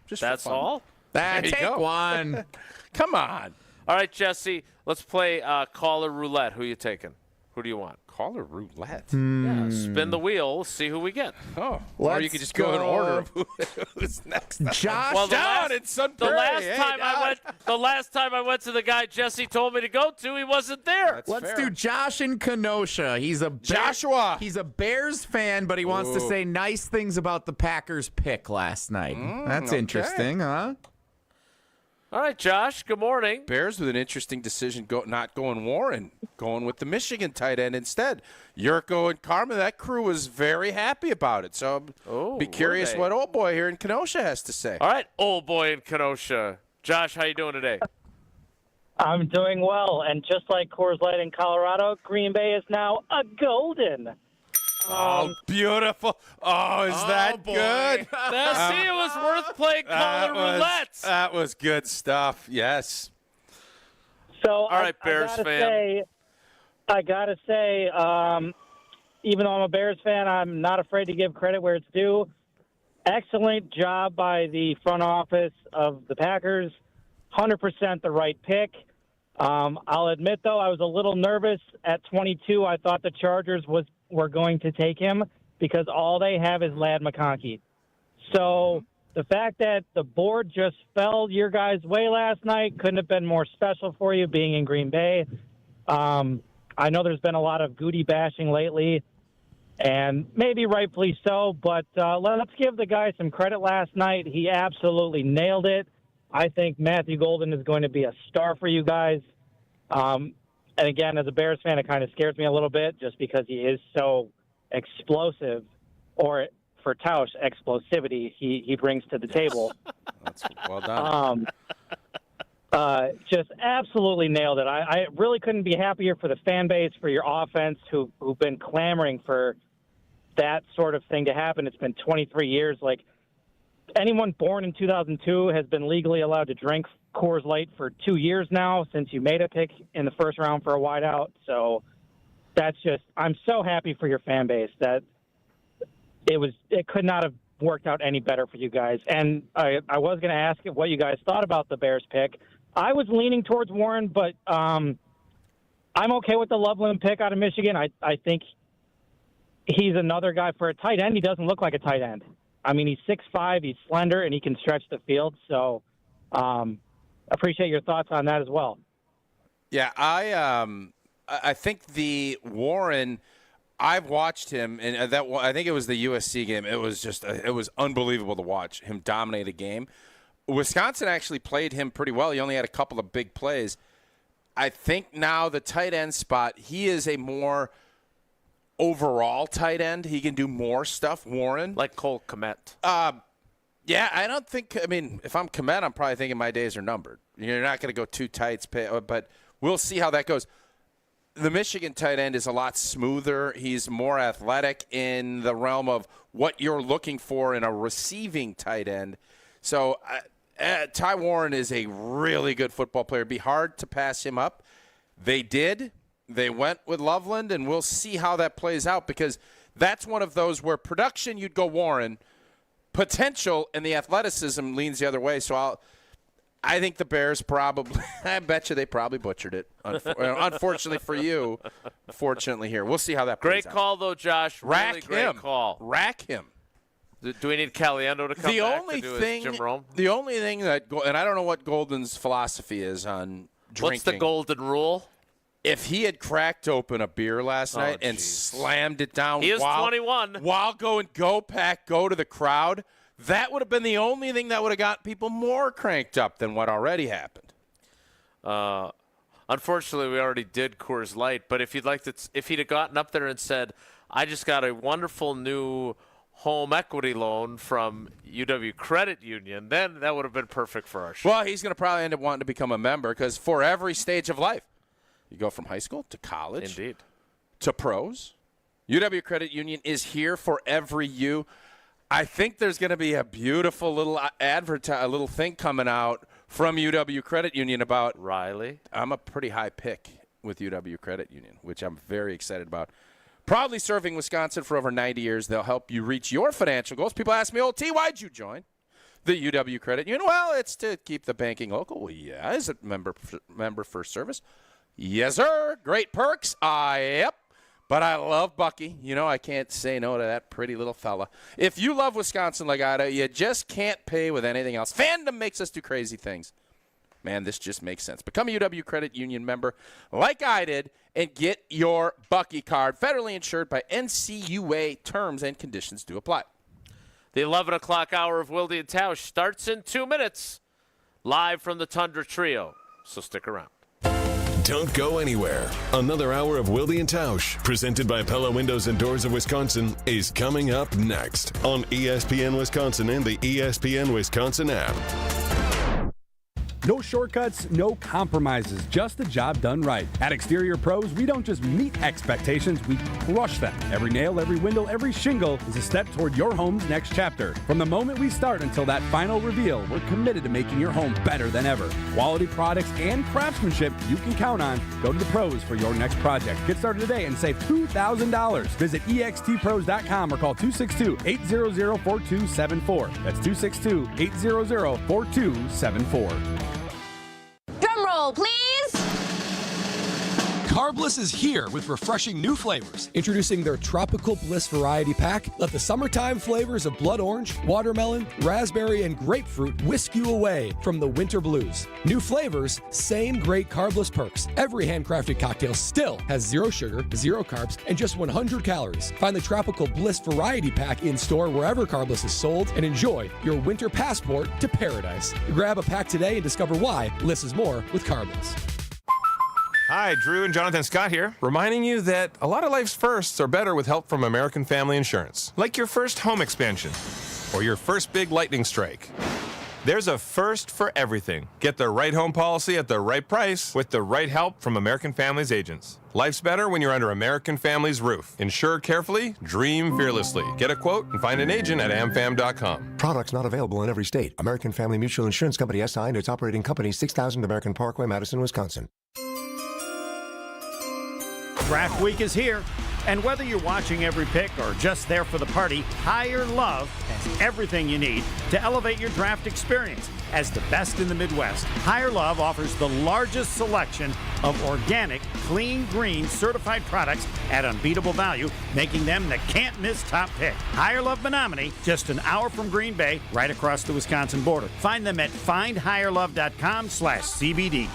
Just for That's fun. all? There you Take go. one. Come on. All right, Jesse. Let's play caller roulette. Who you taking? Who do you want? Caller roulette. Yeah, spin the wheel. See who we get. Oh, or you could just go in order of who's next. Josh Well, down in Sun The Prairie. last Hey, time I Josh. went, the last time I went to the guy Jesse told me to go to, he wasn't there. Let's do Josh in Kenosha. He's a Joshua. He's a Bears fan, but he wants to Ooh. say nice things about the Packers pick last night. That's okay. interesting, huh? All right, Josh. Good morning. Bears with an interesting decision, not going Warren, going with the Michigan tight end instead. Yurko and Carmen, that crew was very happy about it. So be curious they? what old boy here in Kenosha has to say. All right, old boy in Kenosha. Josh, how you doing today? I'm doing well, and just like Coors Light in Colorado, Green Bay is now a golden. Oh, beautiful. Oh, is that boy. good? See, it was worth playing caller roulette. That was good stuff. Yes. So All right, Bears fan. I gotta say, even though I'm a Bears fan, I'm not afraid to give credit where it's due. Excellent job by the front office of the Packers. 100% the right pick. I'll admit, though, I was a little nervous at 22. I thought the Chargers were going to take him because all they have is Ladd McConkey. So the fact that the board just fell your guys' way last night couldn't have been more special for you being in Green Bay. I know there's been a lot of Goody bashing lately, and maybe rightfully so, but let's give the guy some credit last night. He absolutely nailed it. I think Matthew Golden is going to be a star for you guys. And again, as a Bears fan, it kind of scares me a little bit just because he is so explosive, or for Tausch, explosivity he brings to the table. That's well done. Just absolutely nailed it. I really couldn't be happier for the fan base, for your offense, who've been clamoring for that sort of thing to happen. It's been 23 years. Like, anyone born in 2002 has been legally allowed to drink Coors Light for 2 years now since you made a pick in the first round for a wideout. So that's just, I'm so happy for your fan base that it could not have worked out any better for you guys. And I was going to ask what you guys thought about the Bears pick. I was leaning towards Warren, but I'm okay with the Loveland pick out of Michigan. I think he's another guy for a tight end. He doesn't look like a tight end. I mean, he's 6'5", he's slender, and he can stretch the field. So appreciate your thoughts on that as well. Yeah, I think the Warren, I've watched him, and I think it was the USC game. It was just it was unbelievable to watch him dominate a game. Wisconsin actually played him pretty well. He only had a couple of big plays. I think now the tight end spot, he is a more overall tight end. He can do more stuff, Warren. Like Cole Kmet. Yeah, I don't think – I mean, if I'm Kmet, I'm probably thinking my days are numbered. You're not going to go too tight, but we'll see how that goes. The Michigan tight end is a lot smoother. He's more athletic in the realm of what you're looking for in a receiving tight end. So Ty Warren is a really good football player. It'd be hard to pass him up. They did. They went with Loveland, and we'll see how that plays out because that's one of those where production, you'd go Warren. Potential and the athleticism leans the other way. So I think the Bears probably – I bet you they probably butchered it. Unfortunately for you, fortunately here. We'll see how that plays Great out. call, though, Josh. Rack really great him. call. Rack him. Do we need Caliendo to come back to do his Jim Rome? The only thing that – and I don't know what Golden's philosophy is on drinking. What's the golden rule? If he had cracked open a beer last night and slammed it down He is 21. while going go to the crowd, that would have been the only thing that would have got people more cranked up than what already happened. Unfortunately, we already did Coors Light, but if he'd have gotten up there and said, I just got a wonderful new home equity loan from UW Credit Union, then that would have been perfect for our show. Well, he's going to probably end up wanting to become a member because for every stage of life, you go from high school to college, indeed, to pros. UW Credit Union is here for every you. I think there's going to be a beautiful little a little thing coming out from UW Credit Union about Riley. I'm a pretty high pick with UW Credit Union, which I'm very excited about. Proudly serving Wisconsin for over 90 years. They'll help you reach your financial goals. People ask me, old T, why'd you join the UW Credit Union? Well, it's to keep the banking local. Well, yeah. Is it member first service? Yes, sir. Great perks. Yep. But I love Bucky. You know, I can't say no to that pretty little fella. If you love Wisconsin like I do, you just can't pay with anything else. Fandom makes us do crazy things. Man, this just makes sense. Become a UW Credit Union member like I did and get your Bucky card. Federally insured by NCUA. Terms and conditions do apply. The 11 o'clock hour of Wilde Tausch starts in 2 minutes, live from the Tundra Trio. So stick around. Don't go anywhere. Another hour of Wilde and Tausch, presented by Pella Windows and Doors of Wisconsin, is coming up next on ESPN Wisconsin and the ESPN Wisconsin app. No shortcuts, no compromises, just the job done right. At Exterior Pros, we don't just meet expectations, we crush them. Every nail, every window, every shingle is a step toward your home's next chapter. From the moment we start until that final reveal, we're committed to making your home better than ever. Quality products and craftsmanship you can count on. Go to the pros for your next project. Get started today and save $2,000. Visit extpros.com or call 262-800-4274. That's 262-800-4274. Drum roll, please. Carbliss is here with refreshing new flavors. Introducing their Tropical Bliss Variety Pack. Let the summertime flavors of blood orange, watermelon, raspberry, and grapefruit whisk you away from the winter blues. New flavors, same great Carbliss perks. Every handcrafted cocktail still has 0 sugar, 0 carbs, and just 100 calories. Find the Tropical Bliss Variety Pack in store wherever Carbliss is sold and enjoy your winter passport to paradise. Grab a pack today and discover why Bliss is more with Carbliss. Hi, Drew and Jonathan Scott here, reminding you that a lot of life's firsts are better with help from American Family Insurance. Like your first home expansion or your first big lightning strike. There's a first for everything. Get the right home policy at the right price with the right help from American Family's agents. Life's better when you're under American Family's roof. Insure carefully, dream fearlessly. Get a quote and find an agent at amfam.com. Products not available in every state. American Family Mutual Insurance Company SI and its operating company 6000 American Parkway, Madison, Wisconsin. Draft week is here, and whether you're watching every pick or just there for the party, Higher Love has everything you need to elevate your draft experience. As the best in the Midwest, Higher Love offers the largest selection of organic, clean, green, certified products at unbeatable value, making them the can't-miss top pick. Higher Love Menominee, just an hour from Green Bay, right across the Wisconsin border. Find them at findhigherlove.com/CBD.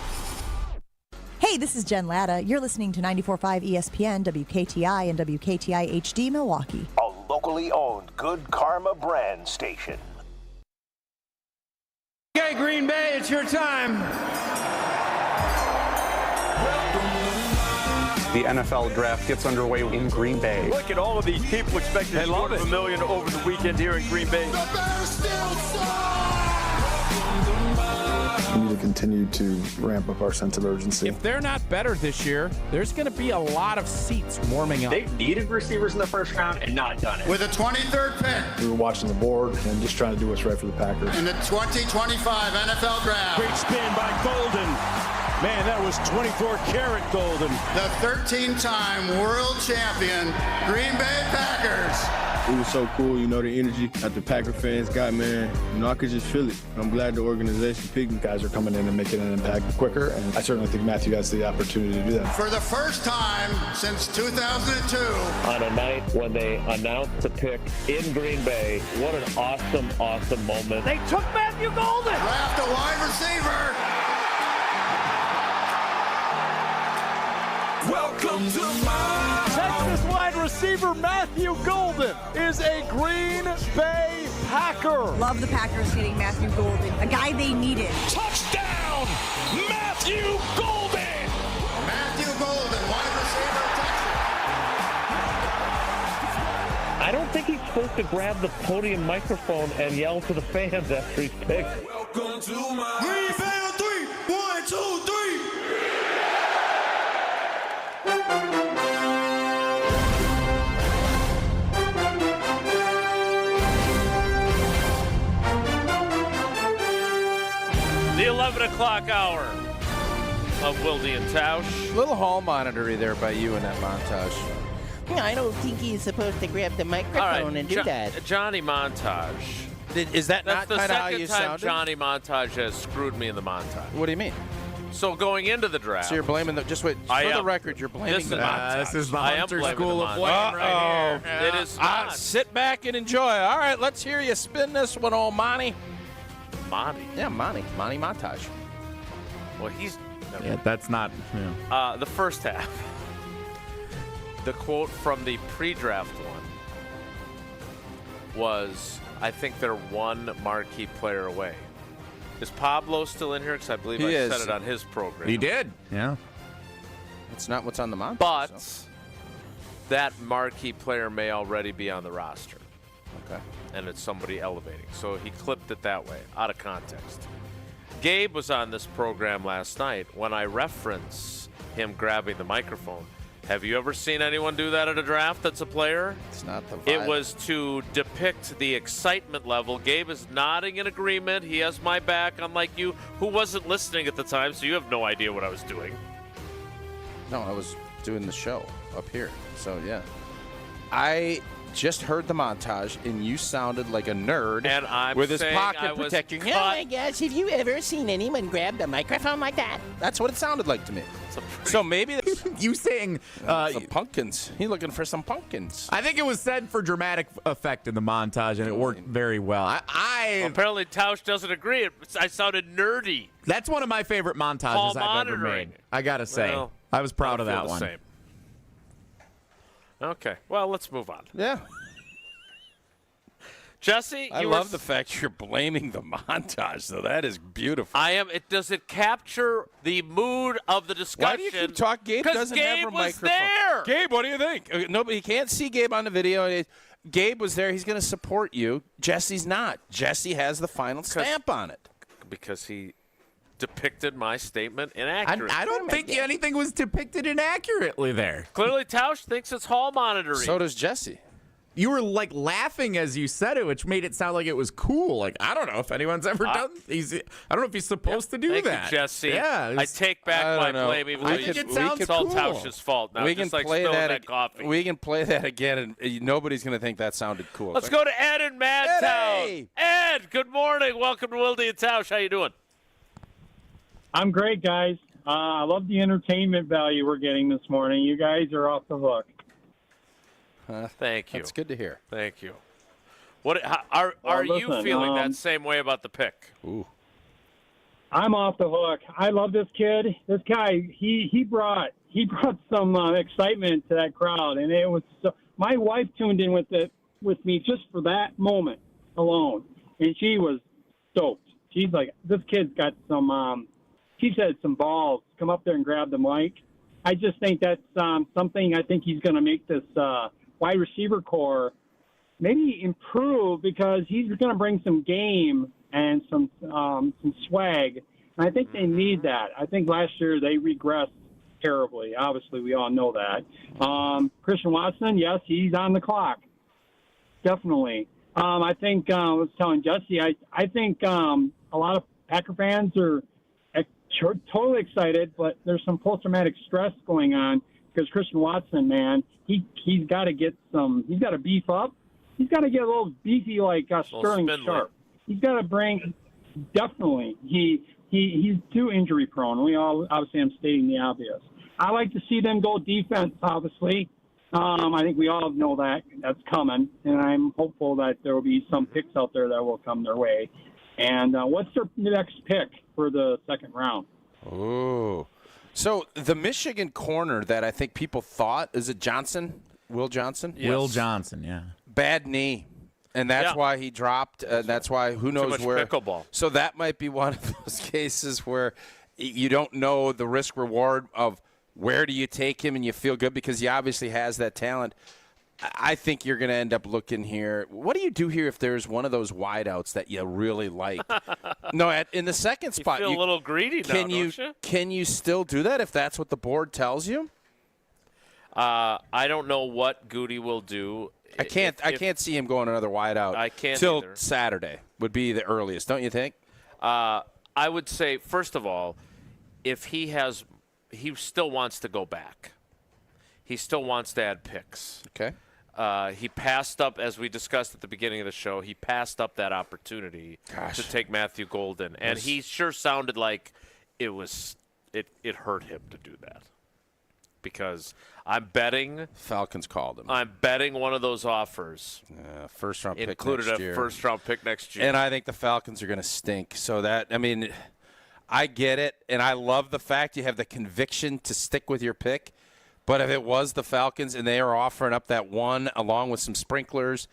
Hey, this is Jen Latta. You're listening to 94.5 ESPN, WKTI, and WKTI HD Milwaukee. A locally owned Good Karma brand station. Okay, Green Bay, it's your time. The NFL draft gets underway in Green Bay. Look at all of these people expecting $250 million over the weekend here in Green Bay. We need to continue to ramp up our sense of urgency. If they're not better this year, there's going to be a lot of seats warming up. They've needed receivers in the first round and not done it. With a 23rd pick. We were watching the board and just trying to do what's right for the Packers. In the 2025 NFL Draft. Great spin by Golden. Man, that was 24-karat Golden. The 13-time world champion Green Bay Packers. It was so cool, you know, the energy that the Packer fans got, man. You know, I could just feel it. I'm glad the organization picked me. Guys are coming in and making an impact quicker, and I certainly think Matthew has the opportunity to do that. For the first time since 2002. On a night when they announced the pick in Green Bay, what an awesome, awesome moment. They took Matthew Golden. Draft a wide receiver. Welcome to my Texas wide receiver Matthew Golden is a Green Bay Packer. Love the Packers getting Matthew Golden, a guy they needed. Touchdown, Matthew Golden. Matthew Golden, wide receiver, touchdown. I don't think he's supposed to grab the podium microphone and yell to the fans after he's picked. Welcome to my Green Bay on 3. 1, 2, 3. The 11 o'clock hour of Wilde Tausch. Little hall monitory there by you in that montage. Yeah, I don't think he's supposed to grab the microphone and do that. Johnny Montage. Is that not That's kind of how you the second time sounded? Johnny Montage has screwed me in the montage. What do you mean? So going into the draft. So you're blaming the. Just wait. For the record, you're blaming the montage. This is the I am Hunter blaming School the of montage. Blame right here. It is not. Sit back and enjoy. All right, let's hear you spin this one, old Monty. Monty? Yeah, Monty. Monty Montage. Well, he's... Yeah, that's not... Yeah. The first half. The quote from the pre-draft one was, I think they're one marquee player away. Is Pablo still in here? Because I believe He I is. said it on his program. He did. Yeah. It's not what's on the montage. But so. that marquee player may already be on the roster. Okay. And it's somebody elevating. So he clipped it that way, out of context. Gabe was on this program last night when I reference him grabbing the microphone. Have you ever seen anyone do that at a draft that's a player? It's not the vibe. It was to depict the excitement level. Gabe is nodding in agreement. He has my back, unlike you, who wasn't listening at the time, so you have no idea what I was doing. No, I was doing the show up here. So, yeah. I just heard the montage, and you sounded like a nerd and I'm with his saying pocket I was protector. Oh my gosh, have you ever seen anyone grab the microphone like that? That's what it sounded like to me. So maybe you saying some pumpkins. He's looking for some pumpkins. I think it was said for dramatic effect in the montage, and it worked very well. Apparently Tausch doesn't agree. I sounded nerdy. That's one of my favorite montages I've ever made. I gotta say, Well, I was proud of I feel that the one. same. Okay, well, let's move on. Yeah. Jesse, I love the fact you're blaming the montage, though. That is beautiful. I am. Does it capture the mood of the discussion? Why do you keep talking? Gabe doesn't have a was microphone. there. Gabe, what do you think? Nobody can't see Gabe on the video. Gabe was there. He's going to support you. Jesse's not. Jesse has the final stamp on it. Because he depicted my statement inaccurately. I don't think anything was depicted inaccurately there. Clearly, Tausch thinks it's hall monitoring. So does Jesse. You were like laughing as you said it, which made it sound like it was cool. Like, I don't know if anyone's ever done. I don't know if he's supposed to do Thank that. you, Jesse. Yeah, I take back my blame. Even though I think it sounds it's all cool. Tausch's fault now. We just can like play spilling that. coffee. We can play that again, and nobody's going to think that sounded cool. Let's go to Ed in Madtown. Hey! Ed, good morning. Welcome to Wilde and Tausch. How you doing? I'm great, guys. I love the entertainment value we're getting this morning. You guys are off the hook. Thank you. That's good to hear. Thank you. What are you listen, feeling that same way about the pick? Ooh. I'm off the hook. I love this kid. This guy, he brought some excitement to that crowd, and it was so, my wife tuned in with me just for that moment alone, and she was stoked. She's like, this kid's got some. She said some balls. Come up there and grab the mic. I just think that's something. I think he's going to make this wide receiver core maybe improve because he's going to bring some game and some swag. And I think they need that. I think last year they regressed terribly. Obviously, we all know that. Christian Watson, yes, he's on the clock. Definitely. I think I was telling Jesse, I think a lot of Packer fans are totally excited, but there's some post-traumatic stress going on because Christian Watson, man, he's got to get he's got to beef up. He's got to get a little beefy like Sterling Sharp. He's got to bring, definitely, he's too injury prone. Obviously, I'm stating the obvious. I like to see them go defense, obviously. I think we all know that's coming, and I'm hopeful that there will be some picks out there that will come their way. And what's their next pick for the second round? Oh. So the Michigan corner that I think people thought, is it Johnson? Will Johnson? Yes. Will Johnson, yeah. Bad knee. And that's why he dropped. That's why who knows much where. pickleball. So that might be one of those cases where you don't know the risk reward of where do you take him, and you feel good because he obviously has that talent. I think you're going to end up looking here. What do you do here if there's one of those wideouts that you really like? No, in the second spot, you feel a little greedy now, don't you? Can you still do that if that's what the board tells you? I don't know what Goody will do. I can't see him going another wideout. I can't till either. Saturday would be the earliest, don't you think? I would say, first of all, if he still wants to go back. He still wants to add picks. Okay. He passed up, as we discussed at the beginning of the show, he passed up that opportunity to take Matthew Golden. And he sure sounded like it hurt him to do that. Because I'm betting Falcons called him. I'm betting one of those offers first-round pick included next a year. first-round pick next year. And I think the Falcons are going to stink. So I get it, and I love the fact you have the conviction to stick with your pick. But if it was the Falcons and they are offering up that one along with some sprinklers.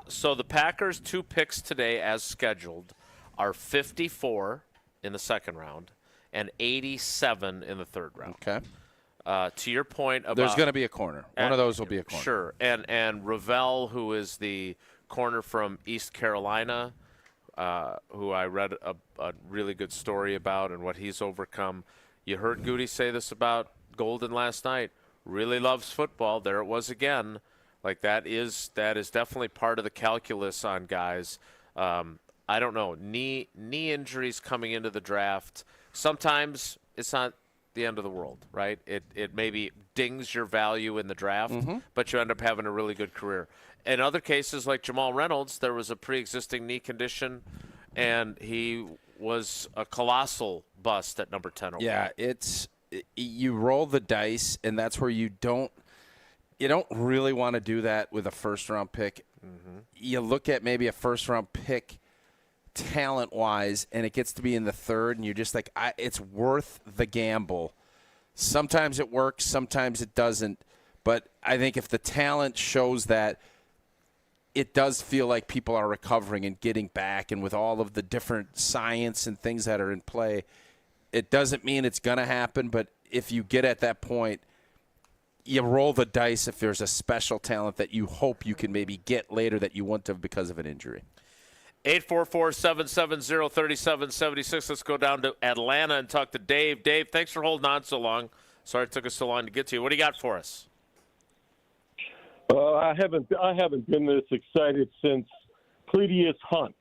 So the Packers' 2 picks today as scheduled are 54 in the second round and 87 in the third round. Okay. To your point about there's going to be a corner. One of those will be a corner. Sure. And Ravel, who is the corner from East Carolina, who I read a really good story about and what he's overcome. You heard Goody say this about Golden last night. Really loves football. There it was again. Like that is definitely part of the calculus on guys. I don't know. Knee injuries coming into the draft. Sometimes it's not the end of the world, right? It maybe dings your value in the draft, but you end up having a really good career. In other cases, like Jamal Reynolds, there was a pre-existing knee condition, and he was a colossal bust at number 10 overall. Yeah, you roll the dice, and that's where you don't really want to do that with a first-round pick. You look at maybe a first-round pick talent-wise, and it gets to be in the third, and you're just like, it's worth the gamble. Sometimes it works, sometimes it doesn't. But I think if the talent shows that, it does feel like people are recovering and getting back, and with all of the different science and things that are in play, it doesn't mean it's going to happen, but if you get at that point, you roll the dice if there's a special talent that you hope you can maybe get later that you wouldn't have because of an injury. 844-770-3776. Let's go down to Atlanta and talk to Dave. Dave, thanks for holding on so long. Sorry it took us so long to get to you. What do you got for us? I haven't been this excited since Cledius Hunt.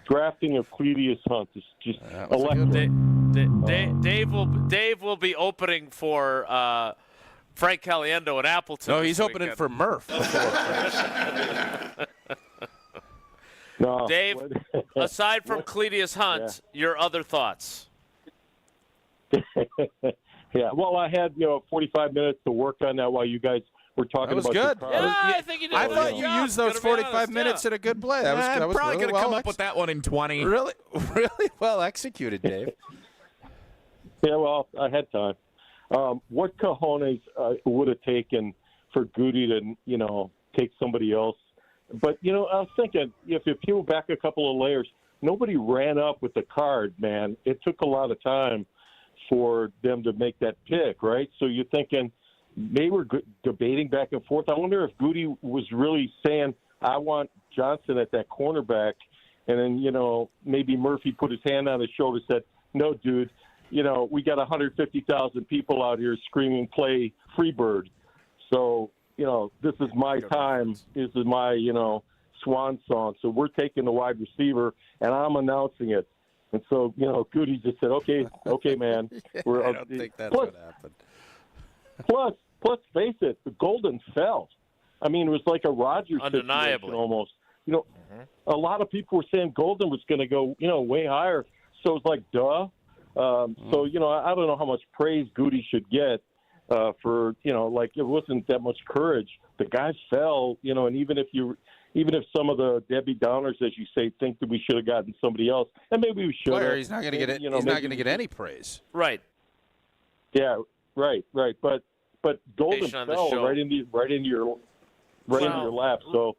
Drafting of Cledius Hunt is just electric. Dave will be opening for Frank Caliendo in Appleton. No, he's opening for Murph. No, Dave, aside from Cledius Hunt, your other thoughts? Yeah, well, I had 45 minutes to work on that while you guys were talking about good. your Yeah, I think you did. I thought you used those 45 minutes in a good play. That was probably really going to come up with that one in 20. Really well executed, Dave. Yeah, well, I had time. What cojones would have taken for Goody to, take somebody else? But, I was thinking, if you peel back a couple of layers, nobody ran up with the card, man. It took a lot of time for them to make that pick, right? So you're thinking they were debating back and forth. I wonder if Goody was really saying, I want Johnson at that cornerback, and then, maybe Murphy put his hand on his shoulder and said, no, dude, we got 150,000 people out here screaming, play Freebird. So, this is my time. This is my, swan song. So we're taking the wide receiver, and I'm announcing it. And so, Goody just said, okay, man. I don't think that's what happened. Plus, face it, the Golden fell. I mean, it was like a Rodgers undeniably situation almost. A lot of people were saying Golden was going to go, way higher. So it's like, duh. So, I don't know how much praise Goody should get for, it wasn't that much courage. The guy fell, and even if some of the Debbie Downers, as you say, think that we should have gotten somebody else, and maybe we should have. He's not going to get it. He's not going to get any praise. Right. Yeah, right. But but Golden Patient on the fell show. right into your lap. So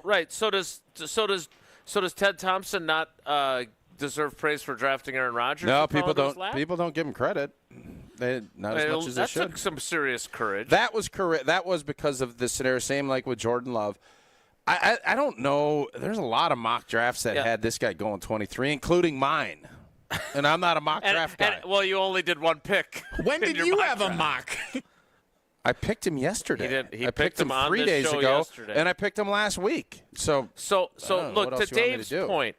right. So does Ted Thompson not deserve praise for drafting Aaron Rodgers? No, and falling people to his don't. lap? People don't give him credit. Not as much as they that should. took some serious courage. That was correct. That was because of the scenario. Same like with Jordan Love. I don't know. There's a lot of mock drafts that had this guy going 23, including mine. And I'm not a mock draft guy. Well, you only did one pick. When did you have a mock? I picked him yesterday. He I picked him on 3 this days show ago, yesterday. and I picked him last week. So look, to Dave's do? point,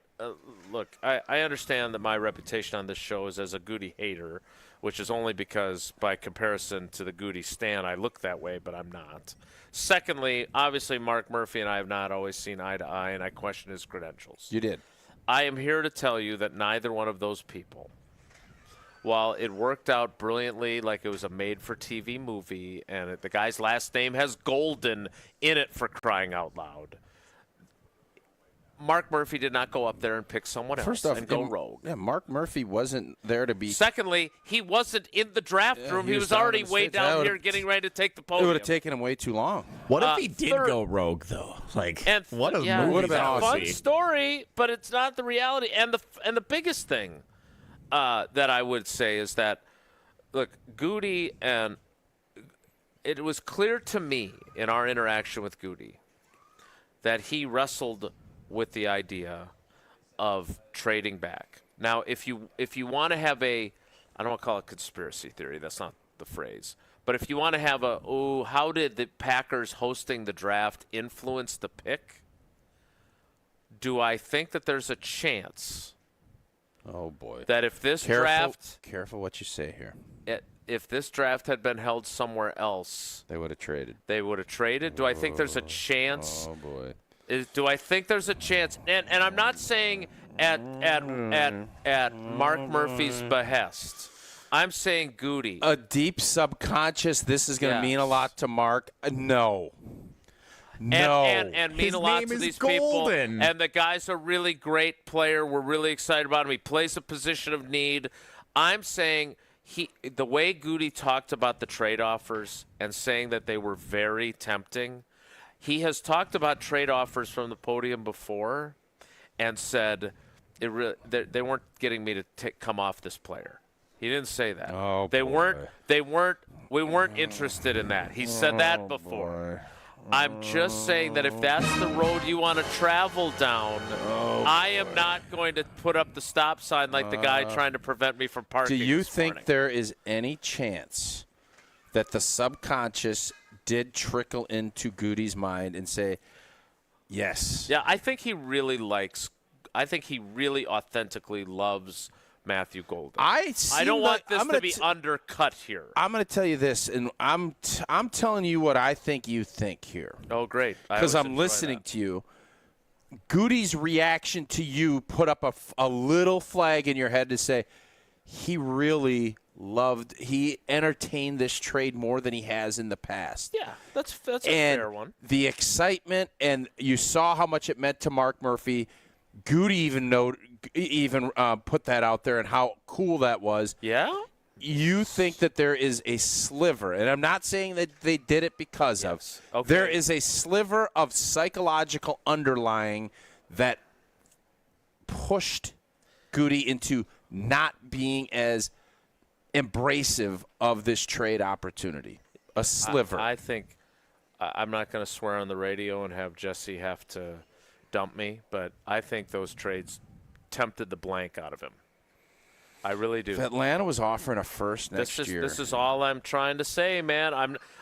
look, I understand that my reputation on this show is as a Goody hater, which is only because by comparison to the Goody stan, I look that way, but I'm not. Secondly, obviously, Mark Murphy and I have not always seen eye to eye, and I question his credentials. You did. I am here to tell you that neither one of those people, while it worked out brilliantly like it was a made-for-TV movie, and the guy's last name has Golden in it, for crying out loud, Mark Murphy did not go up there and pick someone else and go rogue. Yeah, Mark Murphy wasn't there to be. Secondly, he wasn't in the draft room. He was already way down here getting ready to take the It podium. would have taken him way too long. What if he did go rogue, though? Like, what a movie would have been that would fun be. story, but it's not the reality. And the biggest thing that I would say is that, look, Goody, and it was clear to me in our interaction with Goody that he wrestled with the idea of trading back. Now, if you want to have I don't want to call it conspiracy theory, that's not the phrase, but if you want to have how did the Packers hosting the draft influence the pick? Do I think that there's a chance? Oh boy! That if this draft, careful what you say here. If this draft had been held somewhere else, they would have traded. Do I think there's a chance? Oh boy! Do I think there's a chance? And I'm not saying at Mark Murphy's behest. I'm saying Goody. A deep subconscious. This is going to mean a lot to Mark. No. No. And mean a lot to these people. And the guy's a really great player. We're really excited about him. He plays a position of need. I'm saying the way Goody talked about the trade offers and saying that they were very tempting. He has talked about trade offers from the podium before and said they weren't getting me to come off this player. He didn't say that. Oh, we weren't interested in that. He said that before. I'm just saying that if that's the road you want to travel down, I am not going to put up the stop sign like the guy trying to prevent me from parking. Do you think there is any chance that the subconscious did trickle into Goody's mind and say, yes? Yeah, I think he really authentically loves Matthew Golden. I don't want this to be undercut here. I'm going to tell you this, and I'm telling you what I think you think here. Oh, great. Because I'm listening to you. Goody's reaction to you put up a little flag in your head to say he entertained this trade more than he has in the past. Yeah, that's a fair one. The excitement, and you saw how much it meant to Mark Murphy. Goody even put that out there and how cool that was. Yeah? You think that there is a sliver, and I'm not saying that they did it because of. Okay. There is a sliver of psychological underlying that pushed Goody into not being as embracive of this trade opportunity. A sliver. I think I'm not going to swear on the radio and have Jesse have to dump me, but I think those trades tempted the blank out of him. I really do. If Atlanta was offering a first next year. This is all I'm trying to say, man.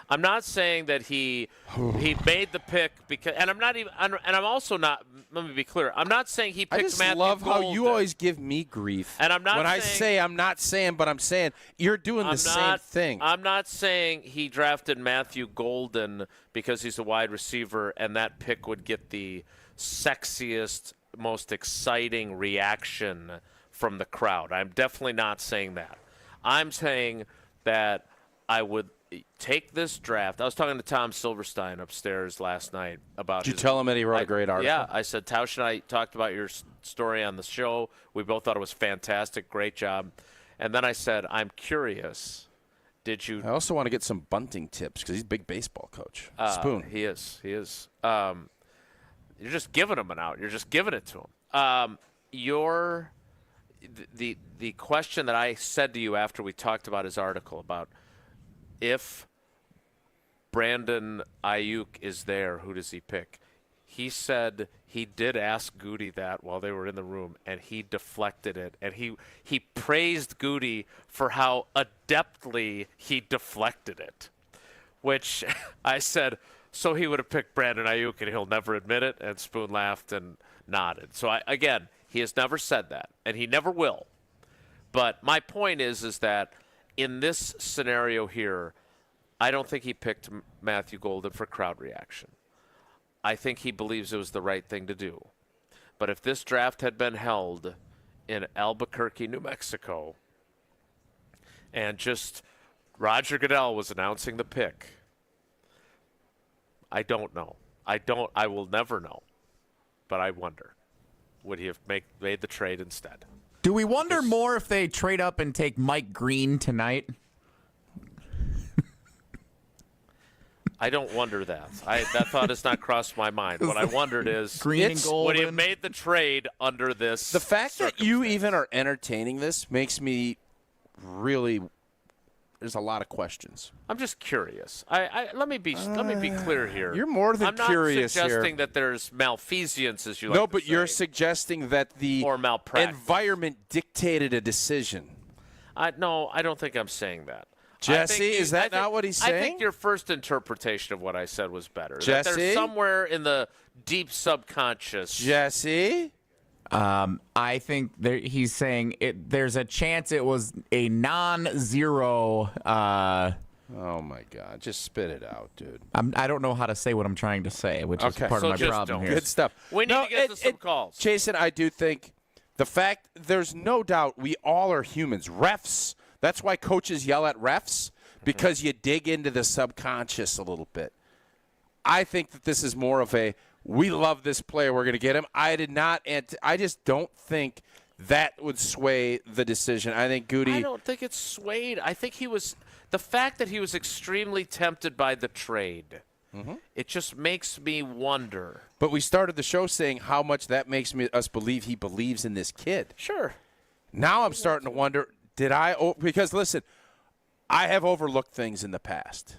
I'm not saying that he made the pick because, and I'm not even, and I'm also not. Let me be clear. I'm not saying he picked I just Matthew love Golden. how you always give me grief. And I'm not when saying, I say I'm not saying, but I'm saying you're doing the same thing. I'm not saying he drafted Matthew Golden because he's a wide receiver, and that pick would get the sexiest, most exciting reaction from the crowd. I'm definitely not saying that. I'm saying that I would take this draft. I was talking to Tom Silverstein upstairs last night about Did you tell him that he wrote a great article? Yeah, I said, Tausch and I talked about your story on the show. We both thought it was fantastic. Great job. And then I said, I'm curious Did you? I also want to get some bunting tips because he's a big baseball coach. Spoon. He is. You're just giving him an out. You're just giving it to him. The question that I said to you after we talked about his article about if Brandon Ayuk is there, who does he pick? He said he did ask Goody that while they were in the room, and he deflected it. And he praised Goody for how adeptly he deflected it, which I said, so he would have picked Brandon Ayuk, and he'll never admit it. And Spoon laughed and nodded. So, again, he has never said that, and he never will. But my point is that in this scenario here, I don't think he picked Matthew Golden for crowd reaction. I think he believes it was the right thing to do. But if this draft had been held in Albuquerque, New Mexico, and just Roger Goodell was announcing the pick, I don't know. I will never know. But I wonder, would he have made the trade instead? Do we wonder more if they trade up and take Mike Green tonight? I don't wonder that. That thought has not crossed my mind. What I wondered is, Green and Golden. would he have made the trade under this? The fact that you even are entertaining this makes me really. There's a lot of questions. I'm just curious. Let me be clear here. You're more than curious here. I'm not suggesting that there's malfeasance, as you like No, to but say. you're suggesting that the Or malpractice. environment dictated a decision. No, I don't think I'm saying that. Jesse, is that not what he's saying? I think your first interpretation of what I said was better. Jesse? That there's somewhere in the deep subconscious. Jesse? I think he's saying there's a chance it was a non-zero. Oh, my God. Just spit it out, dude. I don't know how to say what I'm trying to say, which is part of my problem here. Good stuff. We need to get to some calls. Jason, I do think the fact, there's no doubt we all are humans. Refs, that's why coaches yell at refs, because you dig into the subconscious a little bit. I think that this is more of a, we love this player, we're going to get him. I just don't think that would sway the decision. I think Goody. I don't think it's swayed. I think the fact that he was extremely tempted by the trade, it just makes me wonder. But we started the show saying how much that makes us believe he believes in this kid. Sure. Now I'm starting to wonder, because listen, I have overlooked things in the past.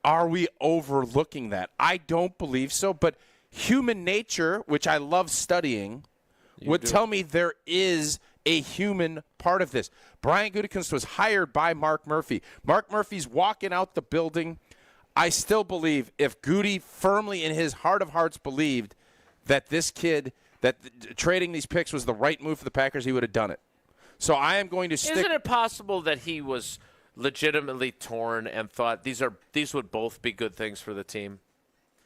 Are we overlooking that? I don't believe so, but human nature, which I love studying, would tell me there is a human part of this. Brian Gutekunst was hired by Mark Murphy. Mark Murphy's walking out the building. I still believe if Goody firmly in his heart of hearts believed that this kid, that trading these picks was the right move for the Packers, he would have done it. So I am going to stick. Isn't it possible that he was legitimately torn and thought these would both be good things for the team?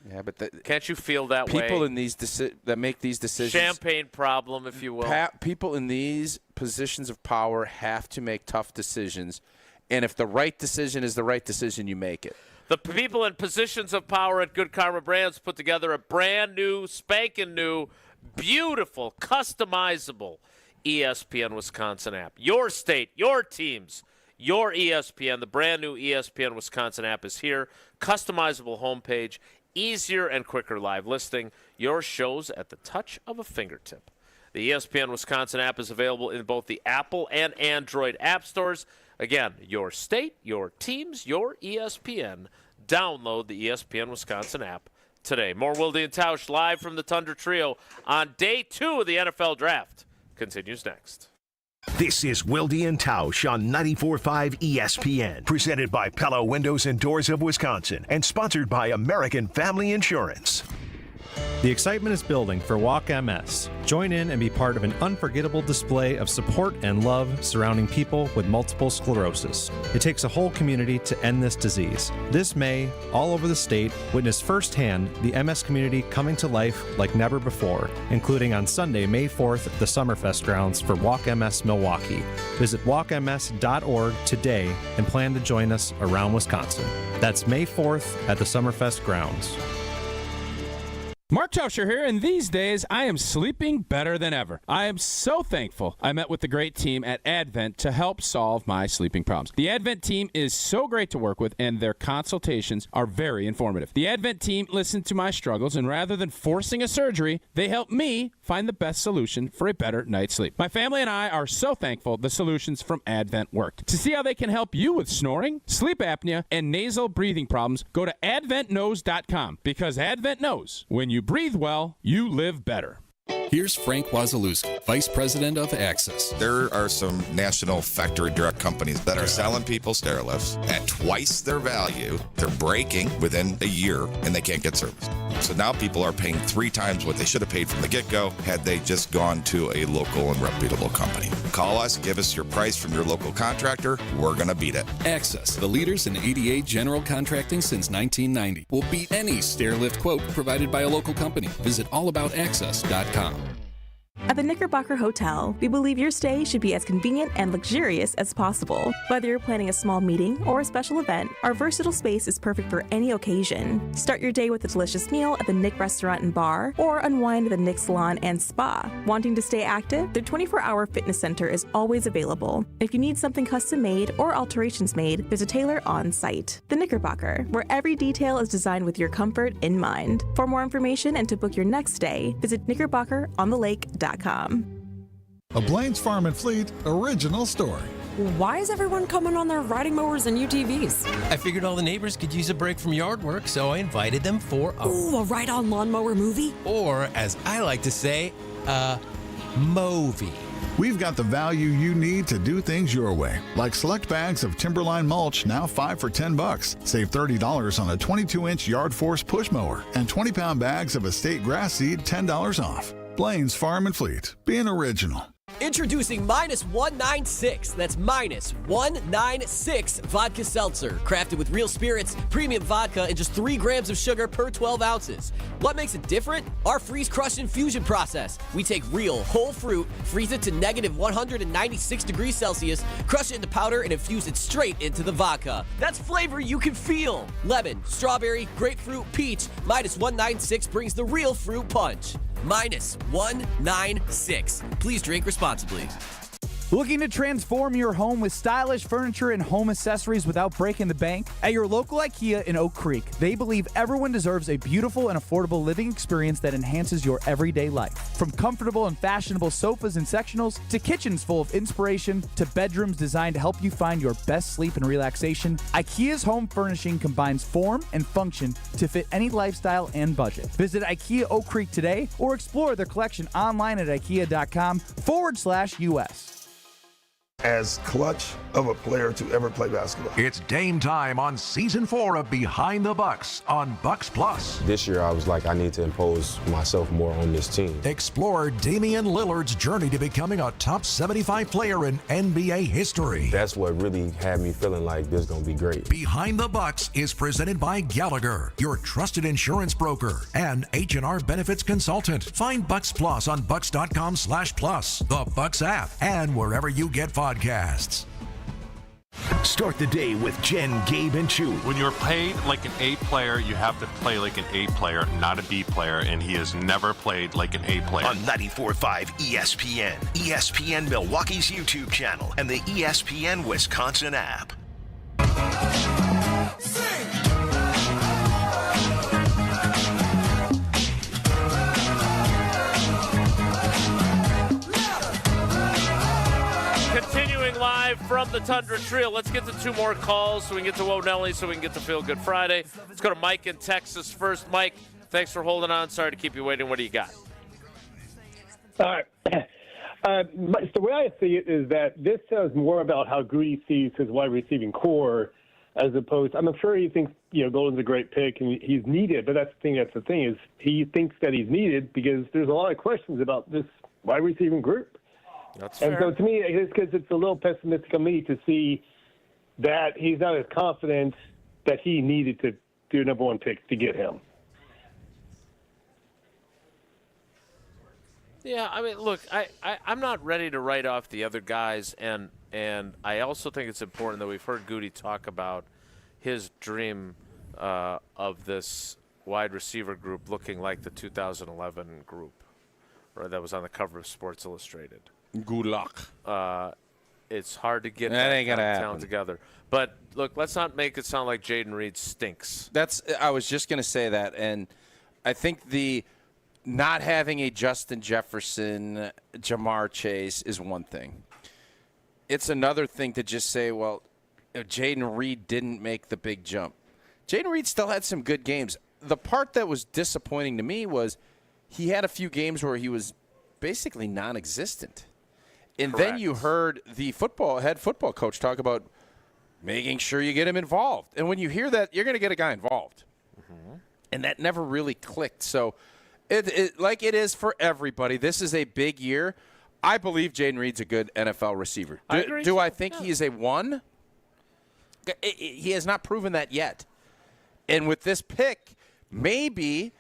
Yeah, but can't you feel that way? People in these that make these decisions. Champagne problem, if you will. People in these positions of power have to make tough decisions, and if the right decision is the right decision, you make it. The people in positions of power at Good Karma Brands put together a brand new, spanking new, beautiful, customizable ESPN Wisconsin app. Your state, your teams, your ESPN. The brand new ESPN Wisconsin app is here. Customizable homepage, easier and quicker live listing. Your shows at the touch of a fingertip. The ESPN Wisconsin app is available in both the Apple and Android app stores. Again, your state, your teams, your ESPN. Download the ESPN Wisconsin app today. More Wilde Tausch live from the Tundra Trio on day 2 of the NFL Draft. Continues next. This is Wilde Tausch on 94.5 ESPN, presented by Pella Windows and Doors of Wisconsin, and sponsored by American Family Insurance. The excitement is building for Walk MS. Join in and be part of an unforgettable display of support and love surrounding people with multiple sclerosis. It takes a whole community to end this disease. This May, all over the state, witness firsthand the MS community coming to life like never before, including on Sunday, May 4th, at the Summerfest grounds for Walk MS Milwaukee. Visit walkms.org today and plan to join us around Wisconsin. That's May 4th at the Summerfest grounds. Mark Tauscher here, and these days I am sleeping better than ever. I am so thankful I met with the great team at Advent to help solve my sleeping problems. The Advent team is so great to work with, and their consultations are very informative. The Advent team listened to my struggles, and rather than forcing a surgery, they helped me find the best solution for a better night's sleep. My family and I are so thankful the solutions from Advent worked. To see how they can help you with snoring, sleep apnea, and nasal breathing problems, go to adventknows.com, because Advent knows when you breathe well, you live better. Here's Frank Wazalewski, Vice President of Access. There are some national factory direct companies that are selling people stair lifts at twice their value. They're breaking within a year, and they can't get service. So now people are paying 3 times what they should have paid from the get-go had they just gone to a local and reputable company. Call us, give us your price from your local contractor. We're going to beat it. Access, the leaders in ADA general contracting since 1990, will beat any stair lift quote provided by a local company. Visit allaboutaccess.com. At the Knickerbocker Hotel, we believe your stay should be as convenient and luxurious as possible. Whether you're planning a small meeting or a special event, our versatile space is perfect for any occasion. Start your day with a delicious meal at the Nick Restaurant and Bar, or unwind at the Nick Salon and Spa. Wanting to stay active? Their 24-hour fitness center is always available. If you need something custom-made or alterations made, there's a tailor on site. The Knickerbocker, where every detail is designed with your comfort in mind. For more information and to book your next stay, visit knickerbockeronthelake.com. A Blaine's Farm and Fleet original story. Why is everyone coming on their riding mowers and UTVs? I figured all the neighbors could use a break from yard work, so I invited them for a ride-on lawnmower movie? Or, as I like to say, a movie. We've got the value you need to do things your way, like select bags of Timberline mulch, now 5 for $10. Save $30 on a 22-inch Yard Force push mower, and 20-pound bags of estate grass seed, $10 off. Blaine's Farm and Fleet, being original. Introducing minus 196. That's minus 196 vodka seltzer. Crafted with real spirits, premium vodka, and just 3 grams of sugar per 12 ounces. What makes it different? Our freeze crush infusion process. We take real, whole fruit, freeze it to negative 196 degrees Celsius, crush it into powder, and infuse it straight into the vodka. That's flavor you can feel. Lemon, strawberry, grapefruit, peach. Minus 196 brings the real fruit punch. Minus 196. Please drink responsibly. Looking to transform your home with stylish furniture and home accessories without breaking the bank? At your local IKEA in Oak Creek, they believe everyone deserves a beautiful and affordable living experience that enhances your everyday life. From comfortable and fashionable sofas and sectionals, to kitchens full of inspiration, to bedrooms designed to help you find your best sleep and relaxation, IKEA's home furnishing combines form and function to fit any lifestyle and budget. Visit IKEA Oak Creek today or explore their collection online at ikea.com/US. As clutch of a player to ever play basketball. It's game time on Season 4 of Behind the Bucks on Bucks Plus. This year I was like, I need to impose myself more on this team. Explore Damian Lillard's journey to becoming a top 75 player in NBA history. That's what really had me feeling like this is going to be great. Behind the Bucks is presented by Gallagher, your trusted insurance broker and H&R benefits consultant. Find Bucks Plus on bucks.com/plus, the Bucks app, and wherever you get podcasts. Start the day with Jen, Gabe, and Chew. When you're paid like an A player, you have to play like an A player, not a B player, and he has never played like an A player. On 94.5 ESPN, ESPN Milwaukee's YouTube channel, and the ESPN Wisconsin app. Continuing live from the Tundra Trio. Let's get to 2 more calls so we can get to Woe Nelly, so we can get to Feel Good Friday. Let's go to Mike in Texas first. Mike, thanks for holding on. Sorry to keep you waiting. What do you got? All right. The way I see it is that this says more about how Goody sees his wide receiving core as opposed. I'm sure he thinks, Golden's a great pick and he's needed, but that's the thing is he thinks that he's needed because there's a lot of questions about this wide receiving group. That's and fair. so to me, it's because it's a little pessimistic of me to see that he's not as confident that he needed to do a number 1 pick to get him. Yeah, I mean, look, I'm not ready to write off the other guys, and I also think it's important that we've heard Goody talk about his dream of this wide receiver group looking like the 2011 group, right, that was on the cover of Sports Illustrated. Good luck. It's hard to get That that ain't kind gonna of happen. talent together. But look, let's not make it sound like Jaden Reed stinks. I was just going to say that, and I think the not having a Justin Jefferson, Jamar Chase is one thing. It's another thing to just say, well, Jaden Reed didn't make the big jump. Jaden Reed still had some good games. The part that was disappointing to me was he had a few games where he was basically non-existent. And Correct. then you heard the head football coach talk about making sure you get him involved. And when you hear that, you're going to get a guy involved. Mm-hmm. And that never really clicked. So, like it is for everybody, this is a big year. I believe Jaden Reed's a good NFL receiver. I agree. Do I think he is a 1? He has not proven that yet. And with this pick, maybe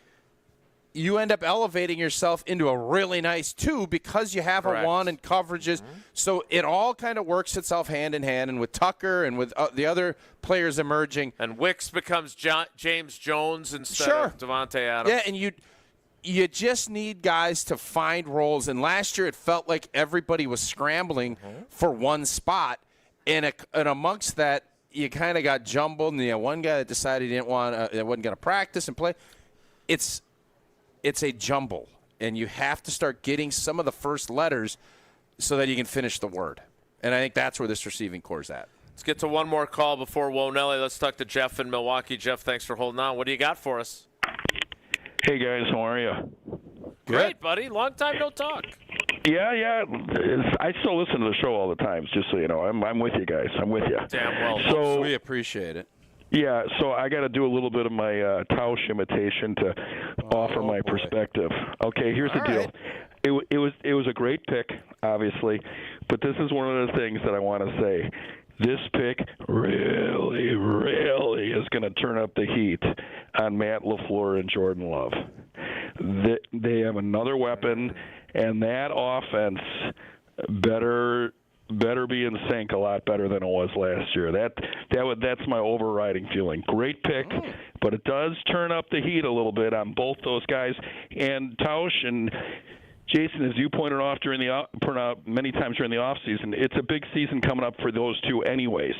you end up elevating yourself into a really nice 2 because you have Correct. a 1 and coverages. Mm-hmm. So it all kind of works itself hand in hand. And with Tucker and with the other players emerging. And Wicks becomes James Jones instead Sure. of Devontae Adams. Yeah, and you just need guys to find roles. And last year it felt like everybody was scrambling for one spot. And amongst that, you kind of got jumbled. And you had one guy that decided he wasn't going to practice and play. It's a jumble. And you have to start getting some of the first letters so that you can finish the word. And I think that's where this receiving core is at. Let's get to one more call before Wonelli. Let's talk to Jeff in Milwaukee. Jeff, thanks for holding on. What do you got for us? Hey, guys. How are you? Great, buddy. Long time no talk. Yeah. I still listen to the show all the time, just so you know. I'm with you guys. I'm with you. Damn well. So we appreciate it. Yeah, so I got to do a little bit of my Tausch imitation to offer my perspective. Okay, here's the deal. Right. It was a great pick, obviously, but this is one of the things that I want to say. This pick really, really is going to turn up the heat on Matt LaFleur and Jordan Love. They have another weapon, and that offense better be in sync a lot better than it was last year. That's my overriding feeling. Great pick, but it does turn up the heat a little bit on both those guys. And Tausch and Jason, as you pointed out many times during the offseason, it's a big season coming up for those two anyways.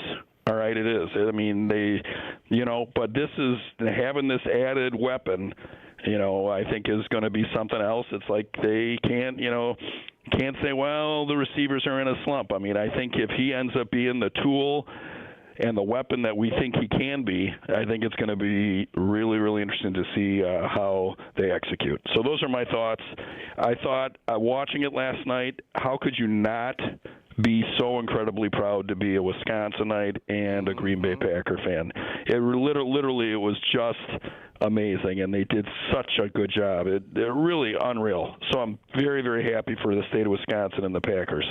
All right, it is. I mean, but this is having this added weapon, I think is going to be something else. It's like they can't say, well, the receivers are in a slump. I mean, I think if he ends up being the tool and the weapon that we think he can be, I think it's going to be really, really interesting to see how they execute. So those are my thoughts. I thought, watching it last night, how could you not be so incredibly proud to be a Wisconsinite and a Green Bay Packer fan? It literally, it was just amazing, and they did such a good job. They're really unreal. So I'm very, very happy for the state of Wisconsin and the Packers.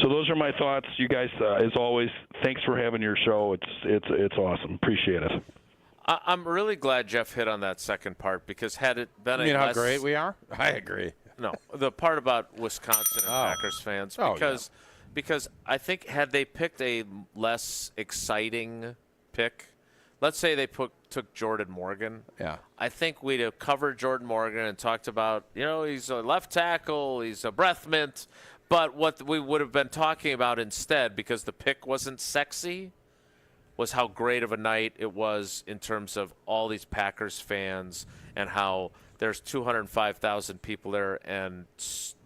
So those are my thoughts. You guys, as always, thanks for having your show. It's awesome. Appreciate it. I'm really glad Jeff hit on that second part, because had it been how great we are? I agree. No, the part about Wisconsin and Packers fans, because I think had they picked a less exciting pick, let's say they took Jordan Morgan. Yeah. I think we'd have covered Jordan Morgan and talked about, he's a left tackle, he's a breath mint. But what we would have been talking about instead, because the pick wasn't sexy, was how great of a night it was in terms of all these Packers fans and how there's 205,000 people there, and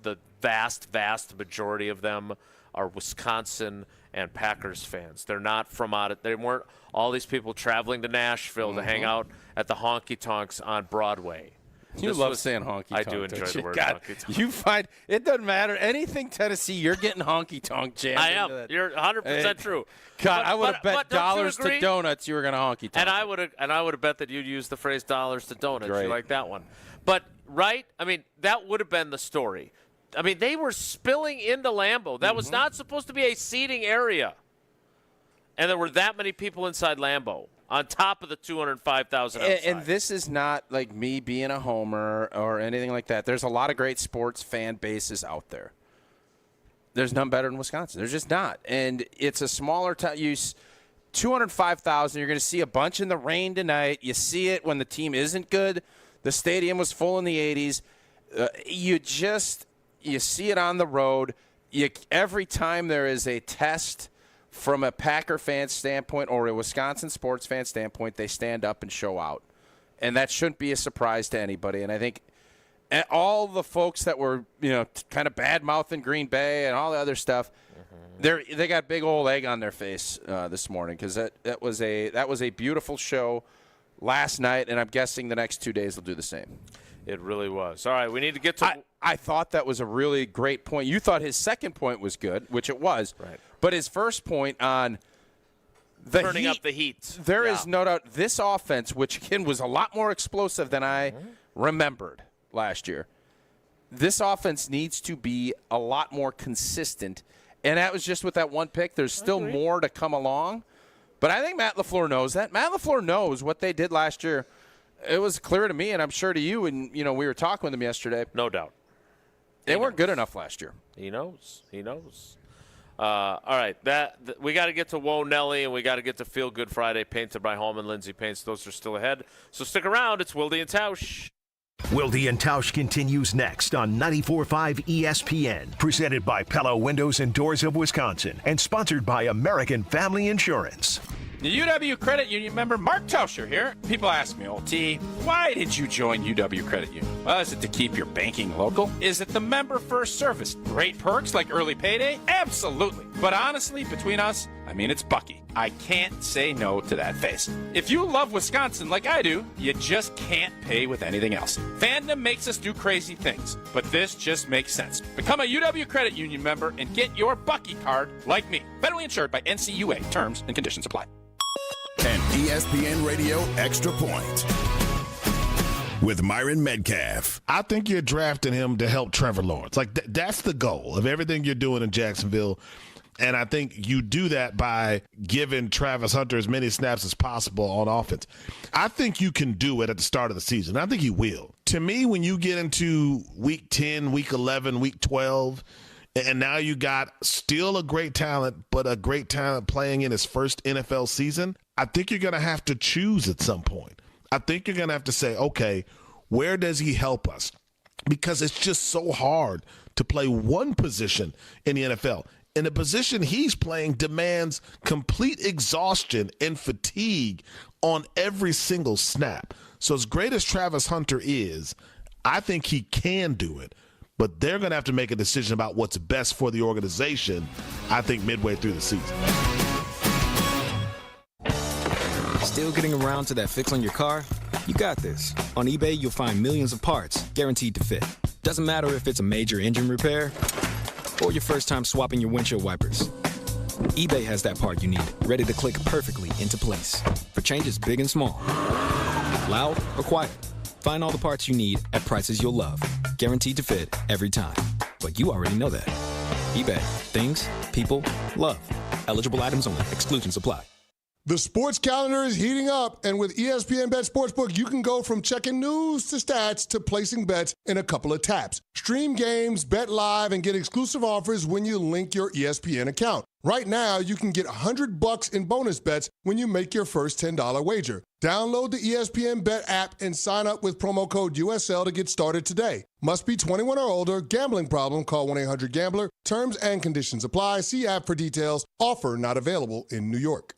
the vast, vast majority of them are Wisconsin and Packers fans. They're not from they weren't all these people traveling to Nashville to hang out at the honky tonks on Broadway. You love saying honky tonk. I do enjoy the word honky tonk. You find it doesn't matter anything Tennessee, you're getting honky tonk jammed. I am. You're 100% true. God, I would have bet dollars to donuts you were going to honky tonk. And I would have bet that you'd use the phrase dollars to donuts. Great. You like that one. But right? I mean, that would have been the story. I mean, they were spilling into Lambeau. That was not supposed to be a seating area. And there were that many people inside Lambeau on top of the 205,000 outside. And this is not like me being a homer or anything like that. There's a lot of great sports fan bases out there. There's none better than Wisconsin. There's just not. And it's a smaller town. 205,000. You're going to see a bunch in the rain tonight. You see it when the team isn't good. The stadium was full in the 80s. You see it on the road. Every time there is a test from a Packer fan standpoint or a Wisconsin sports fan standpoint, they stand up and show out. And that shouldn't be a surprise to anybody. And I think all the folks that were, kind of bad-mouthing Green Bay and all the other stuff, they got big old egg on their face this morning because that was a beautiful show last night, and I'm guessing the next 2 days they'll do the same. It really was. All right, we need to get to I thought that was a really great point. You thought his second point was good, which it was. Right. But his first point on turning up the heat. There is no doubt this offense, which, again, was a lot more explosive than I remembered last year. This offense needs to be a lot more consistent, and that was just with that one pick. There's still more to come along. But I think Matt LaFleur knows that. Matt LaFleur knows what they did last year. It was clear to me, and I'm sure to you, and, we were talking with him yesterday. No doubt. They weren't good enough last year. He knows. All right, we got to get to Whoa Nelly, and we got to get to Feel Good Friday, painted by Hallman Lindsay Paints. Those are still ahead. So stick around. It's Wilde Tausch. Wilde Tausch continues next on 94.5 ESPN. Presented by Pella Windows and Doors of Wisconsin and sponsored by American Family Insurance. The UW Credit Union member Mark Tauscher here. People ask me, T, why did you join UW Credit Union? Well, is it to keep your banking local? Is it the member-first service? Great perks like early payday? Absolutely. But honestly, between us, it's Bucky. I can't say no to that face. If you love Wisconsin like I do, you just can't pay with anything else. Fandom makes us do crazy things, but this just makes sense. Become a UW Credit Union member and get your Bucky card like me. Federally insured by NCUA. Terms and conditions apply. An ESPN Radio Extra Point with Myron Metcalf. I think you're drafting him to help Trevor Lawrence. That's the goal of everything you're doing in Jacksonville. And I think you do that by giving Travis Hunter as many snaps as possible on offense. I think you can do it at the start of the season. I think you will. To me, when you get into week 10, week 11, week 12, and now you got still a great talent, but a great talent playing in his first NFL season, I think you're going to have to choose at some point. I think you're going to have to say, okay, where does he help us? Because it's just so hard to play one position in the NFL. And the position he's playing demands complete exhaustion and fatigue on every single snap. So as great as Travis Hunter is, I think he can do it. But they're going to have to make a decision about what's best for the organization, I think, midway through the season. Still getting around to that fix on your car? You got this. On eBay, you'll find millions of parts guaranteed to fit. Doesn't matter if it's a major engine repair or your first time swapping your windshield wipers. eBay has that part you need, ready to click perfectly into place for changes big and small. Loud or quiet, find all the parts you need at prices you'll love. Guaranteed to fit every time. But you already know that. eBay. Things, people, love. Eligible items only. Exclusions apply. The sports calendar is heating up, and with ESPN Bet Sportsbook, you can go from checking news to stats to placing bets in a couple of taps. Stream games, bet live, and get exclusive offers when you link your ESPN account. Right now, you can get $100 in bonus bets when you make your first $10 wager. Download the ESPN Bet app and sign up with promo code USL to get started today. Must be 21 or older. Gambling problem? Call 1-800-GAMBLER. Terms and conditions apply. See app for details. Offer not available in New York.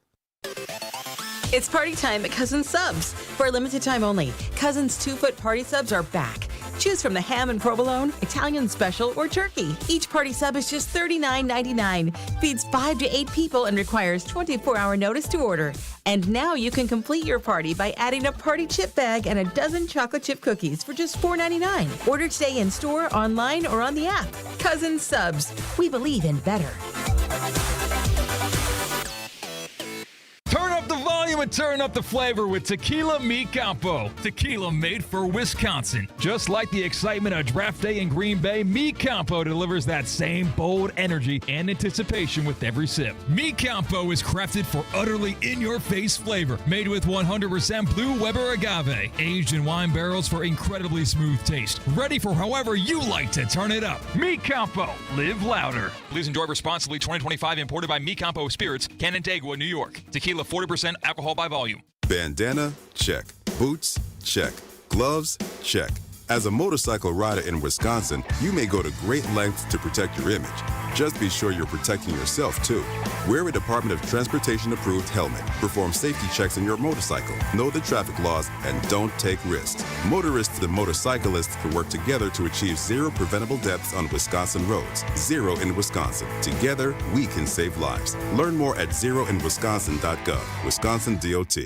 It's party time at Cousins Subs. For a limited time only, Cousins 2-foot party subs are back. Choose from the ham and provolone, Italian special, or turkey. Each party sub is just $39.99. Feeds 5 to 8 people and requires 24-hour notice to order. And now you can complete your party by adding a party chip bag and a dozen chocolate chip cookies for just $4.99. Order today in store, online, or on the app. Cousins Subs. We believe in better. Turn up the volume but turn up the flavor with Tequila Mi Campo. Tequila made for Wisconsin. Just like the excitement of draft day in Green Bay, Mi Campo delivers that same bold energy and anticipation with every sip. Mi Campo is crafted for utterly in-your-face flavor. Made with 100% Blue Weber agave. Aged in wine barrels for incredibly smooth taste. Ready for however you like to turn it up. Mi Campo. Live louder. Please enjoy responsibly. 2025 imported by Mi Campo Spirits, Canandaigua, New York. Tequila 40% alcohol by volume. Bandana? Check. Boots? Check. Gloves? Check. As a motorcycle rider in Wisconsin, you may go to great lengths to protect your image. Just be sure you're protecting yourself, too. Wear a Department of Transportation-approved helmet. Perform safety checks on your motorcycle. Know the traffic laws and don't take risks. Motorists and motorcyclists can work together to achieve zero preventable deaths on Wisconsin roads. Zero in Wisconsin. Together, we can save lives. Learn more at zeroinwisconsin.gov. Wisconsin DOT.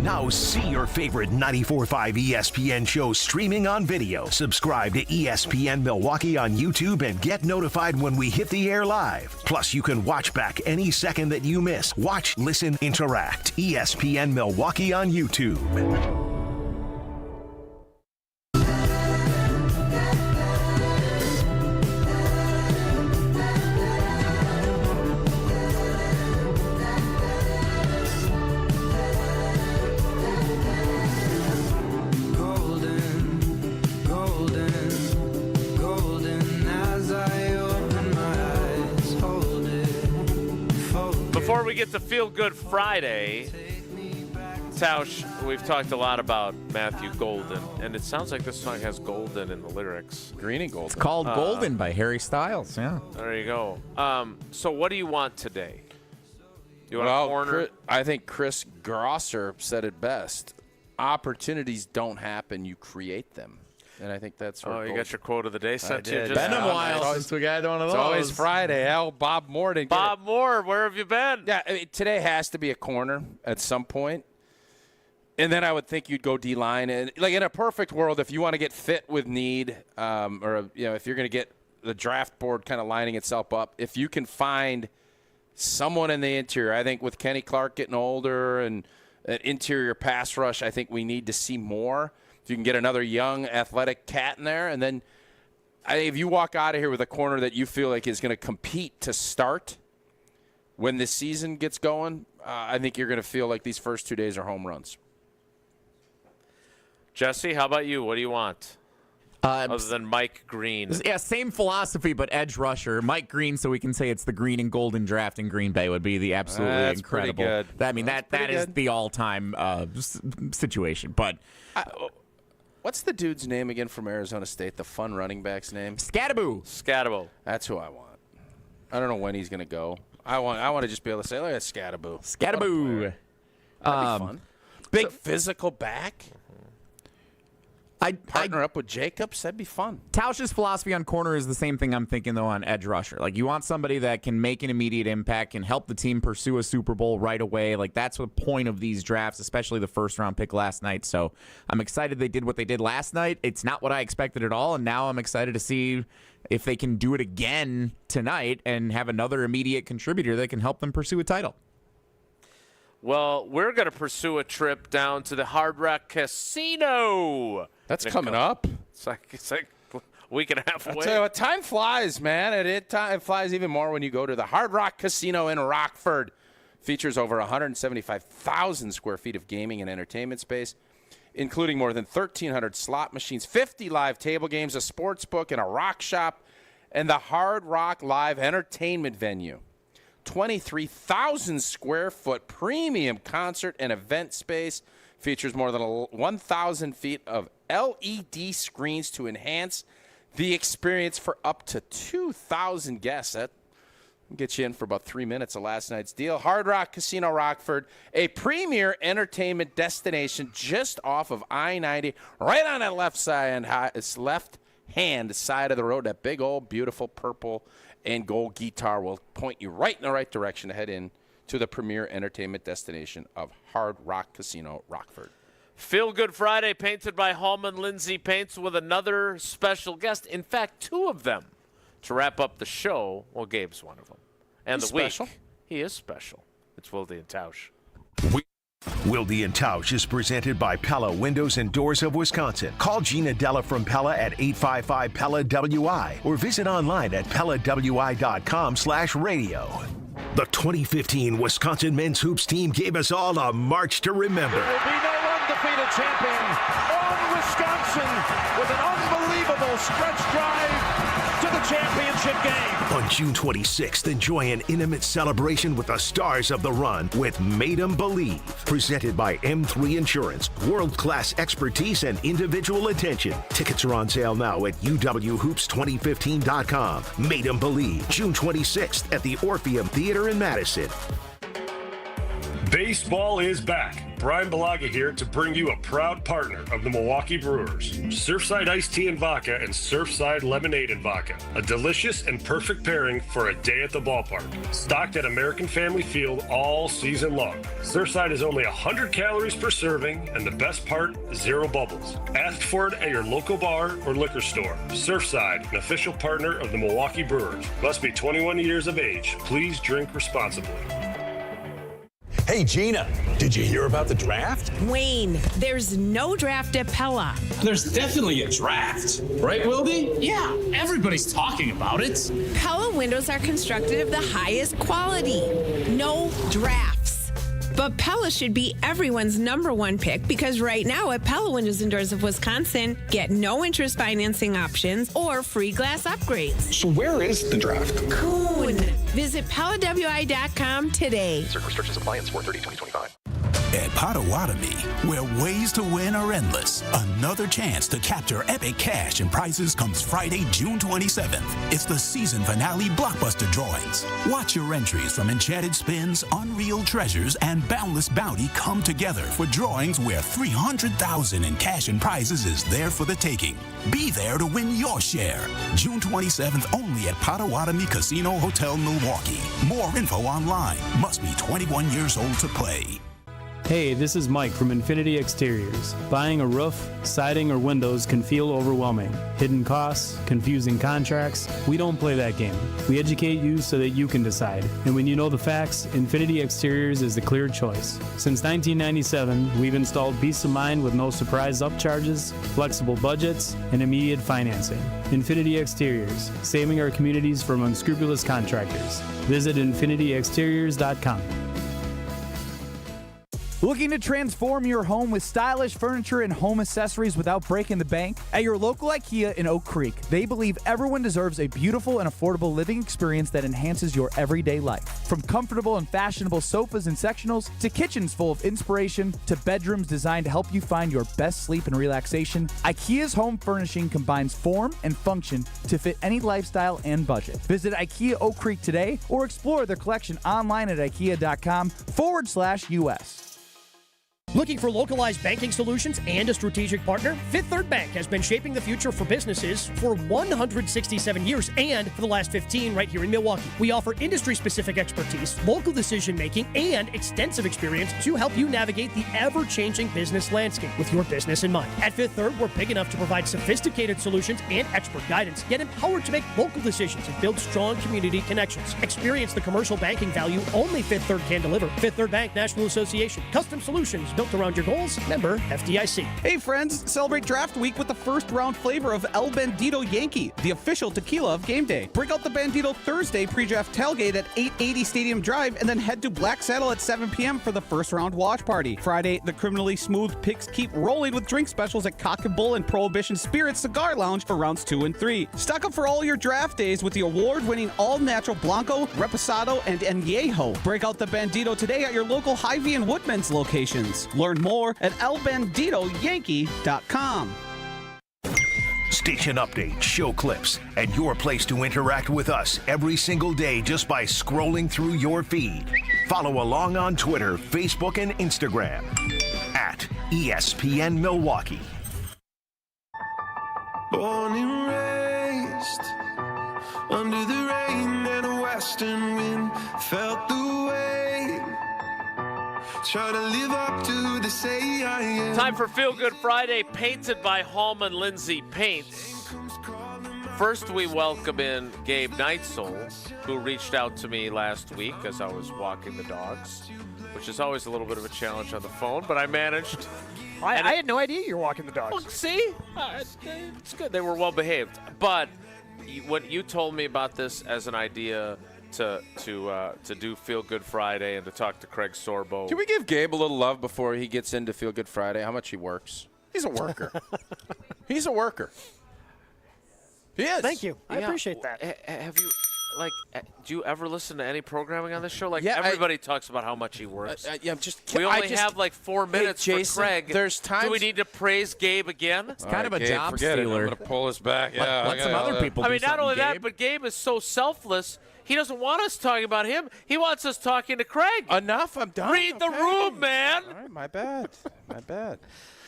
Now see your favorite 94.5 ESPN shows streaming on video. Subscribe to ESPN Milwaukee on YouTube and get notified when we hit the air live. Plus, you can watch back any second that you miss. Watch, listen, interact. ESPN Milwaukee on YouTube. Before we get to Feel Good Friday, Tausch, we've talked a lot about Matthew Golden, and it sounds like this song has Golden in the lyrics. Green and Golden. It's called Golden by Harry Styles, yeah. There you go. So what do you want today? You want a corner? I think Chris Grosser said it best. Opportunities don't happen, you create them. And I think that's you got your quote of the day sent to you. Been a while since we got one of those. It's always Friday. Bob Moore didn't Bob Moore, where have you been? Yeah, I mean, today has to be a corner at some point. And then I would think you'd go D-line. And like in a perfect world, if you want to get fit with need, or if you're going to get the draft board kind of lining itself up, if you can find someone in the interior, I think with Kenny Clark getting older and an interior pass rush, I think we need to see more. If you can get another young, athletic cat in there, and then if you walk out of here with a corner that you feel like is going to compete to start when the season gets going, I think you're going to feel like these first 2 days are home runs. Jesse, how about you? What do you want? Other than Mike Green. Yeah, same philosophy, but edge rusher. Mike Green, so we can say it's the green and golden draft in Green Bay would be the absolutely incredible. Pretty good. I mean, that is the all-time situation. But what's the dude's name again from Arizona State, the fun running back's name? Scattaboo. That's who I want. I don't know when he's going to go. I want to just be able to say, look at Scattaboo. Scattaboo. That'd be fun. Big physical back. Partner up with Jacobs, that'd be fun. Tausch's philosophy on corner is the same thing I'm thinking, though, on edge rusher. Like, you want somebody that can make an immediate impact, can help the team pursue a Super Bowl right away. Like, that's the point of these drafts, especially the first-round pick last night. So I'm excited they did what they did last night. It's not what I expected at all, and now I'm excited to see if they can do it again tonight and have another immediate contributor that can help them pursue a title. Well, we're going to pursue a trip down to the Hard Rock Casino. That's coming up. It's like a week and a half away. I'll tell you what, time flies, man. It flies even more when you go to the Hard Rock Casino in Rockford. Features over 175,000 square feet of gaming and entertainment space, including more than 1,300 slot machines, 50 live table games, a sports book, and a rock shop, and the Hard Rock Live entertainment venue. 23,000 square foot premium concert and event space, features more than 1,000 feet of LED screens to enhance the experience for up to 2,000 guests. That will get you in for about 3 minutes of last night's deal. Hard Rock Casino Rockford, a premier entertainment destination just off of I-90, right on that left-hand side of the road. That big old beautiful purple and gold guitar will point you right in the right direction to head in to the premier entertainment destination of Hard Rock Casino Rockford. Feel Good Friday, painted by Hallman Lindsay Paints, with another special guest. In fact, two of them to wrap up the show. Well, Gabe's one of them. And He's the week. special. He is special. It's Wilde Tausch. Wilde Tausch is presented by Pella Windows and Doors of Wisconsin. Call Gina Della from Pella at 855-PELLA-WI or visit online at PellaWI.com/radio. The 2015 Wisconsin men's hoops team gave us all a march to remember. There will be no undefeated champion on Wisconsin with an unbelievable stretch drive to the championship game. On June 26th, enjoy an intimate celebration with the stars of the run with Made 'em Believe. Presented by M3 Insurance, world-class expertise and individual attention. Tickets are on sale now at uwhoops2015.com. Made 'em Believe, June 26th at the Orpheum Theater in Madison. Baseball is back. Brian Balaga here to bring you a proud partner of the Milwaukee Brewers. Surfside Iced Tea and Vodka and Surfside Lemonade and Vodka. A delicious and perfect pairing for a day at the ballpark. Stocked at American Family Field all season long. Surfside is only 100 calories per serving, and the best part, 0 bubbles. Ask for it at your local bar or liquor store. Surfside, an official partner of the Milwaukee Brewers. Must be 21 years of age. Please drink responsibly. Hey, Gina, did you hear about the draft? Wayne, there's no draft at Pella. There's definitely a draft. Right, Wilde? Yeah, everybody's talking about it. Pella windows are constructed of the highest quality. No drafts. But Pella should be everyone's #1 pick because right now at Pella Windows and Doors of Wisconsin, get no interest financing options or free glass upgrades. So where is the draft? Coon. Visit PellaWI.com today. Certain restrictions apply in 4/30/2025. At Potawatomi, where ways to win are endless, another chance to capture epic cash and prizes comes Friday, June 27th. It's the season finale blockbuster drawings. Watch your entries from Enchanted Spins, Unreal Treasures, and Boundless Bounty come together for drawings where $300,000 in cash and prizes is there for the taking. Be there to win your share. June 27th only at Potawatomi Casino Hotel, Milwaukee. More info online. Must be 21 years old to play. Hey, this is Mike from Infinity Exteriors. Buying a roof, siding, or windows can feel overwhelming. Hidden costs, confusing contracts. We don't play that game. We educate you so that you can decide. And when you know the facts, Infinity Exteriors is the clear choice. Since 1997, we've installed peace of mind with no surprise upcharges, flexible budgets, and immediate financing. Infinity Exteriors, saving our communities from unscrupulous contractors. Visit infinityexteriors.com. Looking to transform your home with stylish furniture and home accessories without breaking the bank? At your local IKEA in Oak Creek, they believe everyone deserves a beautiful and affordable living experience that enhances your everyday life. From comfortable and fashionable sofas and sectionals, to kitchens full of inspiration, to bedrooms designed to help you find your best sleep and relaxation, IKEA's home furnishing combines form and function to fit any lifestyle and budget. Visit IKEA Oak Creek today or explore their collection online at ikea.com/US. Looking for localized banking solutions and a strategic partner? Fifth Third Bank has been shaping the future for businesses for 167 years and for the last 15 right here in Milwaukee. We offer industry-specific expertise, local decision-making, and extensive experience to help you navigate the ever-changing business landscape with your business in mind. At Fifth Third, we're big enough to provide sophisticated solutions and expert guidance, yet empowered to make local decisions and build strong community connections. Experience the commercial banking value only Fifth Third can deliver. Fifth Third Bank National Association. Custom solutions built around your goals. Member FDIC. Hey friends, celebrate draft week with the first round flavor of El Bandito Yankee, the official tequila of game day. Break out the Bandito Thursday pre-draft tailgate at 880 Stadium Drive and then head to Black Saddle at 7 p.m. for the first round watch party. Friday, the criminally smooth picks keep rolling with drink specials at Cock and Bull and Prohibition Spirits Cigar Lounge for rounds 2 and 3. Stock up for all your draft days with the award-winning all-natural Blanco, Reposado, and Añejo. Break out the Bandito today at your local Hy-Vee and Woodman's locations. Learn more at elbanditoyankee.com. Station updates, show clips, and your place to interact with us every single day just by scrolling through your feed. Follow along on Twitter, Facebook, and Instagram at ESPN Milwaukee. Born and raised under the rain and a western wind, felt the way. Try to live up to the say I am. Time for Feel Good Friday, painted by Hallman Lindsay Paints. First, we welcome in Gabe Neitzel, who reached out to me last week as I was walking the dogs, which is always a little bit of a challenge on the phone, but I managed. I had no idea you were walking the dogs. Well, see? It's good. They were well behaved. But when you told me about this as an idea to do Feel Good Friday and to talk to Craig Sorbo. Can we give Gabe a little love before he gets into Feel Good Friday? How much he works? He's a worker. He's a worker. He is. Thank you. I appreciate that. Have you, do you ever listen to any programming on this show? Yeah, everybody talks about how much he works. We only have 4 minutes Jason, for Craig. There's times. Do we need to praise Gabe again? It's kind of a job stealer. I'm going to pull us back. Yeah, let some other people do not only something, that, but Gabe is so selfless. He doesn't want us talking about him. He wants us talking to Craig. Enough. I'm done. Read the room, man. All right, my bad.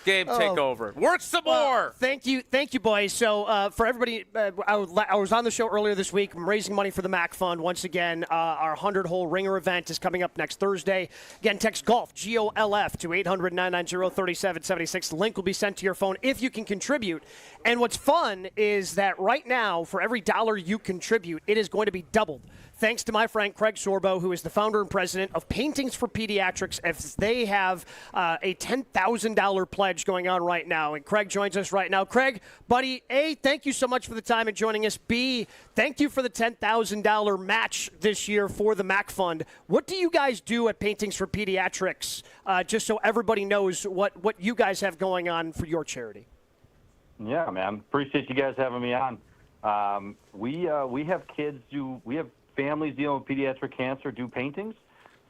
Gabe, take over. Work some more. Thank you, boys. So for everybody, I was on the show earlier this week. I'm raising money for the MAC Fund once again. Our 100-hole ringer event is coming up next Thursday. Again, text GOLF, GOLF, to 800-990-3776. The link will be sent to your phone if you can contribute. And what's fun is that right now, for every dollar you contribute, it is going to be doubled. Thanks to my friend Craig Sorbo, who is the founder and president of Paintings for Pediatrics, as they have a $10,000 pledge going on right now. And Craig joins us right now. Craig, buddy, A, thank you so much for the time and joining us. B, thank you for the $10,000 match this year for the MAC Fund. What do you guys do at Paintings for Pediatrics, just so everybody knows what you guys have going on for your charity? Yeah, man. Appreciate you guys having me on. We have families dealing with pediatric cancer do paintings,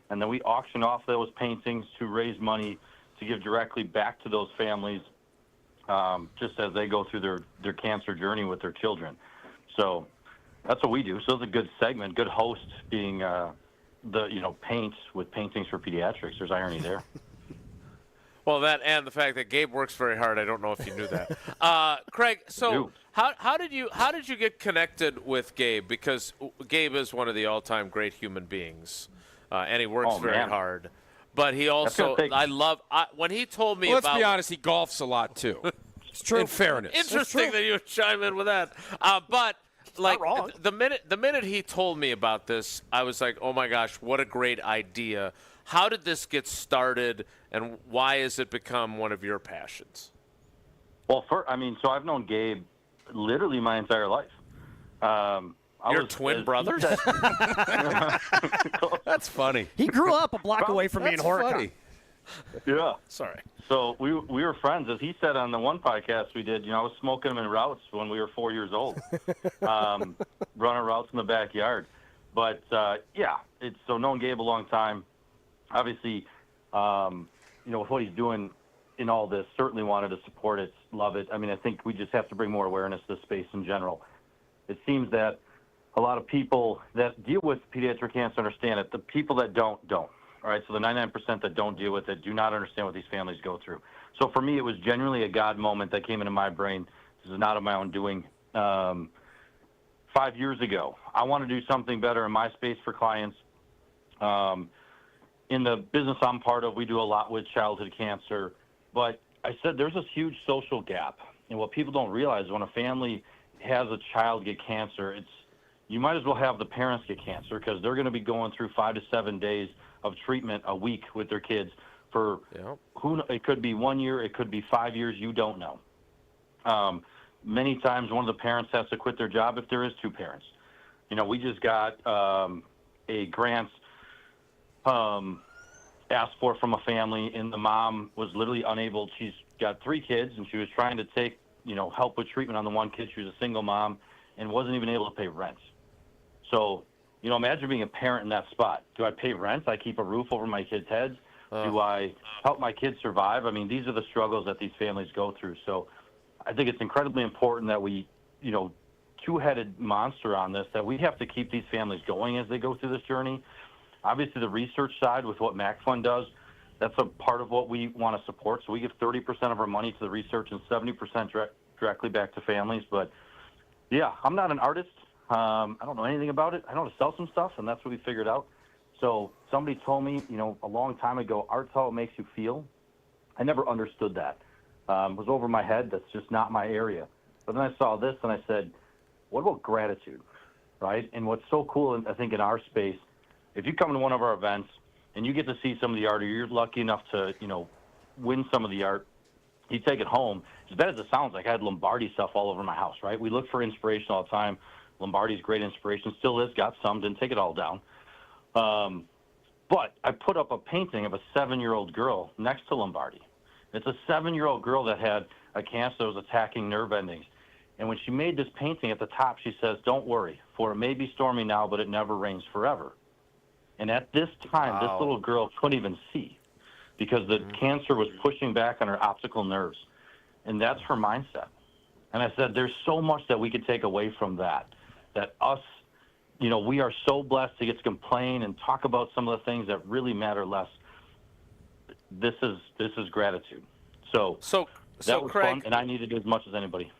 and then we auction off those paintings to raise money to give directly back to those families, just as they go through their cancer journey with their children. So that's what we do. So it's a good segment, good host being paint with Paintings for Pediatrics. There's irony there. Well, that and the fact that Gabe works very hard. I don't know if you knew that. Craig, so how did you get connected with Gabe? Because Gabe is one of the all-time great human beings, and he works very hard. But he also, when he told me Let's be honest, he golfs a lot too. It's true. In fairness, interesting that you would chime in with that. But the minute he told me about this, I was like, oh my gosh, what a great idea. How did this get started, and why has it become one of your passions? Well, so I've known Gabe literally my entire life. You're twin brothers? That's funny. He grew up a block away from me in Horicon. Yeah. Sorry. So we were friends. As he said on the one podcast we did, I was smoking him in routes when we were 4 years old, running routes in the backyard. But, it's known Gabe a long time. Obviously, with what he's doing in all this, certainly wanted to support it, love it. I mean, I think we just have to bring more awareness to the space in general. It seems that a lot of people that deal with pediatric cancer understand it. The people that don't. All right, so the 99% that don't deal with it do not understand what these families go through. So for me, it was genuinely a God moment that came into my brain. This is not of my own doing. 5 years ago, I want to do something better in my space for clients. In the business I'm part of, we do a lot with childhood cancer. But I said there's this huge social gap. And what people don't realize, when a family has a child get cancer, you might as well have the parents get cancer, because they're going to be going through 5 to 7 days of treatment a week with their kids for it could be 1 year, it could be 5 years, you don't know. Many times one of the parents has to quit their job if there is two parents. We just got a grant asked for from a family, and the mom was literally unable. She's got 3 kids, and she was trying to take, help with treatment on the one kid. She was a single mom and wasn't even able to pay rent. So, imagine being a parent in that spot. Do I pay rent? I keep a roof over my kids' heads? Do I help my kids survive? I mean, these are the struggles that these families go through. So I think it's incredibly important that we, two-headed monster on this, that we have to keep these families going as they go through this journey. Obviously, the research side with what MAC Fund does, that's a part of what we want to support. So we give 30% of our money to the research and 70% directly back to families. But, yeah, I'm not an artist. I don't know anything about it. I know how to sell some stuff, and that's what we figured out. So somebody told me, a long time ago, art's how it makes you feel. I never understood that. It was over my head. That's just not my area. But then I saw this, and I said, what about gratitude, right? And what's so cool, I think, in our space, if you come to one of our events and you get to see some of the art, or you're lucky enough to, win some of the art, you take it home. As bad as it sounds, like I had Lombardi stuff all over my house, right? We look for inspiration all the time. Lombardi's great inspiration, still is, got some, didn't take it all down. But I put up a painting of a 7-year-old girl next to Lombardi. It's a 7-year-old girl that had a cancer that was attacking nerve endings. And when she made this painting, at the top she says, "Don't worry, for it may be stormy now, but it never rains forever." And at this time, This little girl couldn't even see because the cancer was pushing back on her optical nerves. And that's her mindset. And I said, there's so much that we could take away from that us, we are so blessed to get to complain and talk about some of the things that really matter less. This is gratitude. So that was Craig, fun, and I needed it as much as anybody.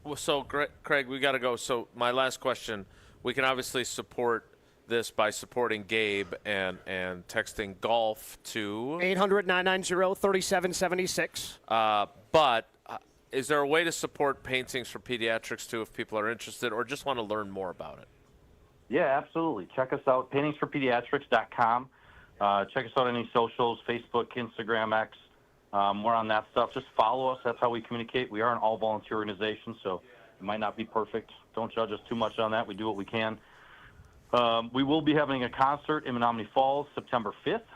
Well, so Craig, we got to go. So my last question: we can obviously support this by supporting Gabe and texting golf to 800-990-3776. But is there a way to support Paintings for Pediatrics too, if people are interested or just want to learn more about it? Yeah, absolutely. Check us out, paintingsforpediatrics.com. Check us out on any socials, Facebook, Instagram, X. We're on that stuff. Just follow us. That's how we communicate. We are an all-volunteer organization, so it might not be perfect. Don't judge us too much on that. We do what we can. We will be having a concert in Menominee Falls September 5th,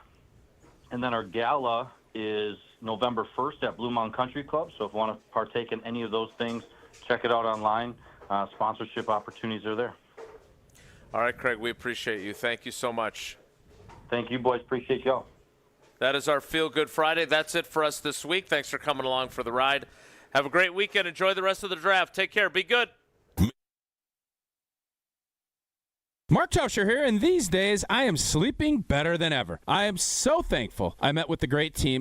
and then our gala is November 1st at Blue Mountain Country Club. So if you want to partake in any of those things, check it out online. Sponsorship opportunities are there. All right, Craig, we appreciate you. Thank you so much. Thank you, boys. Appreciate y'all. That is our Feel Good Friday. That's it for us this week. Thanks for coming along for the ride. Have a great weekend. Enjoy the rest of the draft. Take care. Be good. Mark Tauscher here, and these days I am sleeping better than ever. I am so thankful I met with the great team